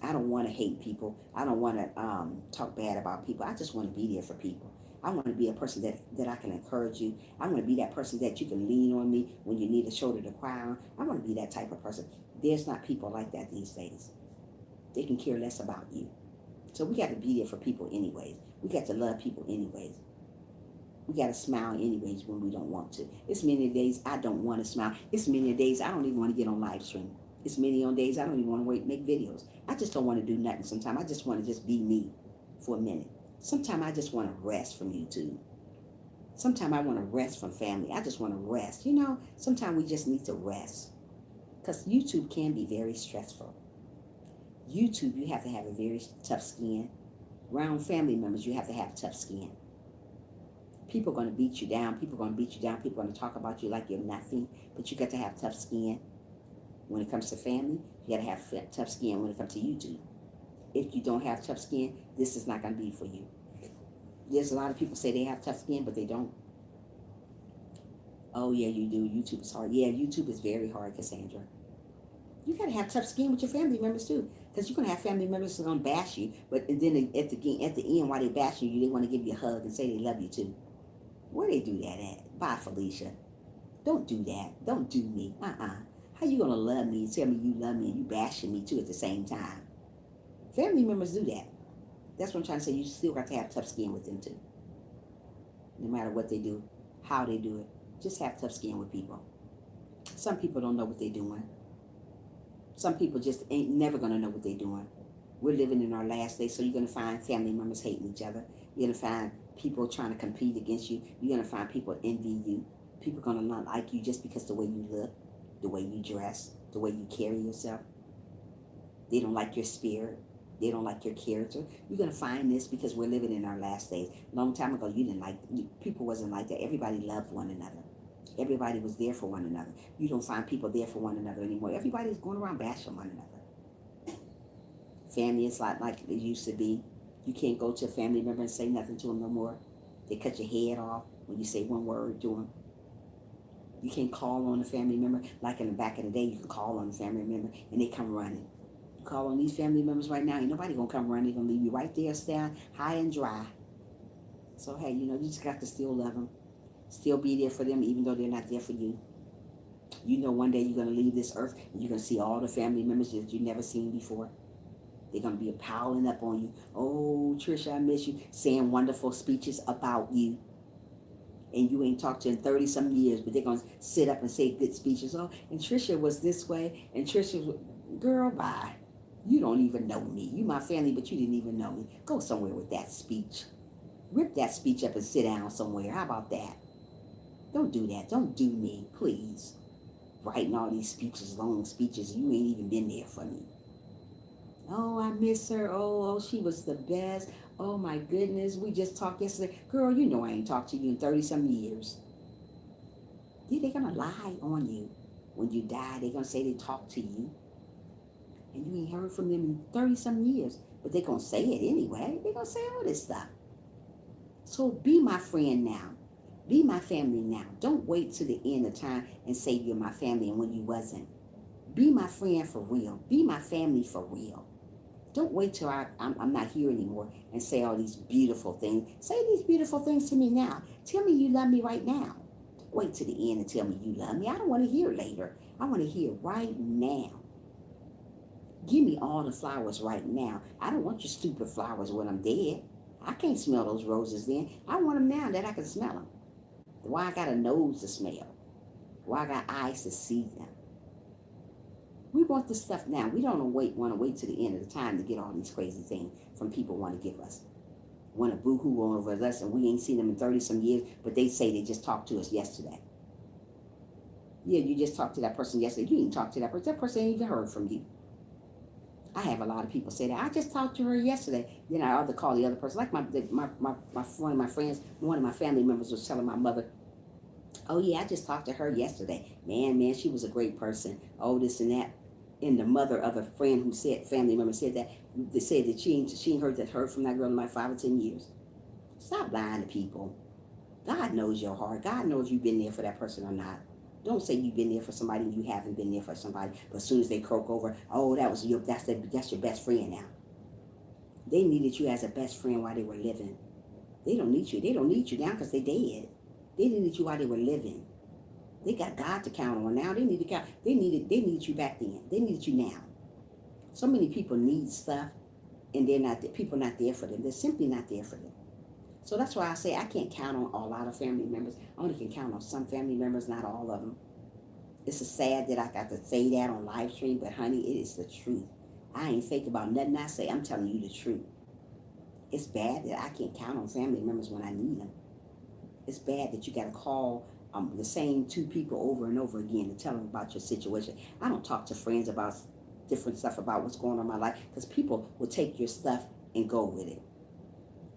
I don't want to hate people. I don't want to talk bad about people. I just want to be there for people. I want to be a person that I can encourage you. I want to be that person that you can lean on me when you need a shoulder to cry on. I want to be that type of person. There's not people like that these days. They can care less about you. So we got to be there for people anyways. We got to love people anyways. We got to smile anyways when we don't want to. It's many days I don't want to smile. It's many days I don't even want to get on live stream. It's many on days I don't even want to make videos. I just don't want to do nothing sometimes. I just want to just be me for a minute. Sometimes I just want to rest from YouTube. Sometimes I want to rest from family. I just want to rest. You know, sometimes we just need to rest. Because YouTube can be very stressful. YouTube, you have to have a very tough skin. Around family members, you have to have tough skin. People are going to beat you down. People are going to beat you down. People are going to talk about you like you're nothing. But you got to have tough skin. When it comes to family, you got to have tough skin when it comes to YouTube. If you don't have tough skin, this is not going to be for you. There's a lot of people say they have tough skin, but they don't. Oh, yeah, you do. YouTube is hard. Yeah, YouTube is very hard, Cassandra. You got to have tough skin with your family members, too. Because you're going to have family members who are going to bash you. But then at the end, while they're bashing you, they want to give you a hug and say they love you, too. Where they do that at? Bye, Felicia. Don't do that. Don't do me. How you going to love me and tell me you love me and you bashing me, too, at the same time? Family members do that. That's what I'm trying to say. You still got to have tough skin with them, too. No matter what they do, how they do it. Just have tough skin with people. Some people don't know what they're doing. Some people just ain't never going to know what they're doing. We're living in our last days, so you're going to find family members hating each other. You're going to find people trying to compete against you. You're going to find people envy you. People are going to not like you just because the way you look, the way you dress, the way you carry yourself. They don't like your spirit. They don't like your character. You're going to find this because we're living in our last days. A long time ago, people wasn't like that. Everybody loved one another. Everybody was there for one another. You don't find people there for one another anymore. Everybody's going around bashing one another. Family is like it used to be. You can't go to a family member and say nothing to them no more. They cut your head off when you say one word to them. You can't call on a family member. Like in the back of the day, you can call on a family member and they come running. You call on these family members right now, ain't nobody going to come running. They're going to leave you right there, stand high and dry. So, hey, you just got to still love them. Still be there for them even though they're not there for you. You know one day you're going to leave this earth and you're going to see all the family members that you've never seen before. They're going to be piling up on you. Oh, Trisha, I miss you. Saying wonderful speeches about you. And you ain't talked to in 30-some years, but they're going to sit up and say good speeches. Oh, and Trisha was this way. And Trisha was, girl, bye. You don't even know me. You my family, but you didn't even know me. Go somewhere with that speech. Rip that speech up and sit down somewhere. How about that? Don't do that. Don't do me, please. Writing all these speeches, long speeches. You ain't even been there for me. Oh, I miss her. Oh, she was the best. Oh, my goodness. We just talked yesterday. Girl, you know I ain't talked to you in 30-some years. Yeah, they're going to lie on you. When you die, they're going to say they talked to you. And you ain't heard from them in 30-some years. But they're going to say it anyway. They're going to say all this stuff. So be my friend now. Be my family now. Don't wait to the end of time and say you're my family and when you wasn't. Be my friend for real. Be my family for real. Don't wait till I'm not here anymore and say all these beautiful things. Say these beautiful things to me now. Tell me you love me right now. Don't wait to the end and tell me you love me. I don't want to hear it later. I want to hear it right now. Give me all the flowers right now. I don't want your stupid flowers when I'm dead. I can't smell those roses then. I want them now that I can smell them. Why I got a nose to smell? Why I got eyes to see them? We want this stuff now. We don't want to wait to the end of the time to get all these crazy things from people want to give us. Want to boo-hoo over us, and we ain't seen them in 30-some years, but they say they just talked to us yesterday. Yeah, you just talked to that person yesterday. You didn't talk to that person. That person ain't even heard from you. I have a lot of people say that. I just talked to her yesterday. Then I other call the other person. Like one of my friends, one of my family members was telling my mother, oh yeah, I just talked to her yesterday. Man, she was a great person. Oh, this and that. And the mother of a friend who said, family member said that, they said that she ain't heard from that girl in like 5 or 10 years. Stop lying to people. God knows your heart. God knows you've been there for that person or not. Don't say you've been there for somebody and you haven't been there for somebody. But as soon as they croak over, oh, that's your best friend now. They needed you as a best friend while they were living. They don't need you. They don't need you now because they're dead. They needed you while they were living. They got God to count on now. They need to count. They needed you back then. They needed you now. So many people need stuff, and people not there for them. They're simply not there for them. So that's why I say I can't count on a lot of family members. I only can count on some family members, not all of them. It's sad that I got to say that on live stream, but honey, it is the truth. I ain't fake about nothing I say. I'm telling you the truth. It's bad that I can't count on family members when I need them. It's bad that you got to call the same 2 people over and over again to tell them about your situation. I don't talk to friends about different stuff about what's going on in my life because people will take your stuff and go with it.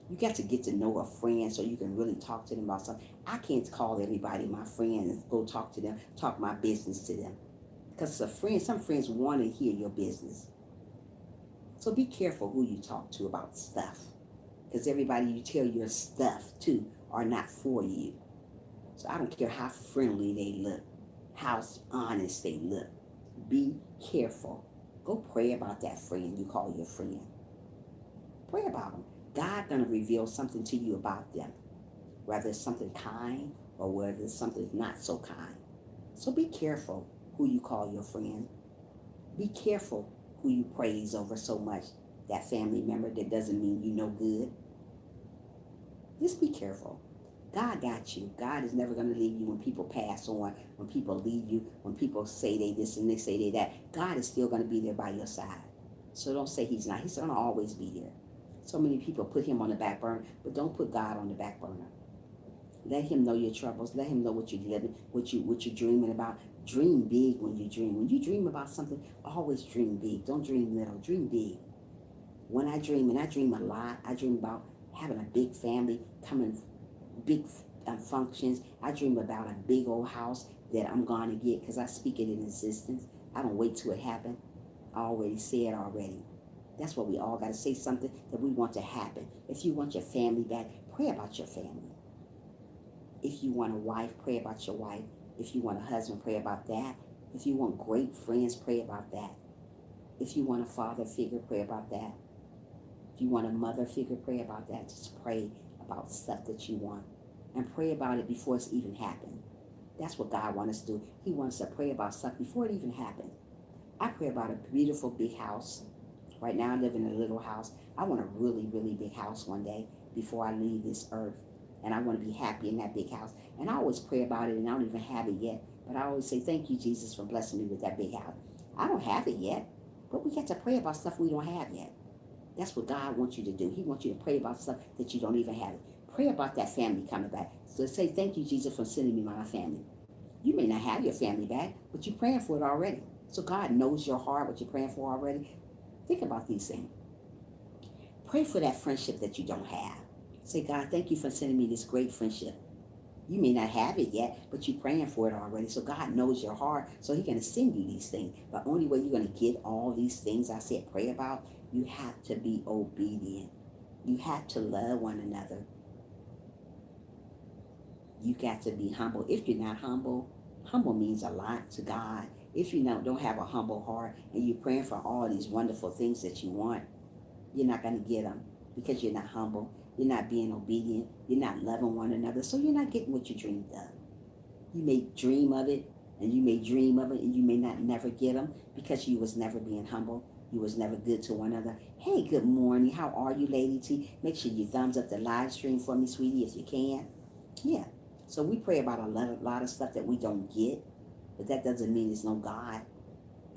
You got to get to know a friend so you can really talk to them about something. I can't call everybody my friend and go talk to them, talk my business to them. Because some friends want to hear your business. So be careful who you talk to about stuff. Because everybody you tell your stuff to are not for you. So I don't care how friendly they look, how honest they look. Be careful. Go pray about that friend you call your friend. Pray about them. God's going to reveal something to you about them, whether it's something kind or whether it's something not so kind. So be careful who you call your friend. Be careful who you praise over so much, that family member that doesn't mean you no good. Just be careful. God got you. God is never going to leave you when people pass on, when people leave you, when people say they this and they say they that. God is still going to be there by your side. So don't say he's not. He's going to always be there. So many people put him on the back burner, but don't put God on the back burner. Let him know your troubles. Let him know what you're living, what you're dreaming about. Dream big when you dream. When you dream about something, always dream big. Don't dream little. Dream big. When I dream, and I dream a lot, I dream about having a big family, coming big functions. I dream about a big old house that I'm going to get because I speak it in existence. I don't wait till it happens. I already said already. That's what we all got to say, something that we want to happen. If you want your family back, pray about your family. If you want a wife, pray about your wife. If you want a husband, pray about that. If you want great friends, pray about that. If you want a father figure, pray about that. If you want a mother figure, pray about that. Just pray about stuff that you want. And pray about it before it's even happened. That's what God wants us to do. He wants us to pray about stuff before it even happened. I pray about a beautiful big house. Right now I live in a little house. I want a really, really big house one day before I leave this earth. And I want to be happy in that big house. And I always pray about it, and I don't even have it yet. But I always say, thank you, Jesus, for blessing me with that big house. I don't have it yet, but we get to pray about stuff we don't have yet. That's what God wants you to do. He wants you to pray about stuff that you don't even have. Pray about that family coming back. So say, thank you, Jesus, for sending me my family. You may not have your family back, but you're praying for it already. So God knows your heart, what you're praying for already. Think about these things. Pray for that friendship that you don't have. Say, God, thank you for sending me this great friendship. You may not have it yet, but you're praying for it already. So God knows your heart, so he's going to send you these things. The only way you're going to get all these things I said pray about, you have to be obedient. You have to love one another. You got to be humble. If you're not humble, humble means a lot to God. If you don't have a humble heart and you're praying for all these wonderful things that you want, You're not going to get them because you're not humble. You're not being obedient. You're not loving one another. So you're not getting what you dreamed of. You may dream of it, and you may dream of it, and you may not never get them because you was never being humble. You was never good to one another. Hey, good morning. How are you, Lady T? Make sure you thumbs up the live stream for me, sweetie, if you can. Yeah. So we pray about a lot of stuff that we don't get, but that doesn't mean there's no God.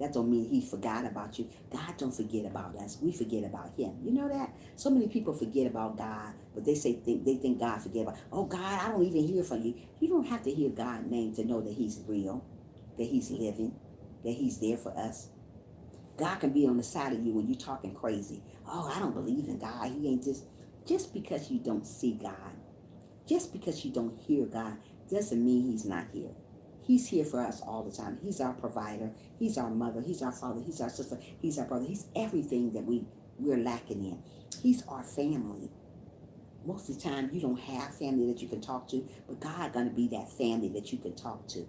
That don't mean he forgot about you. God don't forget about us. We forget about him. You know that? So many people forget about God, but they think God forget about. Oh God, I don't even hear from you. You don't have to hear God's name to know that he's real, that he's living, that he's there for us. God can be on the side of you when you're talking crazy. Oh, I don't believe in God. He ain't just because you don't see God, just because you don't hear God, doesn't mean he's not here. He's here for us all the time. He's our provider. He's our mother. He's our father. He's our sister. He's our brother. He's everything that we're lacking in. He's our family. Most of the time, you don't have family that you can talk to, but God going to be that family that you can talk to.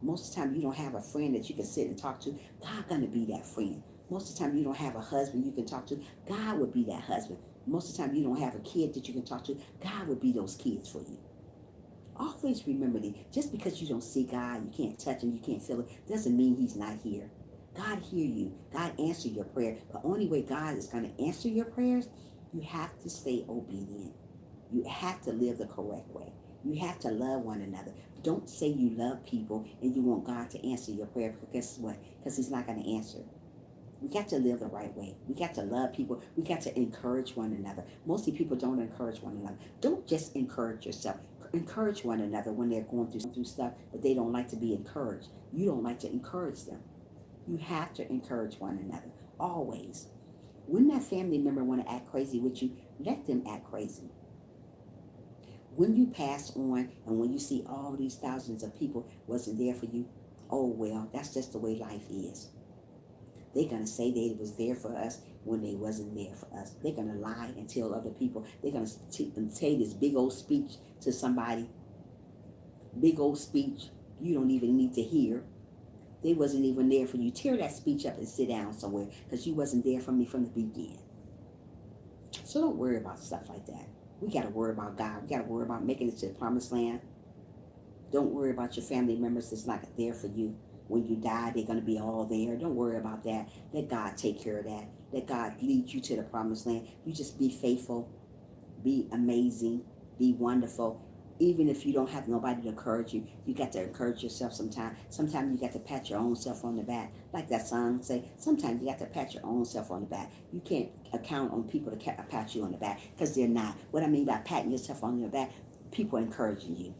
Most of the time, you don't have a friend that you can sit and talk to. God going to be that friend. Most of the time, you don't have a husband you can talk to. God would be that husband. Most of the time, you don't have a kid that you can talk to. God would be those kids for you. Always remember that just because you don't see God, you can't touch him, you can't feel it, doesn't mean he's not here. God hear you. God answer your prayer. The only way God is going to answer your prayers, you have to stay obedient. You have to live the correct way. You have to love one another. Don't say you love people and you want God to answer your prayer, because guess what? Because he's not going to answer. We got to live the right way. We got to love people. We got to encourage one another. Mostly people don't encourage one another. Don't just encourage yourself. Encourage one another when they're going through stuff, but they don't like to be encouraged. You don't like to encourage them. You have to encourage one another, always. When that family member want to act crazy with you, let them act crazy. When you pass on and when you see all these thousands of people wasn't there for you, oh well, that's just the way life is. They're going to say they was there for us when they wasn't there for us. They're going to lie and tell other people. They're going to say this big old speech to somebody. Big old speech you don't even need to hear. They wasn't even there for you. Tear that speech up and sit down somewhere because you wasn't there for me from the beginning. So don't worry about stuff like that. We got to worry about God. We got to worry about making it to the promised land. Don't worry about your family members that's not there for you. When you die, they're going to be all there. Don't worry about that. Let God take care of that. Let God lead you to the promised land. You just be faithful, be amazing, be wonderful. Even if you don't have nobody to encourage you, you got to encourage yourself sometimes. Sometimes you got to pat your own self on the back. Like that song say, sometimes you got to pat your own self on the back. You can't count on people to pat you on the back because they're not. What I mean by patting yourself on your back, people encouraging you.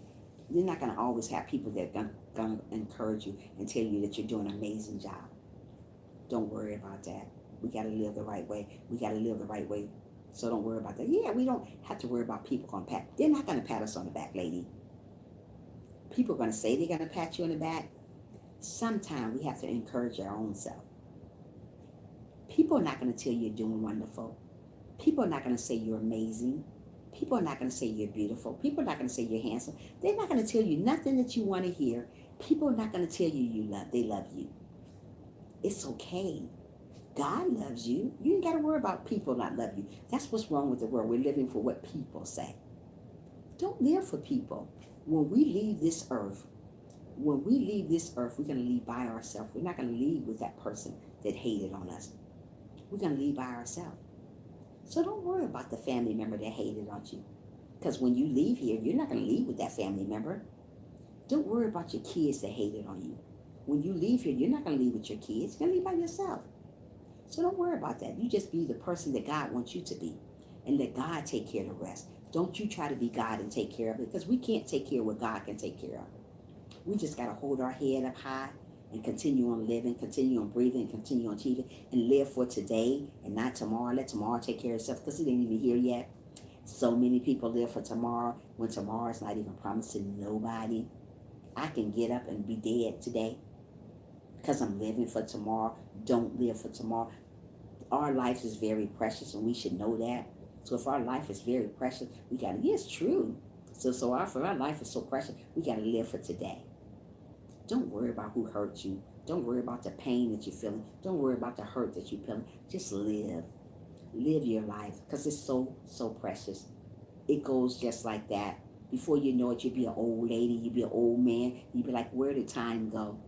You're not going to always have people that are going to encourage you and tell you that you're doing an amazing job. Don't worry about that. We got to live the right way. We got to live the right way. So don't worry about that. Yeah, we don't have to worry about people going to pat. They're not going to pat us on the back, lady. People are going to say they're going to pat you on the back. Sometimes we have to encourage our own self. People are not going to tell you you're doing wonderful. People are not going to say you're amazing. People are not going to say you're beautiful. People are not going to say you're handsome. They're not going to tell you nothing that you want to hear. People are not going to tell you they love you. It's okay. God loves you. You ain't got to worry about people not love you. That's what's wrong with the world. We're living for what people say. Don't live for people. When we leave this earth, we're going to leave by ourselves. We're not going to leave with that person that hated on us. We're going to leave by ourselves. So don't worry about the family member that hated on you. Because when you leave here, you're not going to leave with that family member. Don't worry about your kids that hated on you. When you leave here, you're not going to leave with your kids. You're going to leave by yourself. So don't worry about that. You just be the person that God wants you to be. And let God take care of the rest. Don't you try to be God and take care of it. Because we can't take care of what God can take care of. We just got to hold our head up high and continue on living, continue on breathing, and continue on achieving, and live for today and not tomorrow. Let tomorrow take care of itself because it ain't even here yet. So many people live for tomorrow when tomorrow is not even promised to nobody. I can get up and be dead today because I'm living for tomorrow. Don't live for tomorrow. Our life is very precious and we should know that. So if our life is very precious, we got to, it's true. So our life is so precious, we got to live for today. Don't worry about who hurt you. Don't worry about the pain that you're feeling. Don't worry about the hurt that you're feeling. Just live. Live your life because it's so, so precious. It goes just like that. Before you know it, you'll be an old lady, you'll be an old man. You'll be like, where did time go?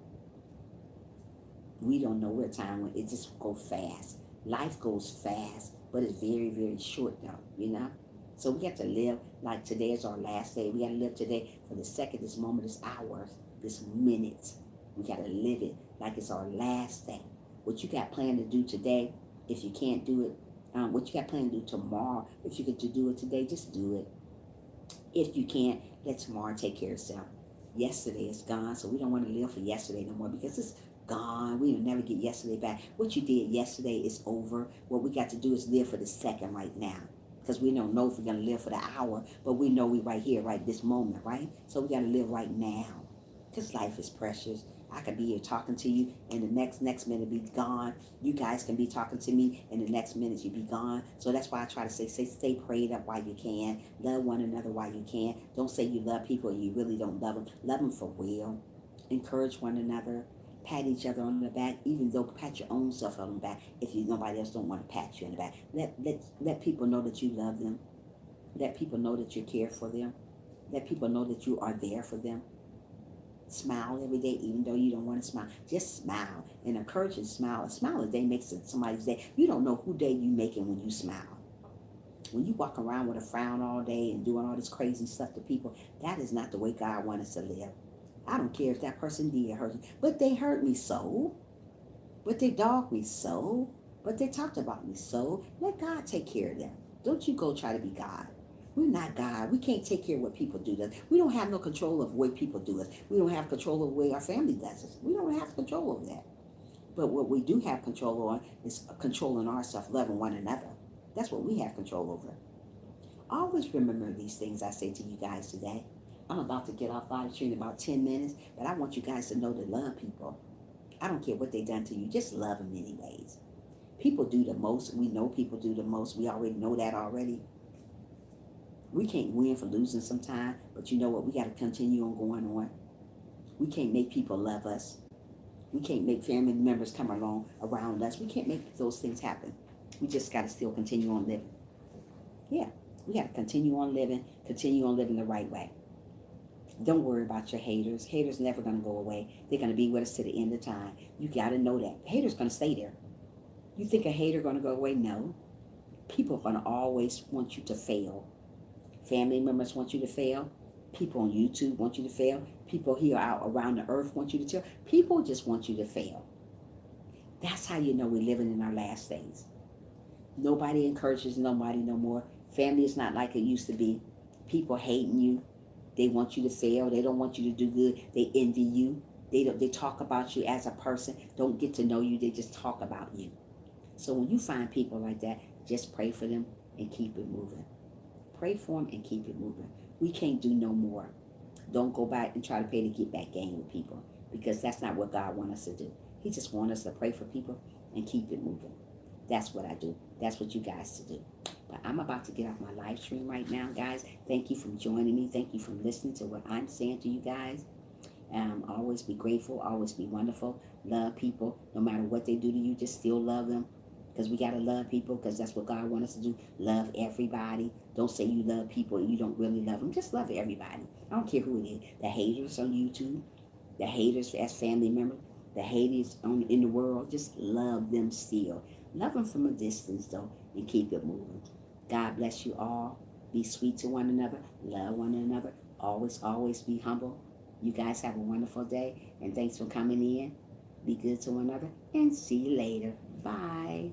We don't know where time went. It just go fast. Life goes fast, but it's very, very short though, you know? So we have to live like today is our last day. We got to live today for the second, this moment, this hour, this minute. We got to live it like it's our last day. What you got planned to do today, if you can't do it, what you got planned to do tomorrow, if you get to do it today, just do it. If you can't, let tomorrow take care of itself. Yesterday is gone, so we don't want to live for yesterday no more because it's gone. We will never get yesterday back. What you did yesterday is over. What we got to do is live for the second right now. Because we don't know if we're going to live for the hour, but we know we right here, right this moment, right? So we got to live right now. Because life is precious. I could be here talking to you, and the next minute be gone. You guys can be talking to me, and the next minute you be gone. So that's why I try to say stay prayed up while you can. Love one another while you can. Don't say you love people and you really don't love them. Love them for real. Encourage one another. Pat each other on the back, even though pat your own self on the back if nobody else don't want to pat you on the back. Let people know that you love them. Let people know that you care for them. Let people know that you are there for them. Smile every day, even though you don't want to smile. Just smile and encourage and smile. A smile a day makes somebody's day. You don't know who day you making when you smile. When you walk around with a frown all day and doing all this crazy stuff to people, that is not the way God wants us to live. I don't care if that person did hurt me, but they hurt me so. But they dogged me so. But they talked about me so. Let God take care of them. Don't you go try to be God. We're not God. We can't take care of what people do to us. We don't have no control of the way people do us. We don't have control of the way our family does us. We don't have control of that. But what we do have control on is controlling ourselves, loving one another. That's what we have control over. Always remember these things I say to you guys today. I'm about to get off live stream in about 10 minutes, but I want you guys to know to love people. I don't care what they done to you. Just love them anyways. People do the most. We know people do the most. We already know that already. We can't win for losing sometime, but you know what? We got to continue on going on. We can't make people love us. We can't make family members come along around us. We can't make those things happen. We just got to still continue on living. Yeah, we got to continue on living the right way. Don't worry about your haters. Haters never going to go away. They're going to be with us to the end of time. You got to know that. Haters going to stay there. You think a hater going to go away? No. People are going to always want you to fail. Family members want you to fail. People on YouTube want you to fail. People here out around the earth want you to fail. People just want you to fail. That's how you know we're living in our last days. Nobody encourages nobody no more. Family is not like it used to be. People hating you. They want you to fail. They don't want you to do good. They envy you. They talk about you as a person. Don't get to know you. They just talk about you. So when you find people like that, just pray for them and keep it moving. Pray for them and keep it moving. We can't do no more. Don't go back and try to play the get back game with people because that's not what God wants us to do. He just wants us to pray for people and keep it moving. That's what I do. That's what you guys to do. But I'm about to get off my live stream right now, guys. Thank you for joining me. Thank you for listening to what I'm saying to you guys. Always be grateful. Always be wonderful. Love people. No matter what they do to you, just still love them. Because we got to love people because that's what God wants us to do. Love everybody. Don't say you love people and you don't really love them. Just love everybody. I don't care who it is. The haters on YouTube. The haters as family members. The haters in the world. Just love them still. Love them from a distance though and keep it moving. God bless you all. Be sweet to one another. Love one another. Always, always be humble. You guys have a wonderful day. And thanks for coming in. Be good to one another. And see you later. Bye.